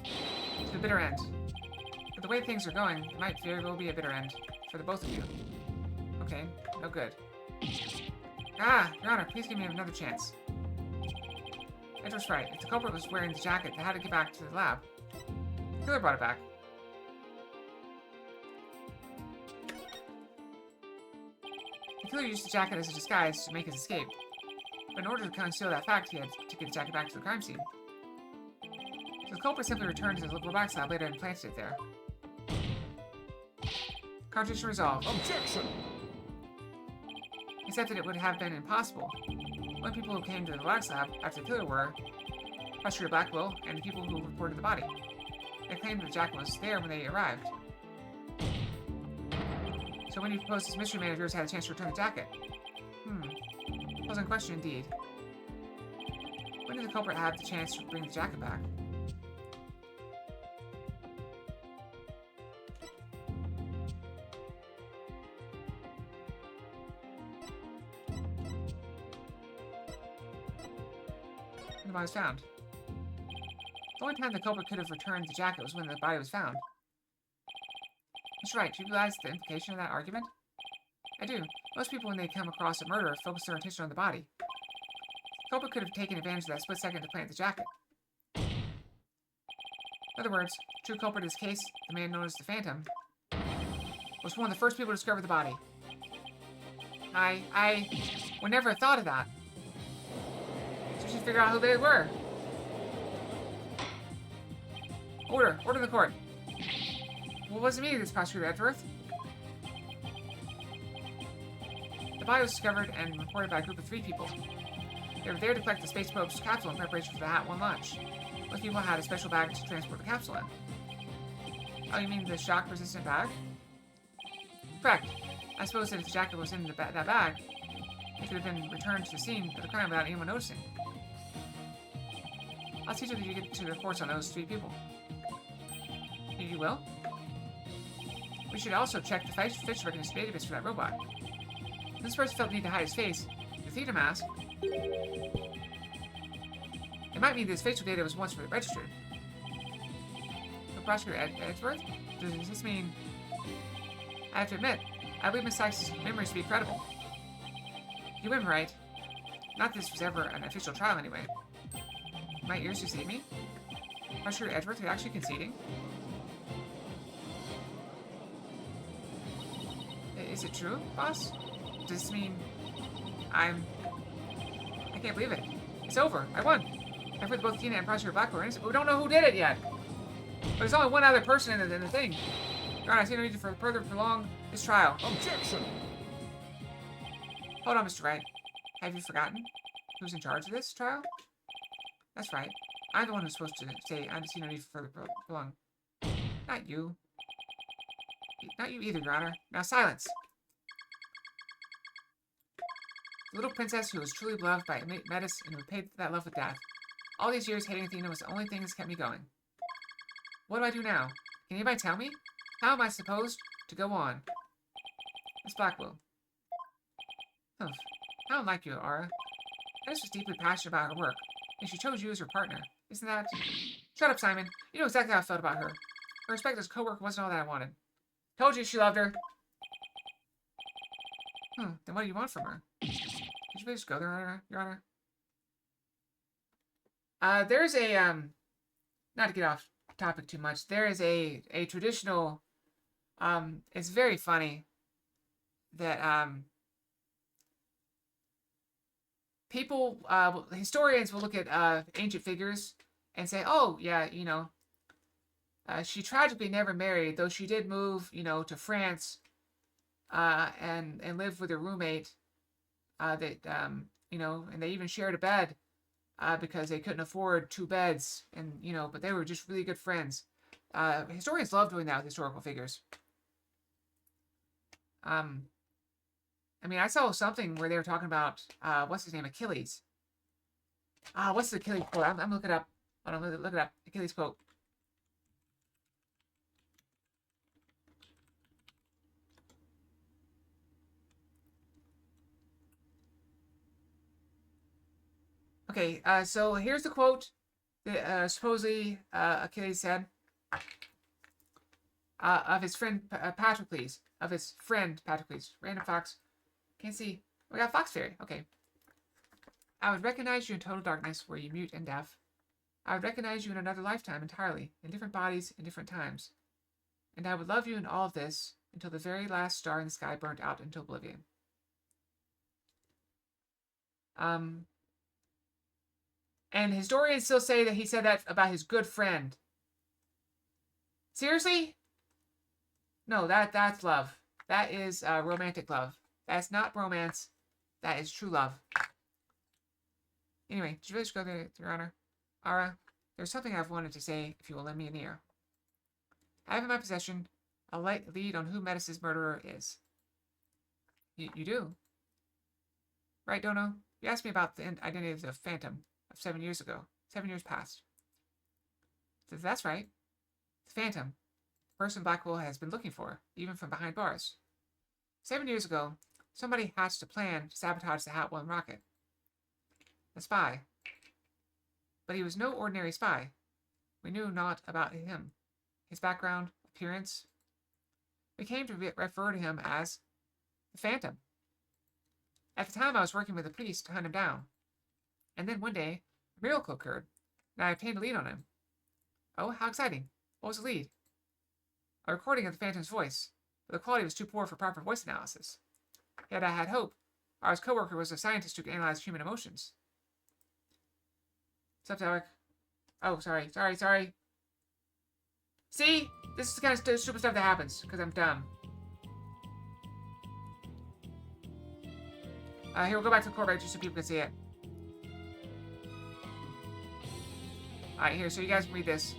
To the bitter end. But the way things are going, it might very well be a bitter end. For the both of you. Okay. No good. Ah! Your Honor, please give me another chance. Edward's right. If the culprit was wearing the jacket, then how to get back to the lab? The killer brought it back. The killer used the jacket as a disguise to make his escape. But in order to conceal that fact, he had to get the jacket back to the crime scene. So the culprit simply returned to the robotics lab later and planted it there. Contradiction resolved. Objection! Except that it would have been impossible. Only people who came to the robotics lab after the killer were Prosecutor Blackwell and the people who reported the body. They claimed the jacket was there when they arrived. So when he proposed his mystery managers had a chance to return the jacket? Puzzling question indeed. When did the culprit have the chance to bring the jacket back? When the body was found. The only time the culprit could have returned the jacket was when the body was found. That's right. Do you realize the implication of that argument? I do. Most people, when they come across a murder, focus their attention on the body. The culprit could have taken advantage of that split second to plant the jacket. In other words, the true culprit in this case, the man known as the Phantom, was one of the first people to discover the body. I would never have thought of that. So we should figure out who they were. Order in the court. What was the meaning of this, Prosecutor Edgeworth? The body was discovered and reported by a group of 3 people. They were there to collect the space probe's capsule in preparation for the Hat-1 launch. Most people had a special bag to transport the capsule in. Oh, you mean the shock-resistant bag? Correct. I suppose that if the jacket was in that bag, it could have been returned to the scene of the crime without anyone noticing. I'll see to that you get to the reports on those 3 people. You will? We should also check the facial recognition database for that robot. If this person felt the need to hide his face, the theater mask, it might mean that his facial data was once registered. So, Prosecutor Edgeworth, does this mean... I have to admit, I believe Miss Sykes' memories to be credible. You win, right? Not that this was ever an official trial, anyway. My ears deceive me? Prosecutor Edgeworth, you're actually conceding? Is it true, boss? Does this mean I can't believe it. It's over. I won. I've heard both Tina and Prosecutor Blackwell are innocent, but we don't know who did it yet. But there's only one other person in the thing. Your Honor, I see no need to further prolong this trial. Objection! Hold on, Mr. Wright. Have you forgotten? who's in charge of this trial? That's right. I'm the one who's supposed to say I see no need for further prolong. Not you. Not you either, Your Honor. Now silence. The little princess who was truly beloved by Metis and who paid for that love with death. All these years hating Athena was the only thing that's kept me going. What do I do now? Can anybody tell me? How am I supposed to go on? Miss Blackwell. Humph. I don't like you, Aura. Metis was deeply passionate about her work, and she chose you as her partner. Isn't that... Shut up, Simon. You know exactly how I felt about her. Her respect as co-worker wasn't all that I wanted. Told you she loved her. Then what do you want from her? Could you please go there, Your Honor? There's a, not to get off topic too much, there is a traditional, it's very funny that, people, historians will look at, ancient figures and say, oh, yeah, you know, she tragically never married, though she did move, you know, to France, and live with her roommate, you know, and they even shared a bed, because they couldn't afford 2 beds, and, you know, but they were just really good friends. Historians love doing that with historical figures. I mean, I saw something where they were talking about, what's his name, Achilles. What's the Achilles quote? I'm looking it up. Hold on, look it up. Achilles quote. Okay, so here's the quote that supposedly Achilles said of his friend Patroclus. Of his friend Patroclus. Random Fox. Can't see. We got Fox Fairy. Okay. I would recognize you in total darkness, were you mute and deaf. I would recognize you in another lifetime entirely, in different bodies, in different times. And I would love you in all of this until the very last star in the sky burnt out into oblivion. And historians still say that he said that about his good friend. Seriously? No, that's love. That is romantic love. That's not romance. That is true love. Anyway, did you really just go there, Your Honor? Aura, there's something I've wanted to say, if you will lend me an ear. I have in my possession a light lead on who Metis' murderer is. You do? Right, Dono? You asked me about the identity of the Phantom of 7 years ago. 7 years past. That's right. The Phantom. The person Blackwell has been looking for, even from behind bars. 7 years ago, somebody hatched a plan to sabotage the Hat 1 rocket. A spy. But he was no ordinary spy. We knew naught about him. His background, appearance. We came to refer to him as the Phantom. At the time, I was working with the police to hunt him down. And then one day, a miracle occurred, and I obtained a lead on him. Oh, how exciting. What was the lead? A recording of the Phantom's voice, but the quality was too poor for proper voice analysis. Yet I had hope. Our co-worker was a scientist who could analyze human emotions. What's up, Alec? Oh, sorry. See? This is the kind of stupid stuff that happens, because I'm dumb. Here, we'll go back to the court right just so people can see it. Alright, here, so you guys can read this.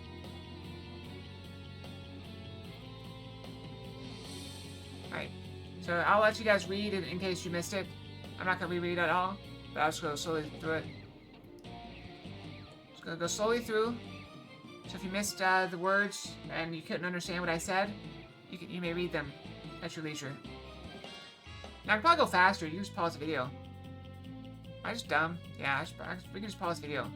Alright, so I'll let you guys read it in case you missed it. I'm not going to reread it at all, but I'll just go slowly through it. Just going to go slowly through. So if you missed the words and you couldn't understand what I said, you may read them at your leisure. Now, I can probably go faster. You can just pause the video. Am I just dumb? Yeah, we can just pause the video.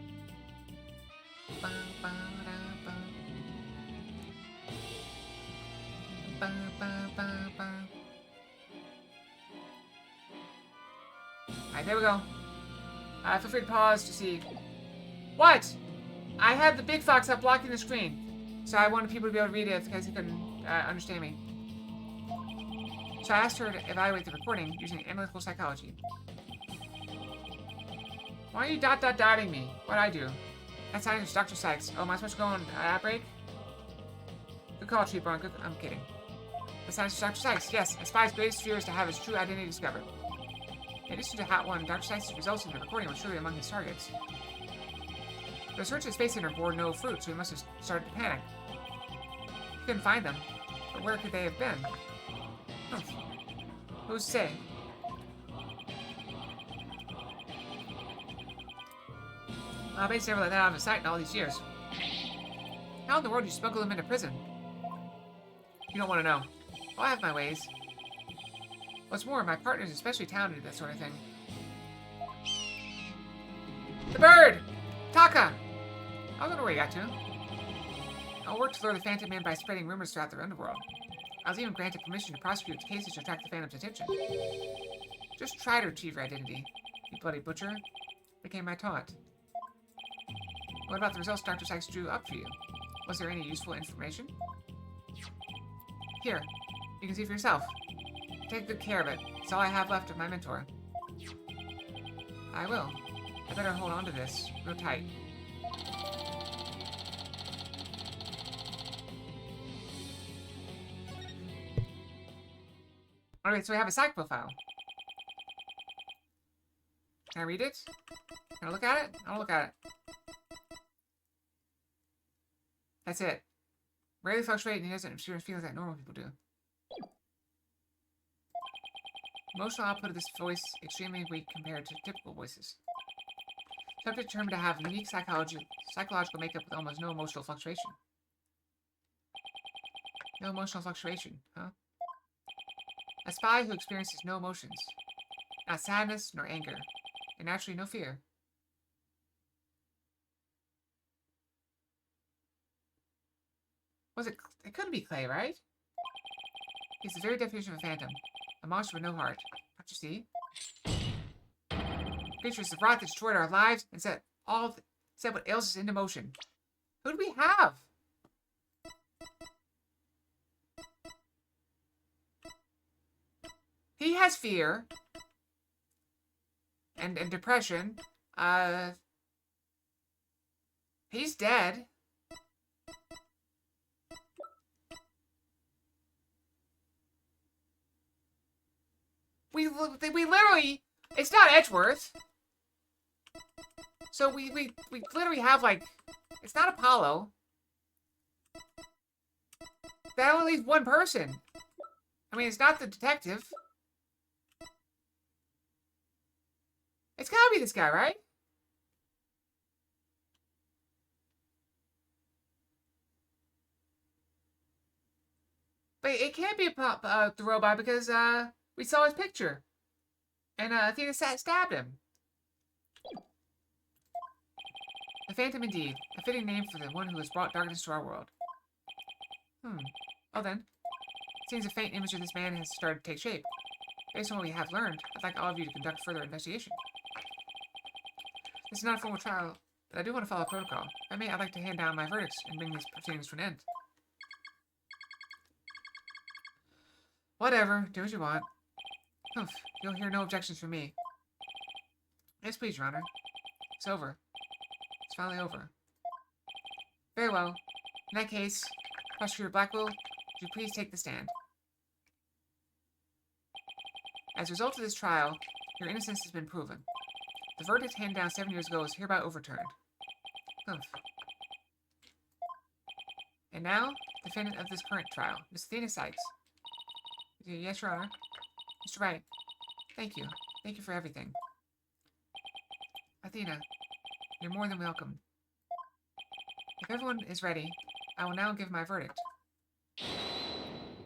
Alright, there we go. Feel free to pause to see. What? I had the big fox up blocking the screen. So I wanted people to be able to read it because he couldn't understand me. So I asked her to evaluate the recording using analytical psychology. Why are you dotting me? What'd I do? That's scientist Dr. Sykes. Oh, am I supposed to go on ad break? Good call, Treeborn. Good. I'm kidding. The scientist Dr. Sykes. Yes, a spy's greatest fear is to have his true identity discovered. In addition to Hat 1, Dr. Sykes' results in the recording were surely among his targets. The search of Space Center bore no fruit, so he must have started to panic. He couldn't find them, but where could they have been? Who's to say? Well, Bates never let that out of his sight in all these years. How in the world did you smuggle him into prison? You don't want to know. Well, I have my ways. What's more, my partner's especially talented at that sort of thing. The bird! Taka! I don't know where he got to. I'll work to lure the Phantom Man by spreading rumors throughout the underworld. I was even granted permission to prosecute cases to attract the Phantom's attention. Just try to retrieve your identity, you bloody butcher, became my taunt. What about the results Dr. Sykes drew up for you? Was there any useful information? Here, you can see for yourself. Take good care of it. It's all I have left of my mentor. I will. I better hold on to this real tight. Alright, so we have a psych profile. Can I read it? Can I look at it? I'll look at it. That's it. Rarely fluctuate and he doesn't experience feelings like normal people do. Emotional output of this voice extremely weak compared to typical voices. Subject determined to have unique psychological makeup with almost no emotional fluctuation. No emotional fluctuation, huh? A spy who experiences no emotions. Not sadness nor anger. And naturally no fear. Was it? It couldn't be Clay, right? He's the very definition of a phantom. A monster with no heart. Don't you see? Creatures of rot that destroyed our lives and set what ails us into motion. Who do we have? He has fear. And depression. He's dead. We literally, it's not Edgeworth. So we literally have, like, it's not Apollo. That only leaves one person. I mean, it's not the detective. It's gotta be this guy, right? But it can't be the robot because, we saw his picture. And, Athena stabbed him. The Phantom indeed. A fitting name for the one who has brought darkness to our world. Well then. It seems a faint image of this man has started to take shape. Based on what we have learned, I'd like all of you to conduct further investigation. This is not a formal trial, but I do want to follow protocol. If I may, I'd like to hand down my verdicts and bring these proceedings to an end. Whatever. Do what you want. Humph. You'll hear no objections from me. Yes, please, Your Honor. It's over. It's finally over. Very well. In that case, Prosecutor Blackwell, would you please take the stand? As a result of this trial, your innocence has been proven. The verdict handed down 7 years ago is hereby overturned. Humph. And now, defendant of this current trial, Miss Athena Sykes. Yes, Your Honor. Mr. Wright. Thank you. Thank you for everything. Athena, you're more than welcome. If everyone is ready, I will now give my verdict.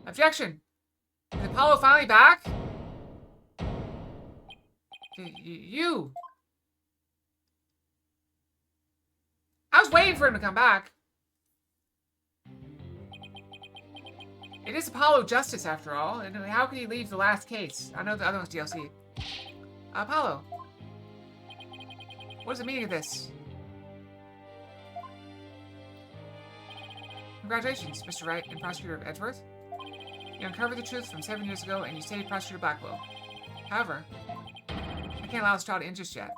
Objection! Is Apollo finally back? You! I was waiting for him to come back. It is Apollo Justice, after all, and how could he leave the last case? I know the other one's DLC. Apollo. What is the meaning of this? Congratulations, Mr. Wright and Prosecutor Edgeworth. You uncovered the truth from 7 years ago, and you saved Prosecutor Blackwell. However, I can't allow this trial to end just yet.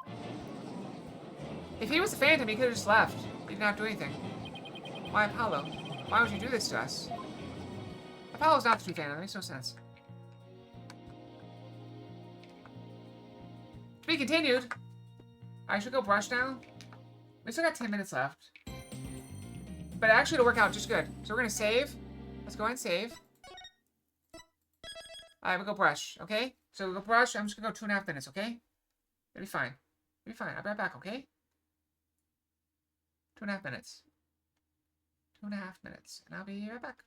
If he was the Phantom, he could have just left. He didn't have to do anything. Why, Apollo? Why would you do this to us? Apollo's not the true Phantom. That makes no sense. be continued. I should go brush now. We still got 10 minutes left. But actually it'll work out just good. So we're gonna save. Let's go ahead and save. Alright, we'll go brush, okay? So we'll go brush. I'm just gonna go 2.5 minutes, okay? It'll be fine. It'll be fine. I'll be right back, okay? 2.5 minutes. 2.5 minutes. And I'll be right back.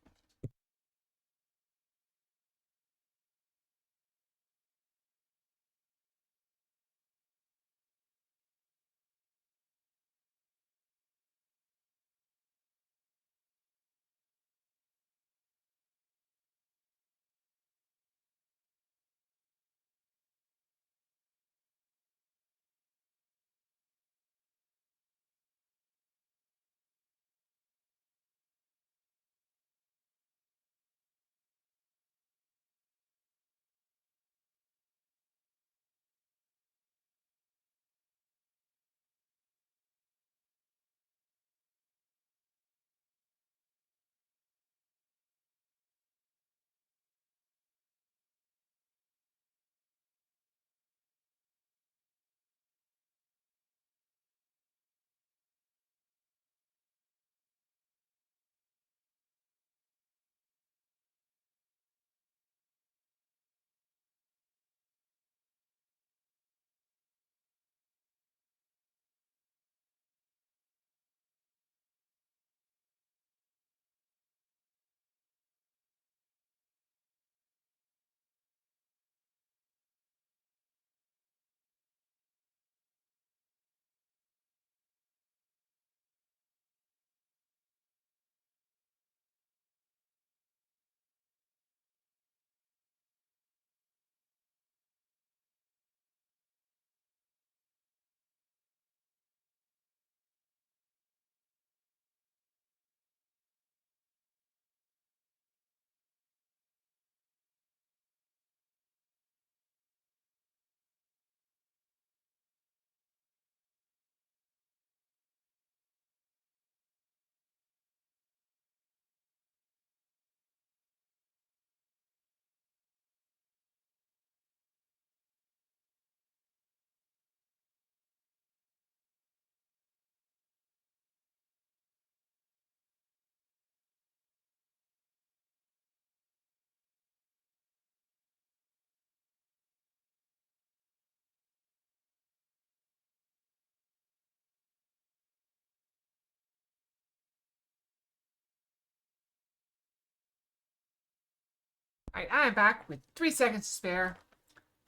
Alright, I'm back with 3 seconds to spare.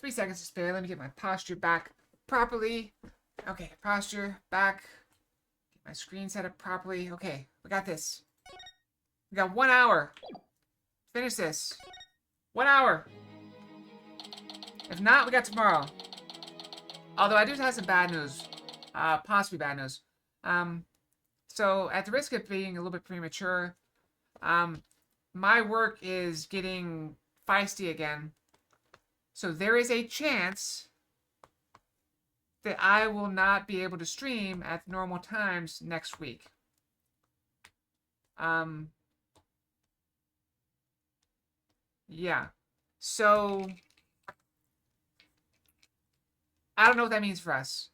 3 seconds to spare. Let me get my posture back properly. Okay, posture back. Get my screen set up properly. Okay, we got this. We got 1 hour. Finish this. 1 hour. If not, we got tomorrow. Although I do have some bad news. Possibly bad news. So at the risk of being a little bit premature, my work is getting feisty again. So there is a chance that I will not be able to stream at normal times next week. Yeah. So I don't know what that means for us.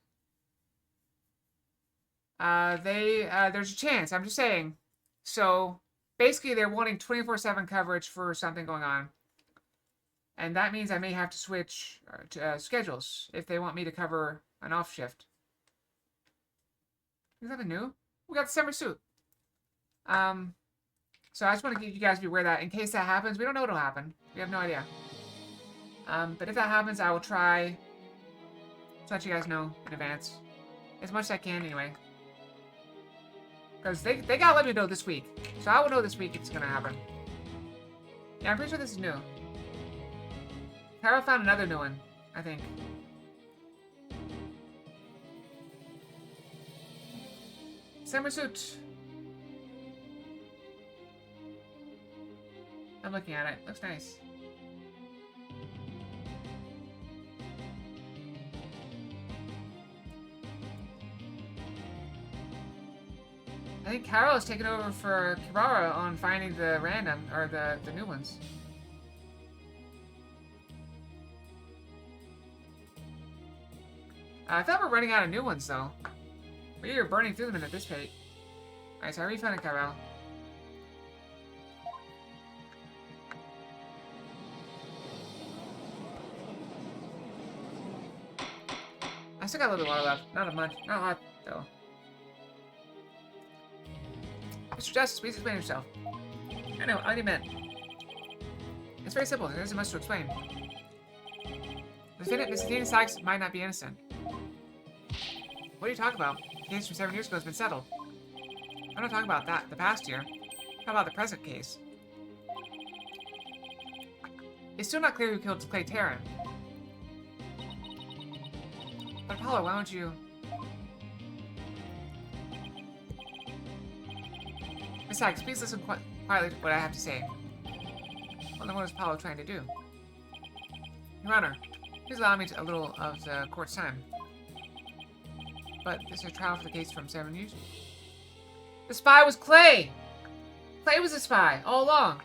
There's a chance, I'm just saying. So basically they're wanting 24/7 coverage for something going on. And that means I may have to switch schedules if they want me to cover an off shift. Is that new? We got the summer suit. So I just want to get you guys to be aware of that in case that happens. We don't know what'll happen. We have no idea. But if that happens, I will try to let you guys know in advance. As much as I can, anyway. Because they gotta let me know this week. So I will know this week it's gonna happen. Yeah, I'm pretty sure this is new. Tara found another new one, I think. Summer suit. I'm looking at it. Looks nice. I think Carol has taken over for Kirara on finding the random, or the new ones. I thought we're running out of new ones, though. We are burning through them at this rate. Alright, so I refunded Kyrell. I still got a little bit of water left. Not a much. Not a lot, though. Mr. Justice, please explain yourself. I know, I already meant. It's very simple. There isn't much to explain. The defendant, Mr. Athena Sykes, might not be innocent. What are you talking about? The case from 7 years ago has been settled. I'm not talking about that, the past year. How about the present case? It's still not clear who killed Clay Terran. But Apollo, why don't you... Miss Sykes, please listen quietly to what I have to say. Well, then what is Apollo trying to do? Your Honor, please allow me a little of the court's time. But this is a trial for the case from 7 years. The spy was Clay! Clay was a spy all along.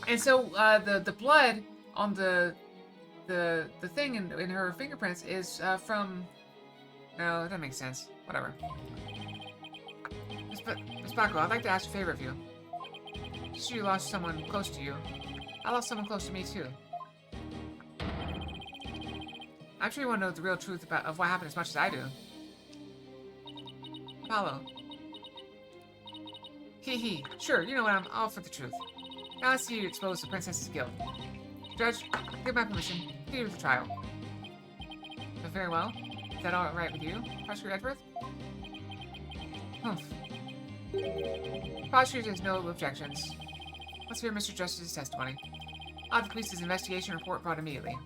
And so the blood on the thing in her fingerprints is from... No, that makes sense. Whatever. Miss Bacco, I'd like to ask a favor of you. Just you lost someone close to you. I lost someone close to me too. I'm sure you want to know the real truth of what happened as much as I do. Apollo. Hee. Sure, you know what, I'm all for the truth. Now let's see you expose the princess's guilt. Judge, give my permission. Continue with the trial. But very well. Is that all right with you, Prosecutor Edgeworth? Humph. Prosecutor has no objections. Let's hear Mr. Justice's testimony. I'll have the police's investigation report brought immediately.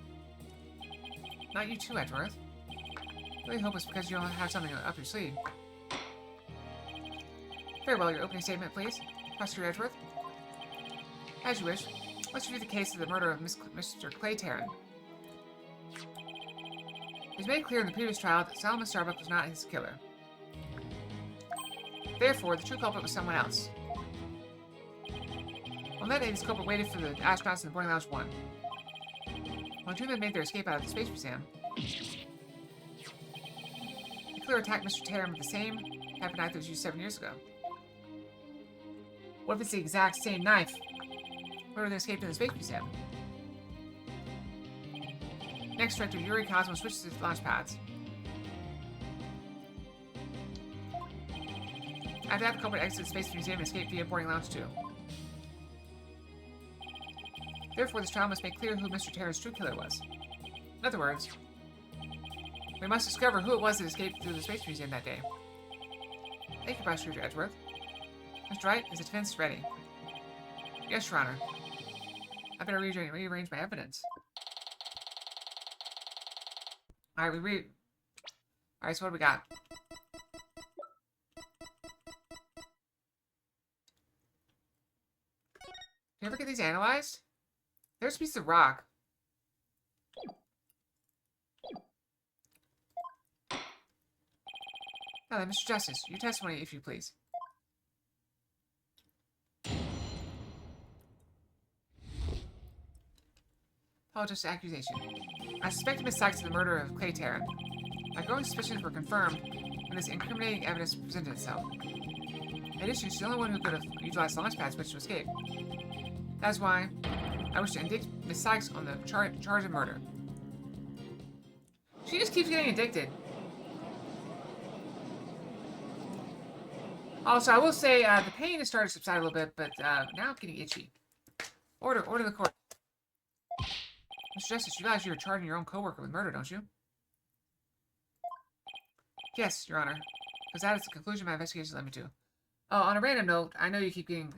Not you too, Edgeworth. I really hope it's because you don't have something up your sleeve. Very well, your opening statement, please, Prosecutor Edgeworth. As you wish. Let's review the case of the murder of Mr. Clay Terran. It was made clear in the previous trial that Solomon Starbuck was not his killer. Therefore, the true culprit was someone else. On that day, this culprit waited for the astronauts in the boarding lounge 1. When two men made their escape out of the Space Museum, the killer attacked Mr. Terran with the same type of knife that was used 7 years ago. What if it's the exact same knife? Where they escaped in the Space Museum? Next, Director Yuri Cosmo switches to launch pads. After that, the culprit exited the Space Museum and escaped via boarding lounge 2. Therefore, this trial must make clear who Mr. Terran's true killer was. In other words, we must discover who it was that escaped through the Space Museum that day. Thank you, Prosecutor Edgeworth. Mr. Wright, is the defense ready? Yes, Your Honor. I better rearrange my evidence. Alright, Alright, so what do we got? Do you ever get these analyzed? There's a piece of rock. Now then, Mr. Justice, your testimony, if you please. Apologist accusation. I suspected Miss Sykes of the murder of Clay Terran. My growing suspicions were confirmed when this incriminating evidence presented itself. In addition, she's the only one who could have utilized the launch pad switch to escape. That's why I wish to indict Miss Sykes on the charge of murder. She just keeps getting addicted. Also, I will say the pain has started to subside a little bit, but now I'm getting itchy. Order the court. Mr. Justice, you realize you're charging your own coworker with murder, don't you? Yes, Your Honor. Because that is the conclusion my investigation led me to. Oh, on a random note, I know you keep getting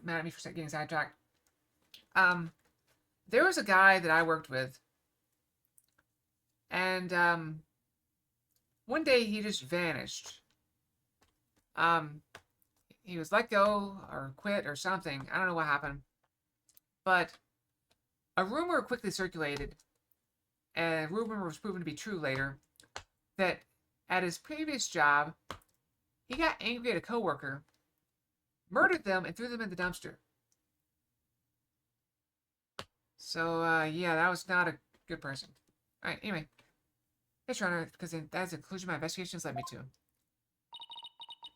mad at me for getting sidetracked. There was a guy that I worked with, and one day he just vanished. He was let go or quit or something. I don't know what happened, but a rumor quickly circulated, and a rumor was proven to be true later, that at his previous job, he got angry at a coworker, murdered them, and threw them in the dumpster. So, yeah, that was not a good person. Alright, anyway. Yes, Your Honor, because that's the conclusion my investigations led me to.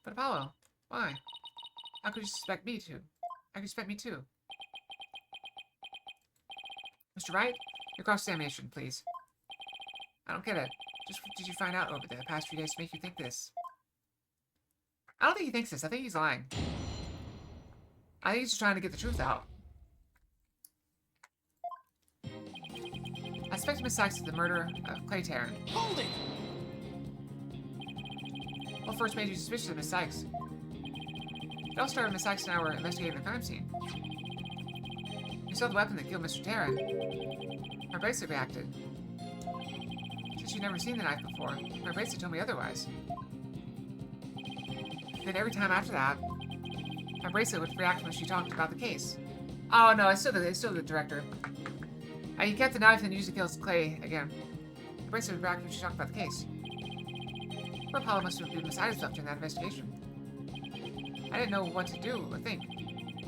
But Apollo, why? How could you suspect me too? How could you suspect me too? Mr. Wright, your cross-examination, please. I don't get it. Just what did you find out over the past few days to make you think this? I don't think he thinks this. I think he's lying. I think he's just trying to get the truth out. I suspect Miss Sykes of the murder of Clay Tarrant. Hold it! What first made you suspicious of Miss Sykes? It all started when Miss Sykes and I were investigating the crime scene. We saw the weapon that killed Mr. Tarrant. Her bracelet reacted. Since she'd never seen the knife before, her bracelet told me otherwise. Then every time after that, my bracelet would react when she talked about the case. Oh no, it's still the director. He kept the knife and used it to kill Clay again. The bracelet would react when she talked about the case. Poor Apollo must have been beside himself during that investigation. I didn't know what to do or think.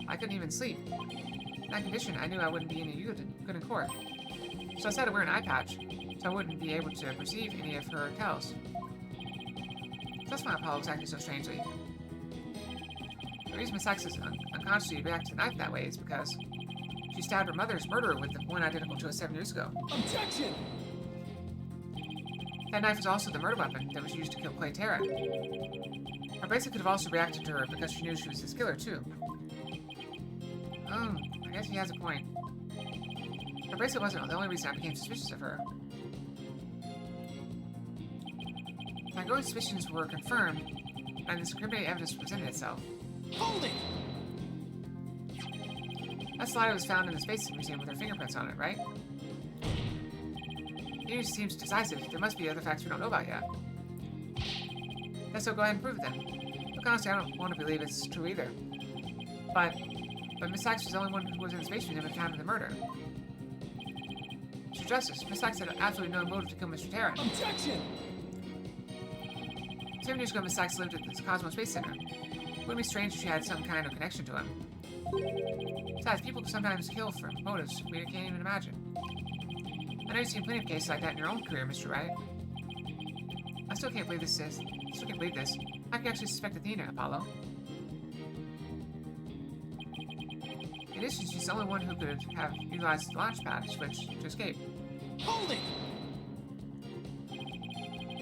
I couldn't even sleep. In that condition, I knew I wouldn't be any good in court. So I decided to wear an eye patch, so I wouldn't be able to perceive any of her tells. That's why Apollo was acting so strangely. The reason Miss Sykes unconsciously reacted to the knife that way is because she stabbed her mother's murderer with the one identical to us 7 years ago. Objection! That knife was also the murder weapon that was used to kill Clay Tarrant. Her bracelet could have also reacted to her because she knew she was his killer, too. I guess he has a point. Her bracelet wasn't the only reason I became suspicious of her. My growing suspicions were confirmed, and this incriminating evidence presented itself. Hold it! That slider was found in the Space Museum with her fingerprints on it, right? The news seems decisive. There must be other facts we don't know about yet. So go ahead and prove it then. Look, honestly, I don't want to believe it's true either. But Miss Sykes was the only one who was in the Space Museum at the time of the murder. Mr. Justice, Miss Sykes had absolutely no motive to kill Mr. Tarrant. Objection! 7 years ago, Miss Sykes lived at the Cosmos Space Center. It wouldn't be strange if she had some kind of connection to him. Besides, people sometimes kill for motives we can't even imagine. I know you've seen plenty of cases like that in your own career, Mr. Wright. I still can't believe this. How can you actually suspect Athena, Apollo? In addition, she's the only one who could have utilized the launch pad switch to escape. Hold it!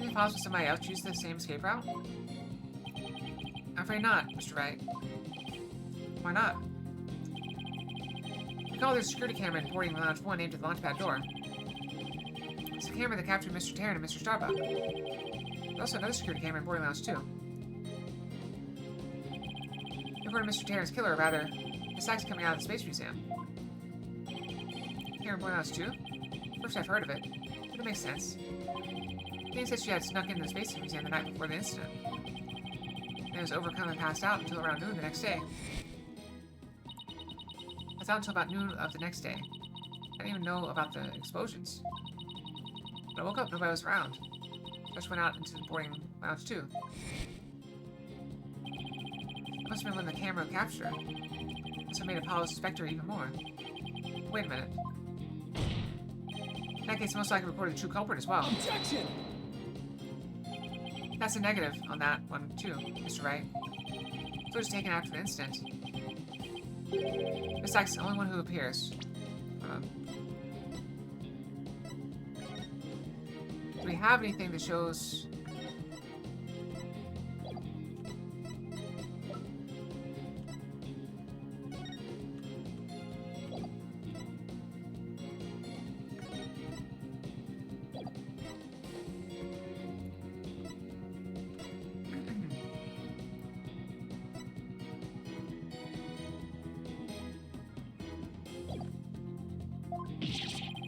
Is it possible somebody else used the same escape route? I'm afraid not, Mr. Wright. Why not? Recall there's a security camera in boarding lounge 1 aimed at the launch pad door. It's the camera that captured Mr. Tarrant and Mr. Starbuck. There's also another security camera in boarding lounge 2. Reported Mr. Tarrant's killer, or rather, Miss Sykes coming out of the Space Museum. Camera in boarding lounge 2? First I've heard of it, but it makes sense. Thing said she had snuck into the Space Museum the night before the incident. And was overcome and passed out until around noon the next day. I was out until about noon of the next day. I didn't even know about the explosions. When I woke up, nobody was around. So I just went out into the boarding lounge too. It must have been when the camera captured her. Must have made Apollo suspect her even more. Wait a minute. In that case, most likely reported the true culprit as well. Objection! That's a negative on that one too, Mr. Wright. So was taken after the incident. Miss Sykes is the only one who appears. Do we have anything that shows...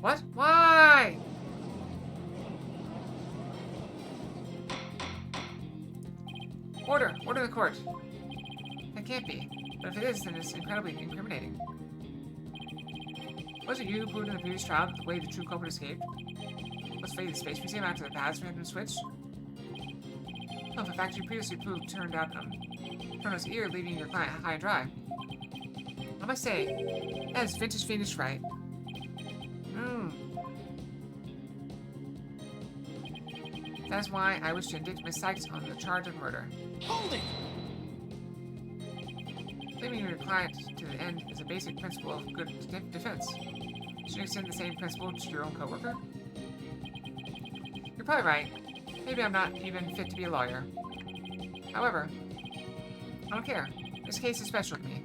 What? Why? Order! Order the court! That can't be. But if it is, then it's incredibly incriminating. Was it you who proved in the previous trial that the way the true culprit escaped was fleeing the Space Museum after the paths had been switched? Oh, the fact you previously proved turned us ear, leaving your client high and dry. I must say, that is vintage Phoenix right. That is why I wish to indict Miss Sykes on the charge of murder. Hold it! Claiming your client to the end is a basic principle of good defense. Should you extend the same principle to your own coworker? You're probably right. Maybe I'm not even fit to be a lawyer. However, I don't care. This case is special to me.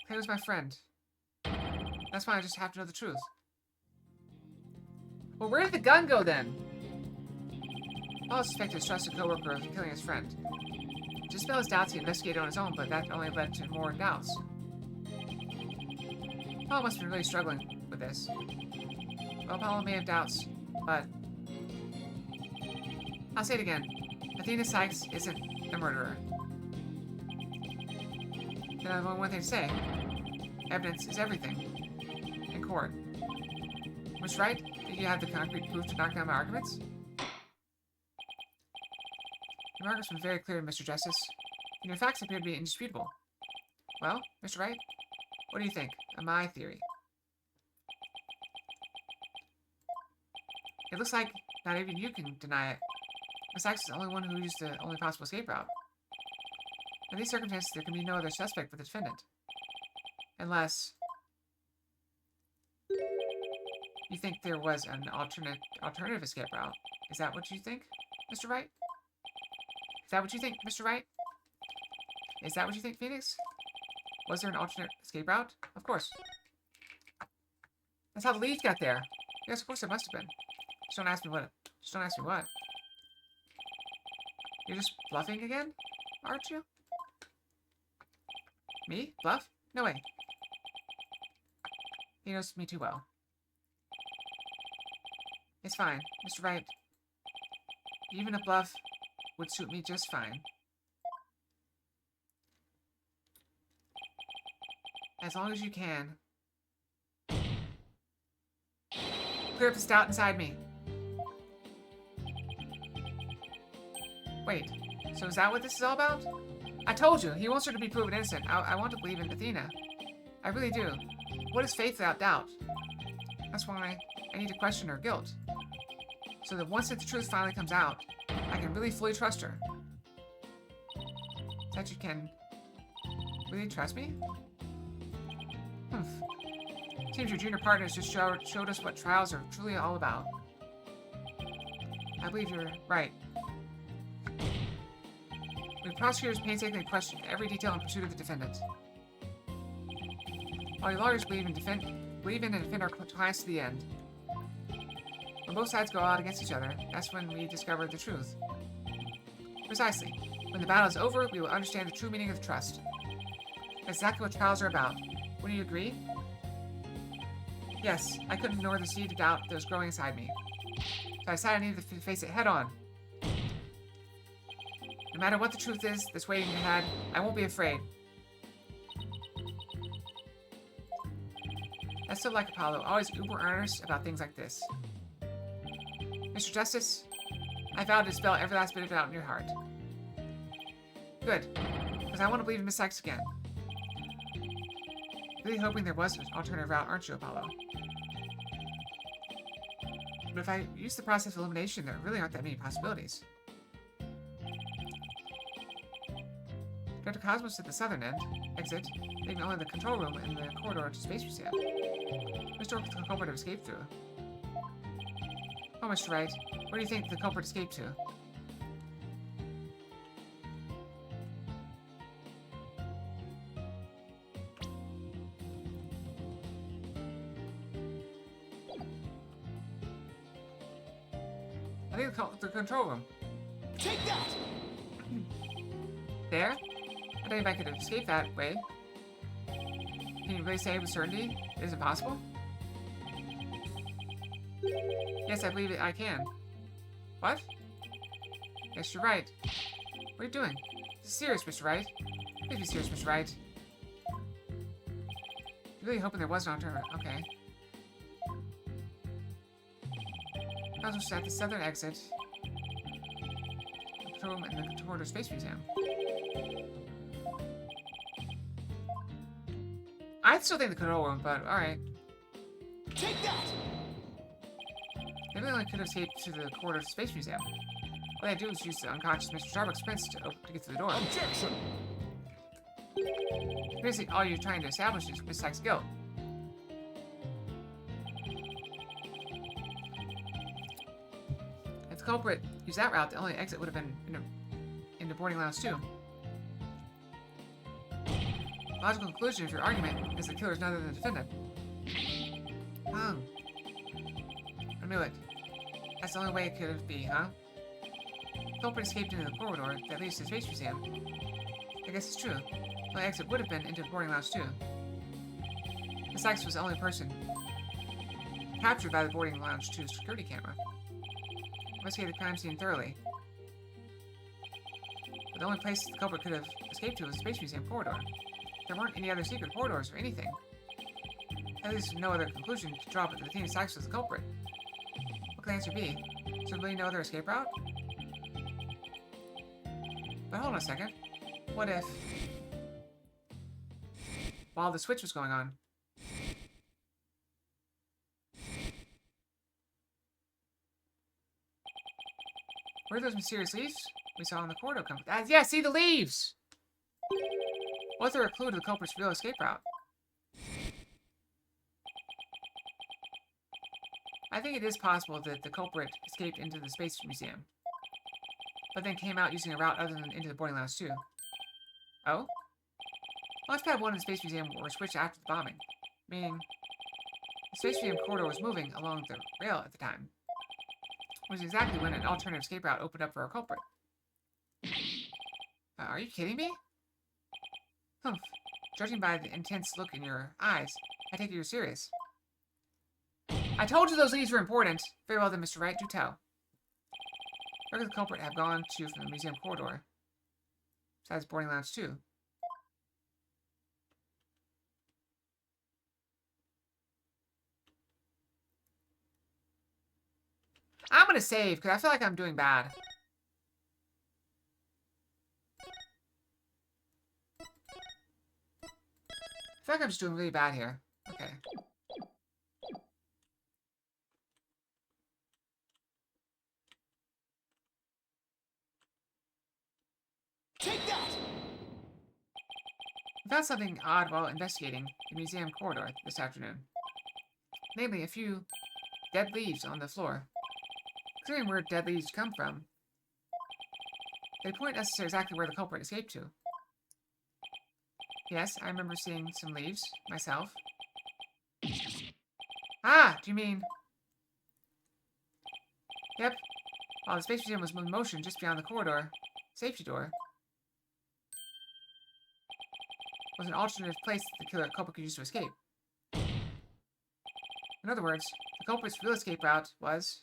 Clay was my friend. That's why I just have to know the truth. Well, where did the gun go then? Paul suspected his trusted coworker of killing his friend. To dispel his doubts, he investigated on his own, but that only led to more doubts. Paul must have been really struggling with this. Well, Paul may have doubts, but... I'll say it again. Athena Sykes isn't a murderer. Then I have only one thing to say. Evidence is everything. In court. Mr. Wright, did you have the concrete proof to knock down my arguments? The arguments were very clear, Mr. Justice, and your facts appear to be indisputable. Well, Mr. Wright, what do you think of my theory? It looks like not even you can deny it. Miss Sykes is the only one who used the only possible escape route. In these circumstances, there can be no other suspect but the defendant. Unless... you think there was an alternative escape route. Is that what you think, Mr. Wright? Is that what you think, Mr. Wright? Is that what you think, Phoenix? Was there an alternate escape route? Of course. That's how the lead got there. Yes, of course it must have been. Just don't ask me what. Just don't ask me what. You're just bluffing again, aren't you? Me? Bluff? No way. He knows me too well. It's fine, Mr. Wright. Even a bluff would suit me just fine. As long as you can. Clear up the doubt inside me. Wait, so is that what this is all about? I told you, he wants her to be proven innocent. I want to believe in Athena. I really do. What is faith without doubt? That's why I need to question her guilt. So that once the truth finally comes out, I can really fully trust her. That you can really trust me? Seems your junior partners just showed us what trials are truly all about. I believe you're right. The prosecutors painstakingly questioned every detail in pursuit of the defendant. While your lawyers believe in and defend our clients to the end, when both sides go out against each other, that's when we discover the truth. Precisely. When the battle is over, we will understand the true meaning of trust. That's exactly what trials are about. Wouldn't you agree? Yes, I couldn't ignore the seed of doubt that was growing inside me. So I decided I needed to face it head on. No matter what the truth is that's waiting ahead, I won't be afraid. That's so like Apollo, always uber earnest about things like this. Mr. Justice, I vow to dispel every last bit of doubt in your heart. Good, because I want to believe in Miss Sykes again. Really hoping there was an alternative route, aren't you, Apollo? But if I use the process of elimination, there really aren't that many possibilities. Dr. Cosmos at the southern end, exit, leaving only the control room and the corridor to Space Museum. Mr. the culprit have escaped through. Oh, Mr. Wright, where do you think the culprit escaped to? I think the control room. Take that! There? I don't think I could have escaped that way. Can you really say with certainty it isn't possible? Yes, I believe I can. What? Yes, you're right. What are you doing? This is serious, Mr. Wright. Please be serious, Mr. Wright. You're really hoping there was an alternative. Okay. I was at the southern exit. Control room in the Corridor Space Museum. I still think the control room, but alright. Take that! They really could have escaped to the corridor of the Space Museum. All they had to do was use the unconscious Mr. Starbucks Prince to get to the door. Objection! Basically, all you're trying to establish is Miss Sykes' guilt. If the culprit used that route, the only exit would have been into boarding lounge 2. Logical conclusion of your argument is the killer is none other than the defendant. I knew it. That's the only way it could be, huh? The culprit escaped into the corridor that leads to the Space Museum. I guess it's true. The only exit would have been into boarding lounge 2. Miss Sykes was the only person captured by the boarding lounge 2 security camera. Investigated the crime scene thoroughly. But the only place the culprit could have escaped to was the Space Museum corridor. There weren't any other secret corridors or anything. At least no other conclusion to draw but that Athena Sykes was the culprit. What could the answer be? Is there really no other escape route? But hold on a second. What if, while the switch was going on, where are those mysterious leaves we saw in the corridor come? Yeah, see the leaves! What if they're a clue to the culprit's real escape route? I think it is possible that the culprit escaped into the Space Museum, but then came out using a route other than into the boarding lounge 2. Oh? Launchpad 1 and Space Museum were switched after the bombing, meaning the Space Museum corridor was moving along the rail at the time, which is exactly when an alternative escape route opened up for our culprit. Are you kidding me? Humph. Judging by the intense look in your eyes, I take it you're serious. I told you those leads were important. Very well then, Mr. Wright, do tell. Where could the culprit have gone to from the museum corridor? Besides boarding lounge 2. I'm gonna save, because I feel like I'm doing bad. I feel like I'm just doing really bad here. Okay. Take that! I found something odd while investigating the museum corridor this afternoon. Namely, a few dead leaves on the floor. Considering where dead leaves come from, they point us to exactly where the culprit escaped to. Yes, I remember seeing some leaves, myself. Ah, do you mean... Yep. While the Space Museum was in motion just beyond the corridor, safety door was an alternative place that the culprit could use to escape. In other words, the culprit's real escape route was...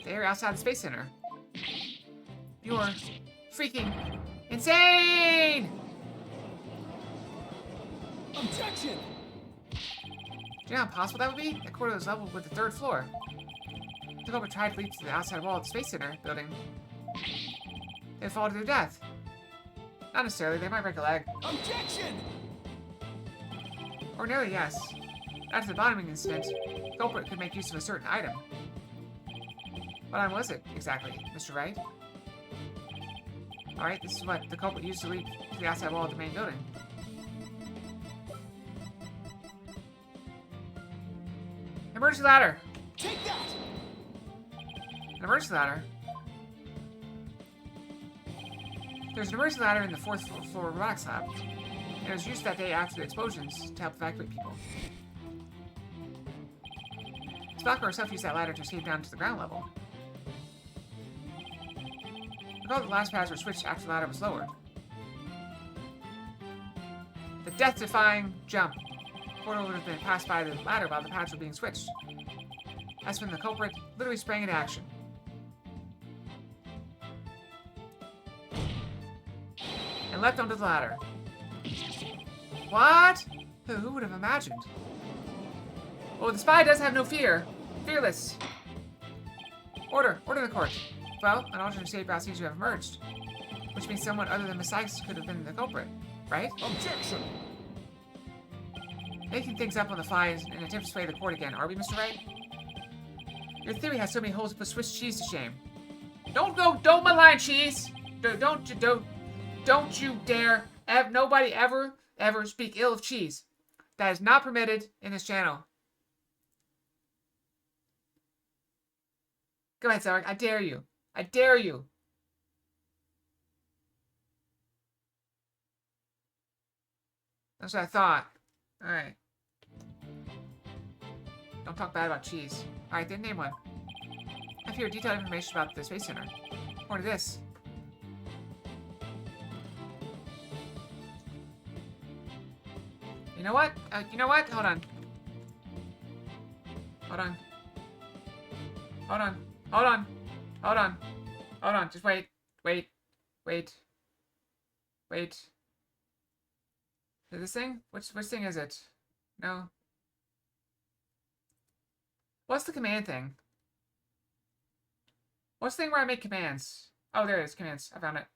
there outside the Space Center. You're freaking insane! Objection! Do you know how impossible that would be? That corridor was leveled with the 3rd floor. If the culprit tried to leap to the outside wall of the Space Center building, they'd fall to their death. Not necessarily, they might break a leg. Objection! Ordinarily, yes. After the bombing incident, the culprit could make use of a certain item. What item was it, exactly, Mr. Wright? Alright, this is what the culprit used to leap to the outside wall of the main building. Emergency ladder! Take that! An emergency ladder? There's an emergency ladder in the 4th floor robotics lab. And it was used that day after the explosions to help evacuate people. Stalker herself used that ladder to escape down to the ground level. Recall that the last pads were switched after the ladder was lowered. The death-defying jump. The portal would have been passed by the ladder while the pads were being switched. That's when the culprit literally sprang into action. And leapt onto the ladder. What? Who would have imagined? Oh, the spy does have no fear. Fearless. Order in the court. Well, an alternate escape route seems to have emerged. which means someone other than Miss Sykes could have been the culprit, right? Objection! Making things up on the fly is an attempt to sway the court again, are we, Mr. Wright? Your theory has so many holes to put Swiss cheese to shame. Don't malign cheese! Don't you dare, nobody ever speak ill of cheese. That is not permitted in this channel. Go ahead, Zarek, I dare you. I dare you. That's what I thought. Alright. Don't talk bad about cheese. Alright, then name one. I have here detailed information about the Space Center. According to this. You know what? Hold on. Hold on. Just wait. Is this thing? Which thing is it? No. What's the command thing? What's the thing where I make commands? Oh, there it is. Commands. I found it.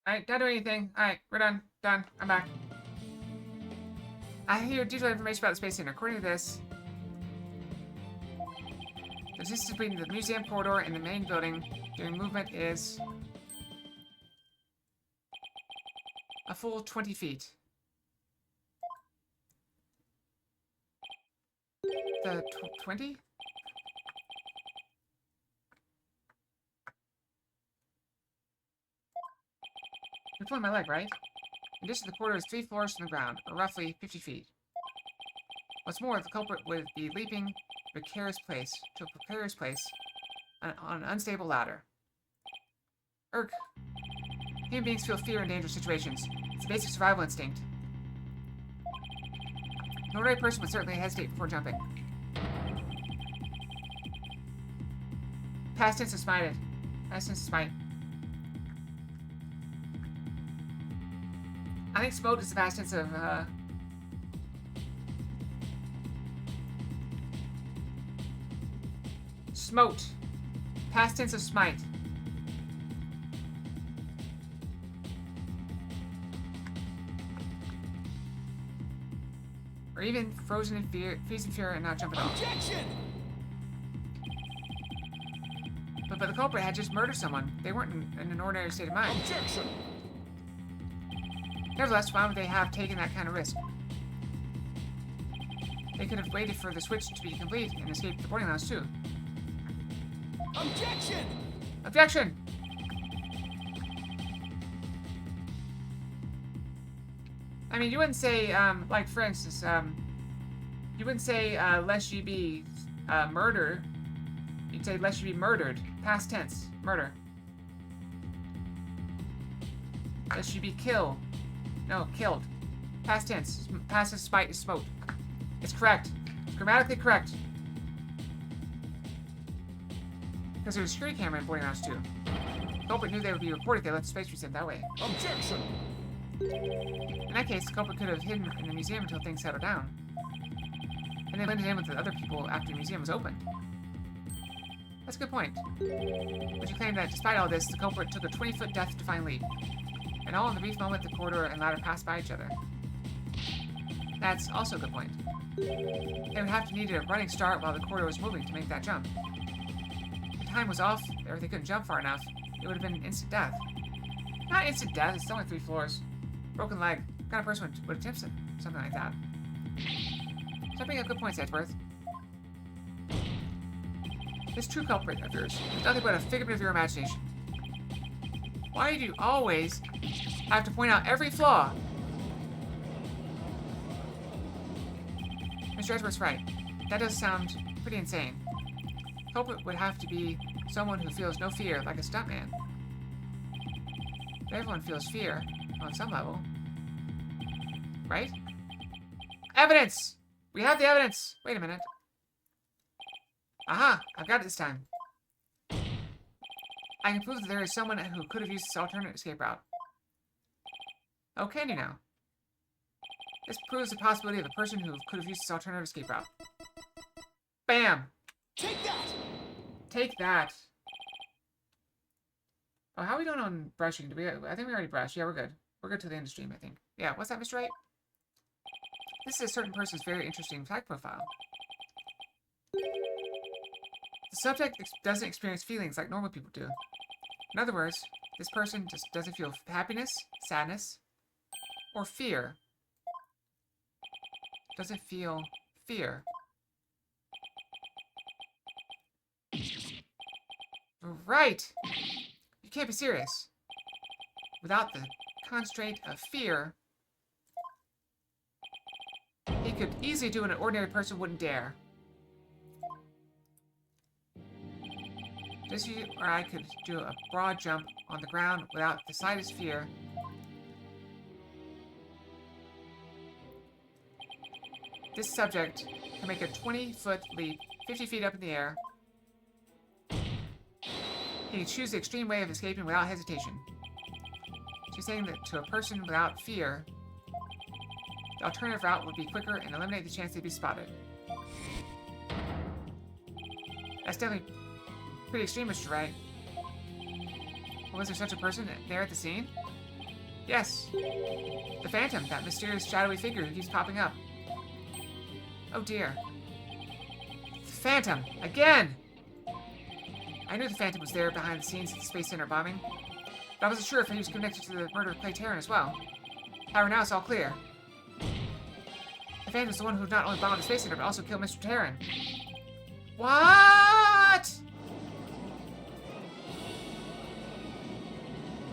Alright, not doing anything. Alright, we're done. Done. I'm back. I hear detailed information about the Space Center. According to this, the distance between the museum corridor and the main building during movement is a full 20 feet. The 20? You're pulling my leg, right? In addition, the corridor is 3 floors from the ground, or roughly 50 feet. What's more, the culprit would be leaping to a precarious place on an unstable ladder. Urk. Human beings feel fear in dangerous situations. It's a basic survival instinct. An ordinary person would certainly hesitate before jumping. Past tense of smited. Past tense of smite. I think smote is the past tense of, smote. Past tense of smite. Or even frozen in fear, freeze in fear and not jump at all. Objection! But the culprit had just murdered someone. They weren't in an ordinary state of mind. Objection! Nevertheless, why would they have taken that kind of risk? They could have waited for the switch to be complete and escaped the boarding house too. Objection! Objection! I mean, you wouldn't say, like, for instance, you wouldn't say, lest you be, murder. You'd say, lest you be murdered. Past tense. Murder. Lest you be killed. No, killed. Past tense. Past tense spite is smote. It's correct. It's grammatically correct. Because there's a security camera in boarding house too. The culprit knew they would be recorded if they left the space reset that way. Objection! In that case, the culprit could have hidden in the museum until things settled down. And then blended in with the other people after the museum was opened. That's a good point. But you claim that despite all this, the culprit took a 20-foot death-defying leap. And all in the brief moment the corridor and ladder passed by each other. That's also a good point. They would have to need a running start while the corridor was moving to make that jump. If the time was off, or if they couldn't jump far enough, it would have been instant death. Not instant death, it's only 3 floors. Broken leg. What kind of person would attempt something like that? So bring up good points, Edgeworth. This true culprit of yours is nothing but a figment of your imagination. Why do you always have to point out every flaw? Mr. Edwards right. That does sound pretty insane. Culprit would have to be someone who feels no fear, like a stuntman. But everyone feels fear, on some level. Right? Evidence! We have the evidence! Wait a minute. Aha! I've got it this time. I can prove that there is someone who could have used this alternate escape route. Oh, can you now? This proves the possibility of a person who could have used this alternative escape route. Bam! Take that! Take that. Oh, how are we doing on brushing? I think we already brushed. Yeah, we're good. We're good to the end of stream, I think. Yeah, what's that, Mr. Wright? This is a certain person's very interesting fact profile. The subject doesn't experience feelings like normal people do. In other words, this person just doesn't feel happiness, sadness, or fear. Doesn't feel fear. Right! You can't be serious. Without the constraint of fear, he could easily do what an ordinary person wouldn't dare. Just you or I could do a broad jump on the ground without the slightest fear. This subject can make a 20-foot leap, 50 feet up in the air. He can choose the extreme way of escaping without hesitation. She's saying that to a person without fear, the alternative route would be quicker and eliminate the chance they'd be spotted. That's definitely pretty extreme, Mr. Wright. Was there such a person there at the scene? Yes. The Phantom, that mysterious shadowy figure who keeps popping up. Oh dear. The Phantom! Again! I knew the Phantom was there behind the scenes of the Space Center bombing, but I wasn't sure if he was connected to the murder of Clay Terran as well. However, now it's all clear. The Phantom's the one who not only bombed the Space Center, but also killed Mr. Terran. What?!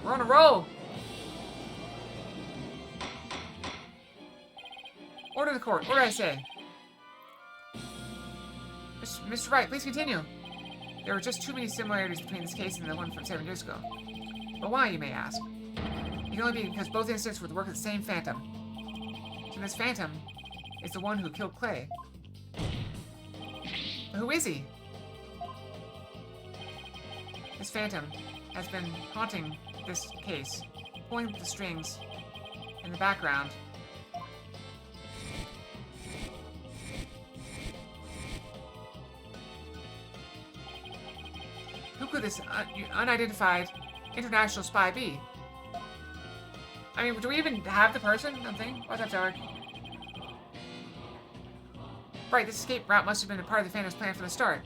We're on a roll! Order the court. Order, I say. Mr. Wright, please continue. There were just too many similarities between this case and the one from 7 years ago. But why, you may ask? It can only be because both incidents were the work of the same Phantom. So this Phantom is the one who killed Clay. But who is he? This Phantom has been haunting this case, pulling the strings in the background. Who could this unidentified international spy be? I mean, do we even have the person? Nothing. What's up, Dark? Right, this escape route must have been a part of the Phantom's plan from the start.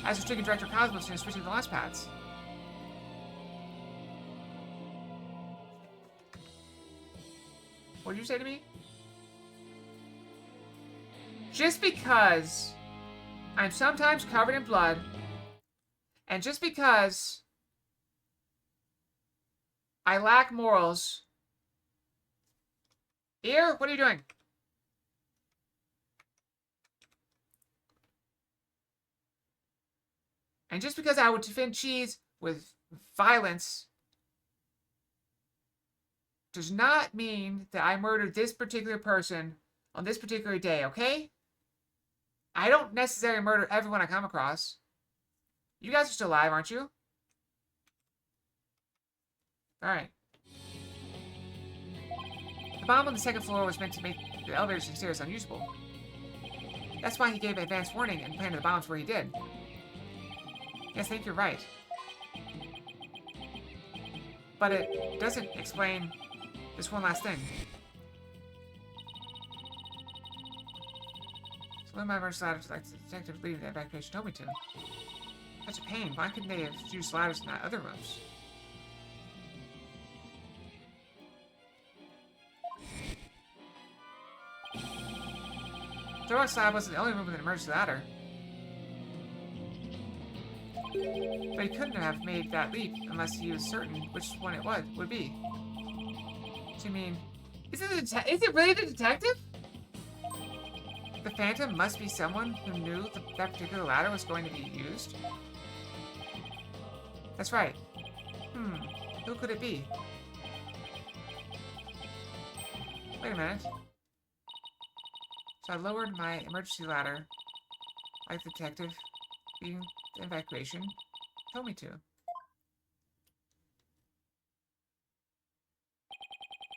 As was tricking Director Cosmos into switching the launch pads. What did you say to me? Just because I'm sometimes covered in blood, and just because I lack morals... Here, what are you doing? And just because I would defend cheese with violence does not mean that I murdered this particular person on this particular day, okay? I don't necessarily murder everyone I come across. You guys are still alive, aren't you? Alright. The bomb on the second floor was meant to make the elevators and stairs unusable. That's why he gave advance warning and planted the bombs where he did. Yes, I think you're right. But it doesn't explain this one last thing. So one of my emergency ladders, like the detective leading the evacuation, told me to. Such a pain. Why couldn't they have used ladders in other rooms? The rock slab wasn't the only room with an emergency ladder. But he couldn't have made that leap unless he was certain which one it would be. Do you mean... Is it really the detective? The Phantom must be someone who knew that particular ladder was going to be used. That's right. Who could it be? Wait a minute. So I lowered my emergency ladder, like the detective being the evacuation told me to.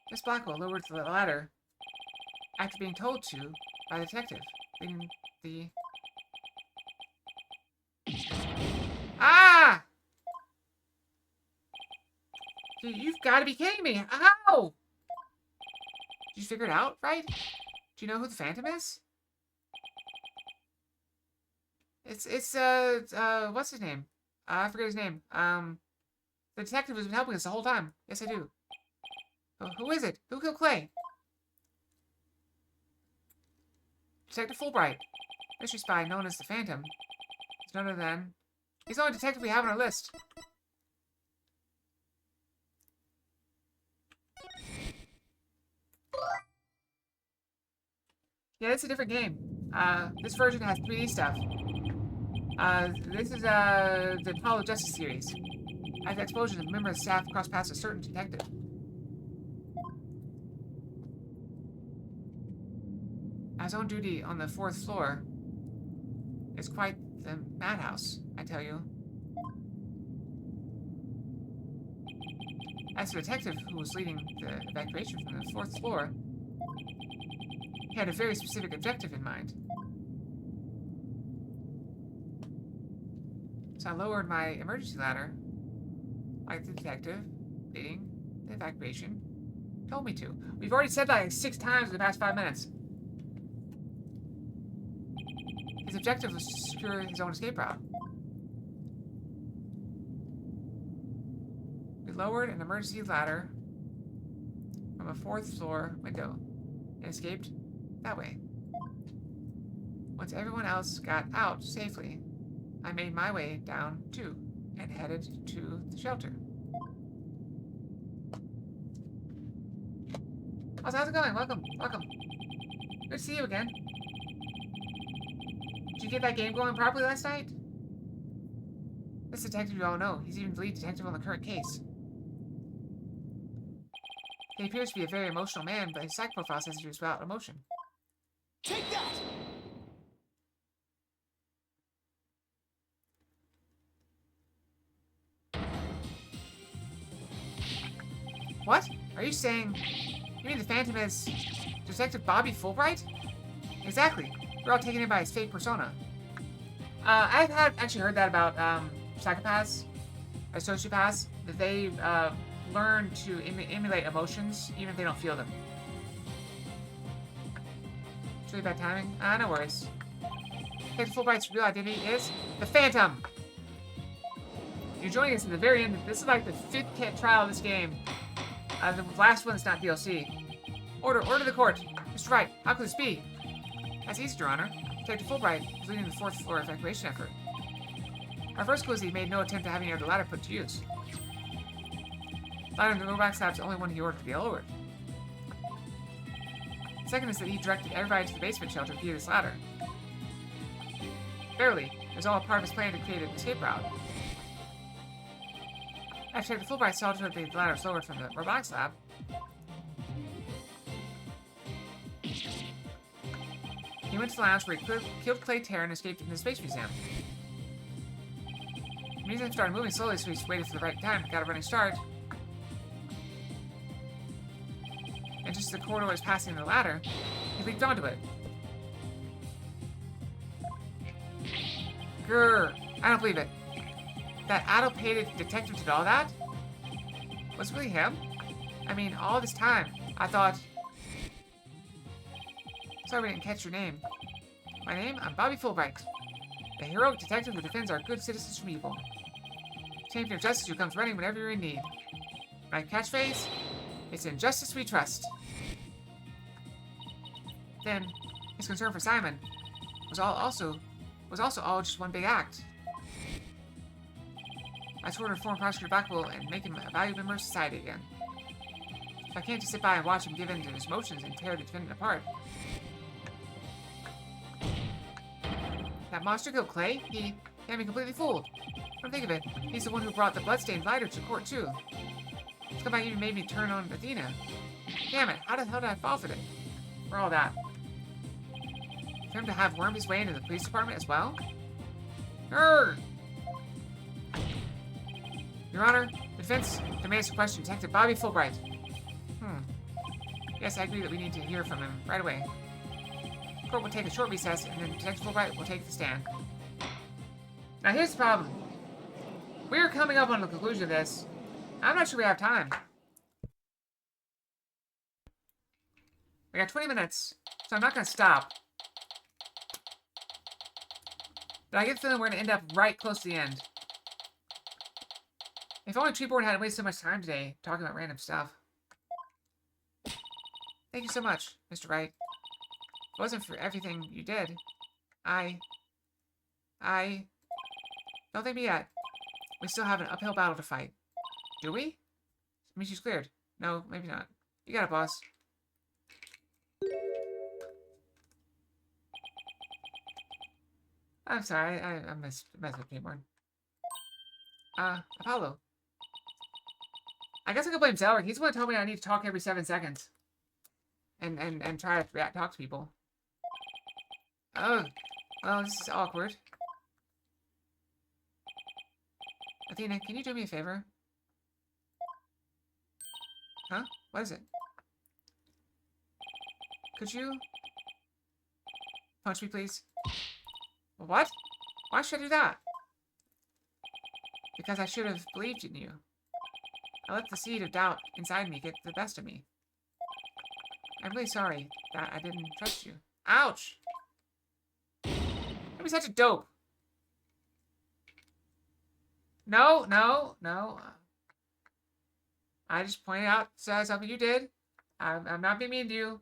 Miss Blackwell lowered the ladder after being told to by the detective, leading the... Ah! You've got to be kidding me! How? Did you figure it out, right? Do you know who the Phantom is? It's what's his name? I forget his name. The detective who's been helping us the whole time. Yes, I do. Who is it? Who killed Clay? Detective Fulbright. Mystery spy known as the Phantom. Is none other than... He's the only detective we have on our list. Yeah, it's a different game. This version has 3D stuff. This is, the Apollo Justice series. After the explosion, a member of the staff crossed past a certain detective. His own duty on the 4th floor is quite the madhouse, I tell you. As the detective who was leading the evacuation from the 4th floor, he had a very specific objective in mind. So I lowered my emergency ladder, like the detective leading the evacuation told me to. We've already said that like 6 times in the past 5 minutes. His objective was to secure his own escape route. We lowered an emergency ladder from a 4th floor window and escaped that way. Once everyone else got out safely, I made my way down too and headed to the shelter. How's it going? Welcome. Good to see you again. Did you get that game going properly last night? This detective you all know. He's even the lead detective on the current case. He appears to be a very emotional man, but his psych profile says he was without emotion. Take that! What? Are you saying... You mean the Phantom is... Detective Bobby Fulbright? Exactly. We're all taken in by his fake persona. I've actually heard that about psychopaths, or sociopaths, that they learn to emulate emotions even if they don't feel them. It's really bad timing. No worries. Detective Fulbright's real identity is the Phantom. You're joining us at the very end. This is like the 5th trial of this game. The last one is not DLC. Order the court. Mr. Wright, how could this be? That's easy, Your Honor. Detective Fulbright is leading the 4th floor evacuation effort. Our first clue is he made no attempt to have any other ladder put to use. Ladder in the rollback slab is the only one he ordered to be lowered. Second is that he directed everybody to the basement shelter via this ladder. Barely. It was all a part of his plan to create an escape route. After Detective Fulbright saw to it that the ladder was lowered from the robotics lab, he went to the lounge where he killed Clay Terra and escaped in the Space Museum. The museum started moving slowly, so he waited for the right time and got a running start. And just as the corridor was passing the ladder, he leaped onto it. Grrr, I don't believe it. That addle-pated detective did all that? Was it really him? I mean, all this time, I thought... Sorry we didn't catch your name. My name? I'm Bobby Fulbright, the heroic detective who defends our good citizens from evil. Champion of justice who comes running whenever you're in need. My catchphrase? It's in justice we trust. Then, his concern for Simon was also all just one big act. I swore to reform Prosecutor Blackwell and make him a valued member of society again. So I can't just sit by and watch him give in to his emotions and tear the defendant apart. That monster killed Clay? He had me completely fooled. Come think of it, he's the one who brought the bloodstained lighter to court, too. It's come back even made me turn on Athena. Damn it, how the hell did I fall for it? For all that. For him to have wormed his way into the police department as well? Grr! Your Honor, the defense demands to question Detective Bobby Fulbright. Yes, I agree that we need to hear from him right away. The court will take a short recess, and then Detective Fulbright will take the stand. Now here's the problem. We're coming up on the conclusion of this. I'm not sure we have time. We got 20 minutes, so I'm not going to stop. But I get the feeling we're going to end up right close to the end. If only Treeborn hadn't wasted so much time today talking about random stuff. Thank you so much, Mr. Wright. If it wasn't for everything you did, I... Don't thank me yet. We still have an uphill battle to fight. Do we? I mean, she's cleared. No, maybe not. You got it, boss. I'm sorry, I messed with Treeborn. Apollo. I guess I could blame Zelric. He's the one who told me I need to talk every 7 seconds. And try to talk to people. Oh, well, this is awkward. Athena, can you do me a favor? Huh? What is it? Could you punch me, please? What? Why should I do that? Because I should have believed in you. I let the seed of doubt inside me get the best of me. I'm really sorry that I didn't trust you. Ouch! Don't be such a dope. No, no, no. I just pointed out something you did. I'm not being mean to you.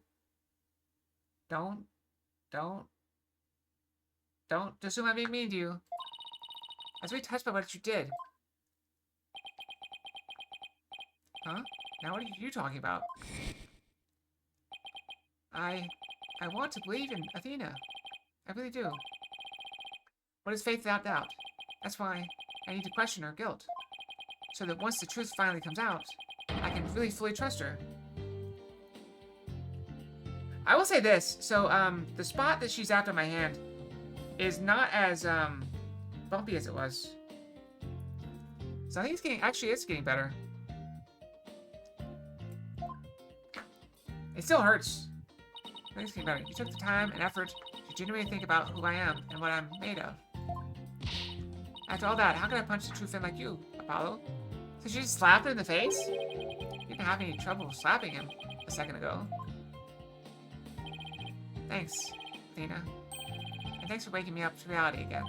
Don't assume I'm being mean to you. I was really touched by what you did. Huh? Now what are you talking about? I want to believe in Athena. I really do. What is faith without doubt? That's why I need to question her guilt. So that once the truth finally comes out, I can really fully trust her. I will say this. So, the spot that she's after my hand is not as, bumpy as it was. So I think it's getting better. It still hurts. I think it's getting better. You took the time and effort to genuinely think about who I am and what I'm made of. After all that, how can I punch the true Finn like you, Apollo? So she just slapped him in the face? You didn't have any trouble slapping him a second ago. Thanks, Athena. And thanks for waking me up to reality again.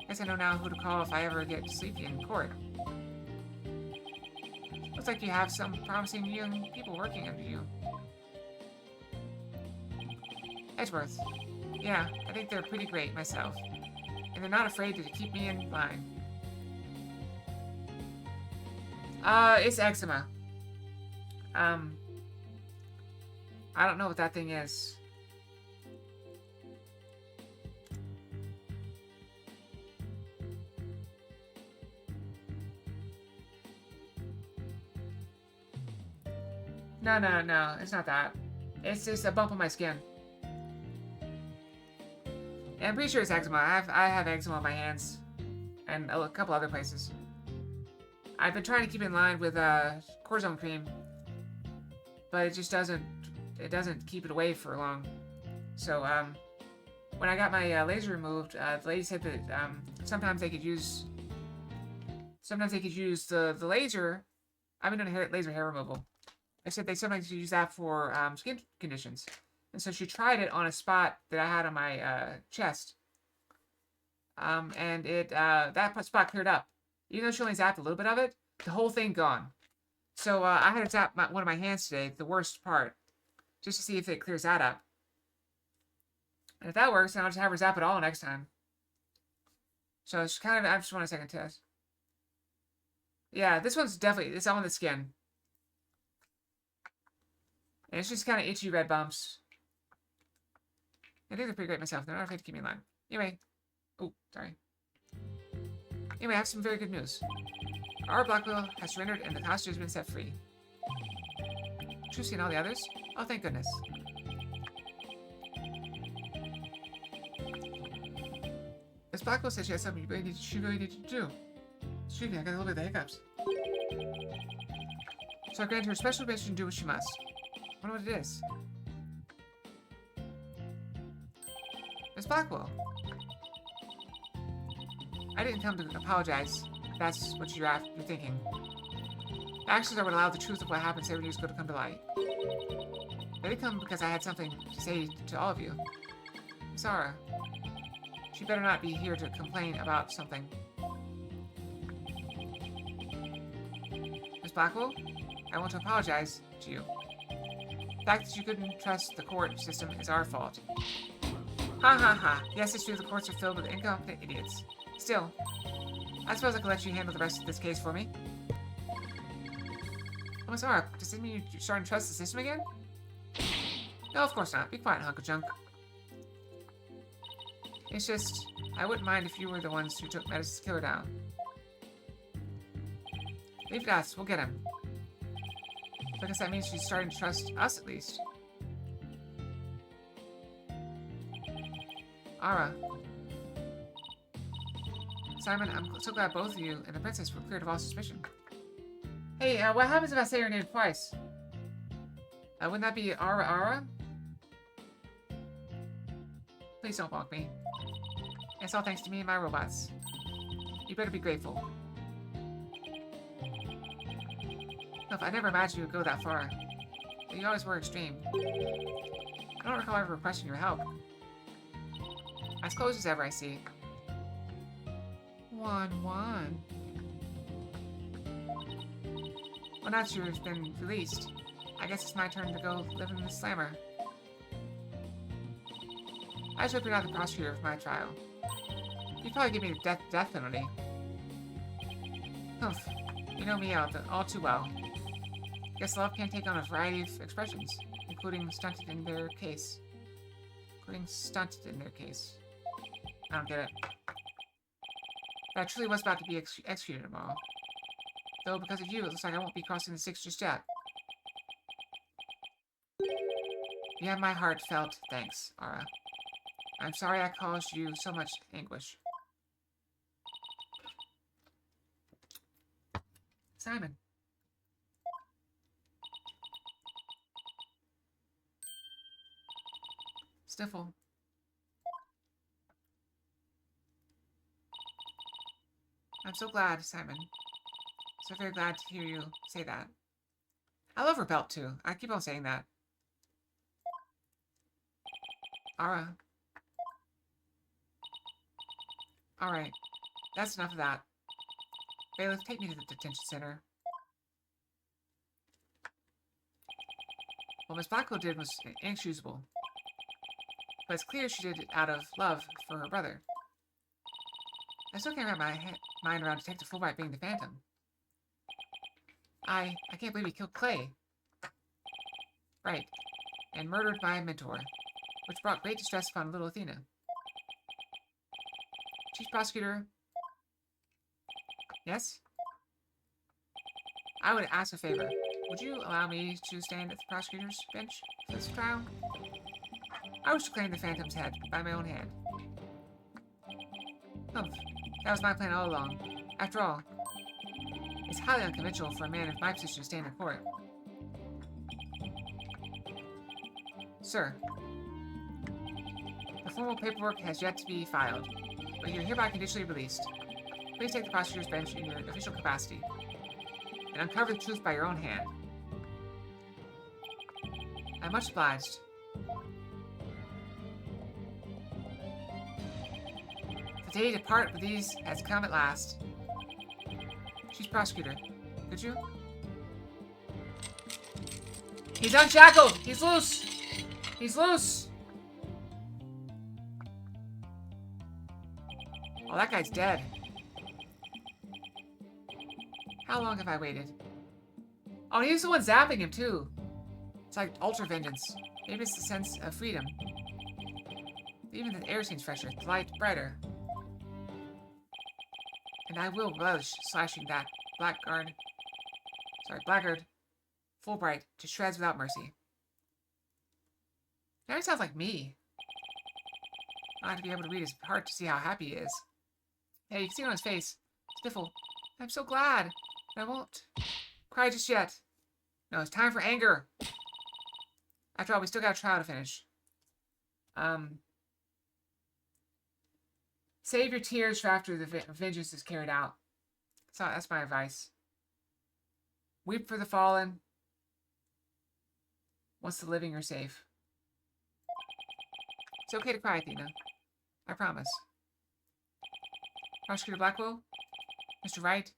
Guess I know now who to call if I ever get sleepy in court. Looks like you have some promising young people working under you. Edgeworth. Yeah, I think they're pretty great myself. And they're not afraid to keep me in line. It's eczema. I don't know what that thing is. No, it's not that. It's just a bump on my skin. And I'm pretty sure it's eczema. I have eczema on my hands. And a couple other places. I've been trying to keep in line with cortisone cream. But it just doesn't keep it away for long. So, when I got my laser removed, the lady said that sometimes they could use the laser. I've been doing laser hair removal. I said they sometimes use that for skin conditions. And so she tried it on a spot that I had on my chest. And that spot cleared up. Even though she only zapped a little bit of it, the whole thing gone. So I had to zap one of my hands today, the worst part, just to see if it clears that up. And if that works, then I'll just have her zap it all next time. So it's kind of, I just want a second test. Yeah, this one's definitely, it's on the skin. And it's just kind of itchy red bumps. I think they're pretty great myself. They're not afraid to keep me in line. Anyway, Oh, sorry. Anyway, I have some very good news. Our Blackwell has surrendered and the hostage has been set free. Trucy and all the others? Oh, thank goodness. Miss Blackwell said she had something she really needed to do. Excuse me, I got a little bit of the hiccups. So I grant her special permission to do what she must. I wonder what it is. Miss Blackwell. I didn't come to apologize. If that's what you're thinking. Actions are what allow the truth of what happened 7 years ago to come to light. I did come because I had something to say to all of you. Sarah. She better not be here to complain about something. Miss Blackwell, I want to apologize to you. The fact that you couldn't trust the court system is our fault. Ha ha ha. Yes, it's true the courts are filled with incompetent idiots. Still, I suppose I could let you handle the rest of this case for me. Oh, Miss Sarah, does this mean you're starting to trust the system again? No, of course not. Be quiet, hunk of junk. It's just, I wouldn't mind if you were the ones who took Metis to kill her down. Leave it to us. We'll get him. So I guess that means she's starting to trust us, at least. Ara. Simon, I'm so glad both of you and the princess were cleared of all suspicion. Hey, what happens if I say her name twice? Wouldn't that be Ara? Please don't balk me. It's all thanks to me and my robots. You better be grateful. Look, I never imagined you would go that far. But you always were extreme. I don't recall ever requesting your help. As close as ever, I see. 1-1. Well, now that you've been released, I guess it's my turn to go live in the slammer. I just hope you're not the prosecutor of my trial. You'd probably give me the death penalty. Humph. You know me all too well. Guess love can take on a variety of expressions, including stunted in their case. I don't get it. But I truly was about to be executed tomorrow. Though, because of you, it looks like I won't be crossing the 6 just yet. You have my heartfelt thanks, Ara. I'm sorry I caused you so much anguish. Simon. Sniffle. I'm so glad, Simon. So very glad to hear you say that. I love her belt, too. I keep on saying that. Ara. Alright. That's enough of that. Bailiff, take me to the detention center. What Miss Blackwell did was inexcusable. But it's clear she did it out of love for her brother. I still can't wrap my mind around Detective Fulbright being the Phantom. I can't believe he killed Clay. Right. And murdered my mentor, which brought great distress upon little Athena. Chief Prosecutor? Yes? I would ask a favor. Would you allow me to stand at the prosecutor's bench for this trial? I wish to claim the Phantom's head by my own hand. Humph. That was my plan all along. After all, it's highly unconventional for a man of my position to stand in court. Sir, the formal paperwork has yet to be filed, but you're hereby conditionally released. Please take the prosecutor's bench in your official capacity and uncover the truth by your own hand. I'm much obliged. The day to part with these has come at last. Chief Prosecutor, could you? He's unshackled! He's loose! He's loose! Oh, that guy's dead. How long have I waited? Oh, he was the one zapping him, too. It's like ultra vengeance. Maybe it's the sense of freedom. Even the air seems fresher, the light brighter. And I will relish slashing that blackguard Fulbright to shreds without mercy. Now he sounds like me. I have to be able to read his heart to see how happy he is. Hey, you can see it on his face. Sniffle. I'm so glad. But I won't cry just yet. No, it's time for anger. After all, we still got a trial to finish. Save your tears for after the vengeance is carried out. So that's my advice. Weep for the fallen. Once the living are safe. It's okay to cry, Athena. I promise. Prosecutor Blackwell? Mr. Wright?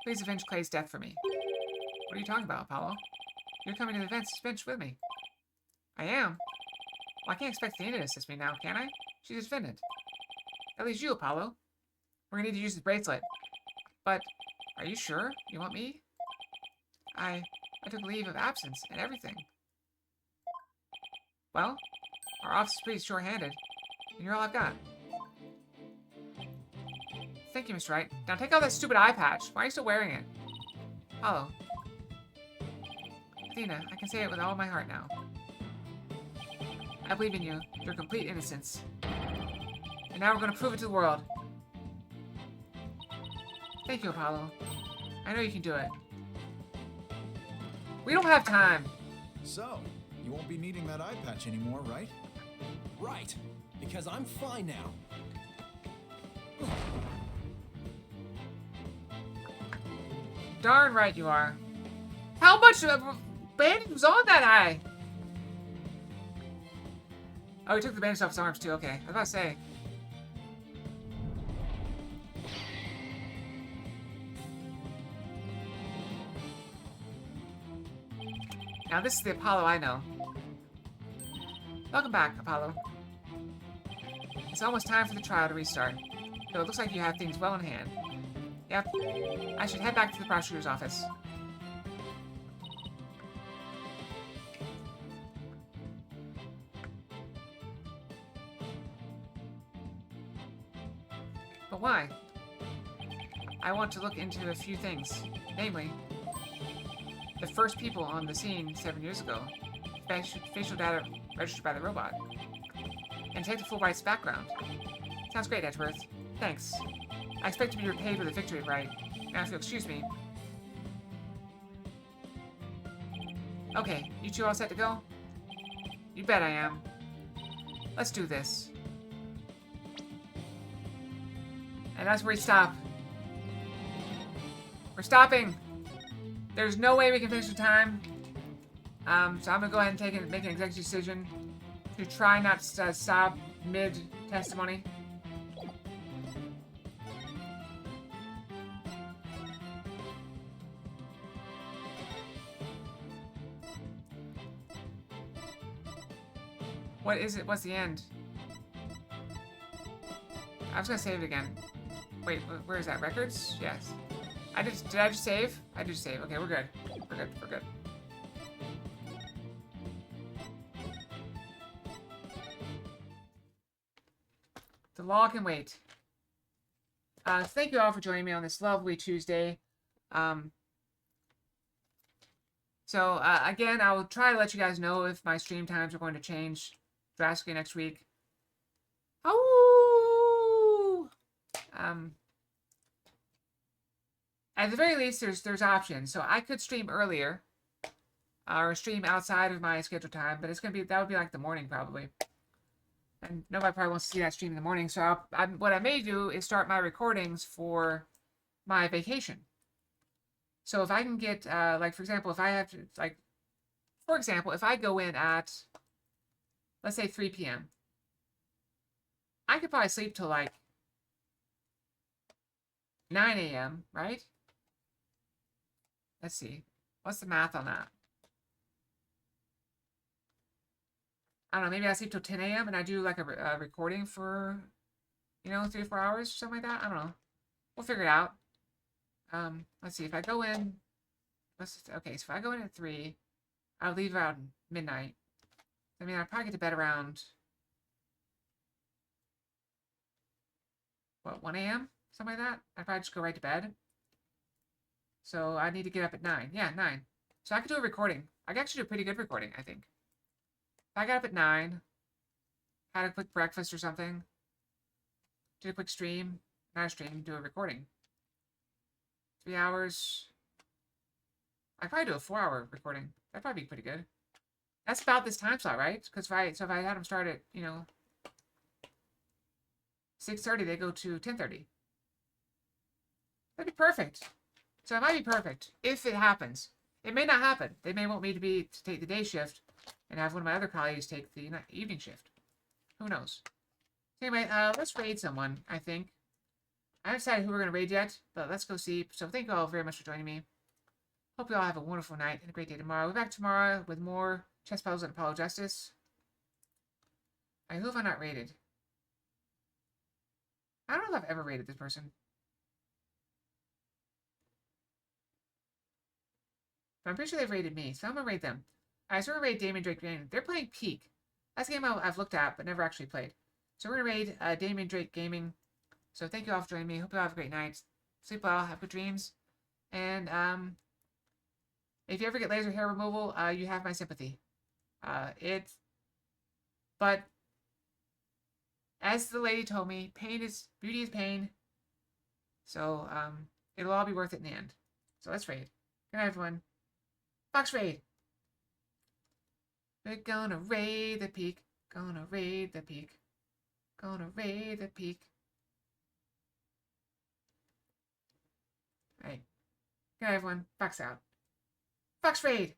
Please avenge Clay's death for me. What are you talking about, Apollo? You're coming to the defense bench with me. I am? Well, I can't expect Athena to assist me now, can I? She's a defendant. At least you, Apollo. We're gonna need to use the bracelet. But, are you sure you want me? I took leave of absence and everything. Well, our office is pretty short-handed, and you're all I've got. Thank you, Mr. Wright. Now take out that stupid eye patch. Why are you still wearing it? Apollo. Athena, I can say it with all my heart now. I believe in you, your complete innocence. And now we're going to prove it to the world. Thank you, Apollo. I know you can do it. We don't have time. So, you won't be needing that eye patch anymore, right? Right, because I'm fine now. Darn right you are. How much bandage was on that eye? Oh, he took the bandage off his arms too. Okay, I was about to say. Now this is the Apollo I know. Welcome back, Apollo. It's almost time for the trial to restart. So it looks like you have things well in hand. Yep. I should head back to the prosecutor's office. But why? I want to look into a few things. Namely, the first people on the scene 7 years ago. Facial data registered by the robot. And Detective Fulbright's background. Sounds great, Edgeworth. Thanks. I expect to be repaid with a victory, right? Now, if you'll excuse me. Okay, you two all set to go? You bet I am. Let's do this. And that's where we stop. We're stopping! There's no way we can finish the time. So I'm gonna go ahead and make an executive decision to try not to stop mid-testimony. What is it? What's the end? I was gonna save it again. Wait, where is that? Records? Yes. Did I just save? I did save. Okay, we're good. We're good. We're good. The law can wait. Thank you all for joining me on this lovely Tuesday. Again, I will try to let you guys know if my stream times are going to change drastically next week. Oh! At the very least, there's options. So I could stream earlier, or stream outside of my scheduled time, but that would be like the morning probably. And nobody probably wants to see that stream in the morning. So what I may do is start my recordings for my vacation. So if I can get, like, for example, if I have to, like, for example, if I go in at, let's say 3 p.m., I could probably sleep till, like, 9 a.m., right? Let's see. What's the math on that? I don't know, maybe I sleep till 10 a.m. and I do like a recording for, 3 or 4 hours or something like that. I don't know. We'll figure it out. Let's see. If I go in, okay, so if I go in at 3, I'll leave around midnight. I mean, I'll probably get to bed around, what, 1 a.m.? something like that. I'd probably just go right to bed. So I need to get up at 9. Yeah, 9. So I could do a recording. I could actually do a pretty good recording, I think. If I got up at 9, had a quick breakfast or something, did a quick stream, not a stream, do a recording. 3 hours. I'd probably do a 4-hour recording. That'd probably be pretty good. That's about this time slot, right? Because if I had them start at, 6:30, they go to 10:30. That'd be perfect. So it might be perfect if it happens. It may not happen. They may want me to take the day shift and have one of my other colleagues take the evening shift. Who knows? Anyway, let's raid someone, I think. I haven't decided who we're going to raid yet, but let's go see. So thank you all very much for joining me. Hope you all have a wonderful night and a great day tomorrow. We'll be back tomorrow with more chess puzzles and Apollo Justice. Who have I not raided? I don't know if I've ever raided this person. But I'm pretty sure they've raided me, so I'm going to raid them. Alright, so we're going to raid Damien Drake Gaming. They're playing Peak. That's a game I've looked at, but never actually played. So we're going to raid Damien Drake Gaming. So thank you all for joining me. Hope you all have a great night. Sleep well, have good dreams. And, if you ever get laser hair removal, you have my sympathy. But, as the lady told me, beauty is pain. So, it'll all be worth it in the end. So let's raid. Good night, everyone. Fox raid. We're gonna raid the peak. Gonna raid the peak. Gonna raid the peak. Alright. Good night, everyone. Fox out. Fox raid.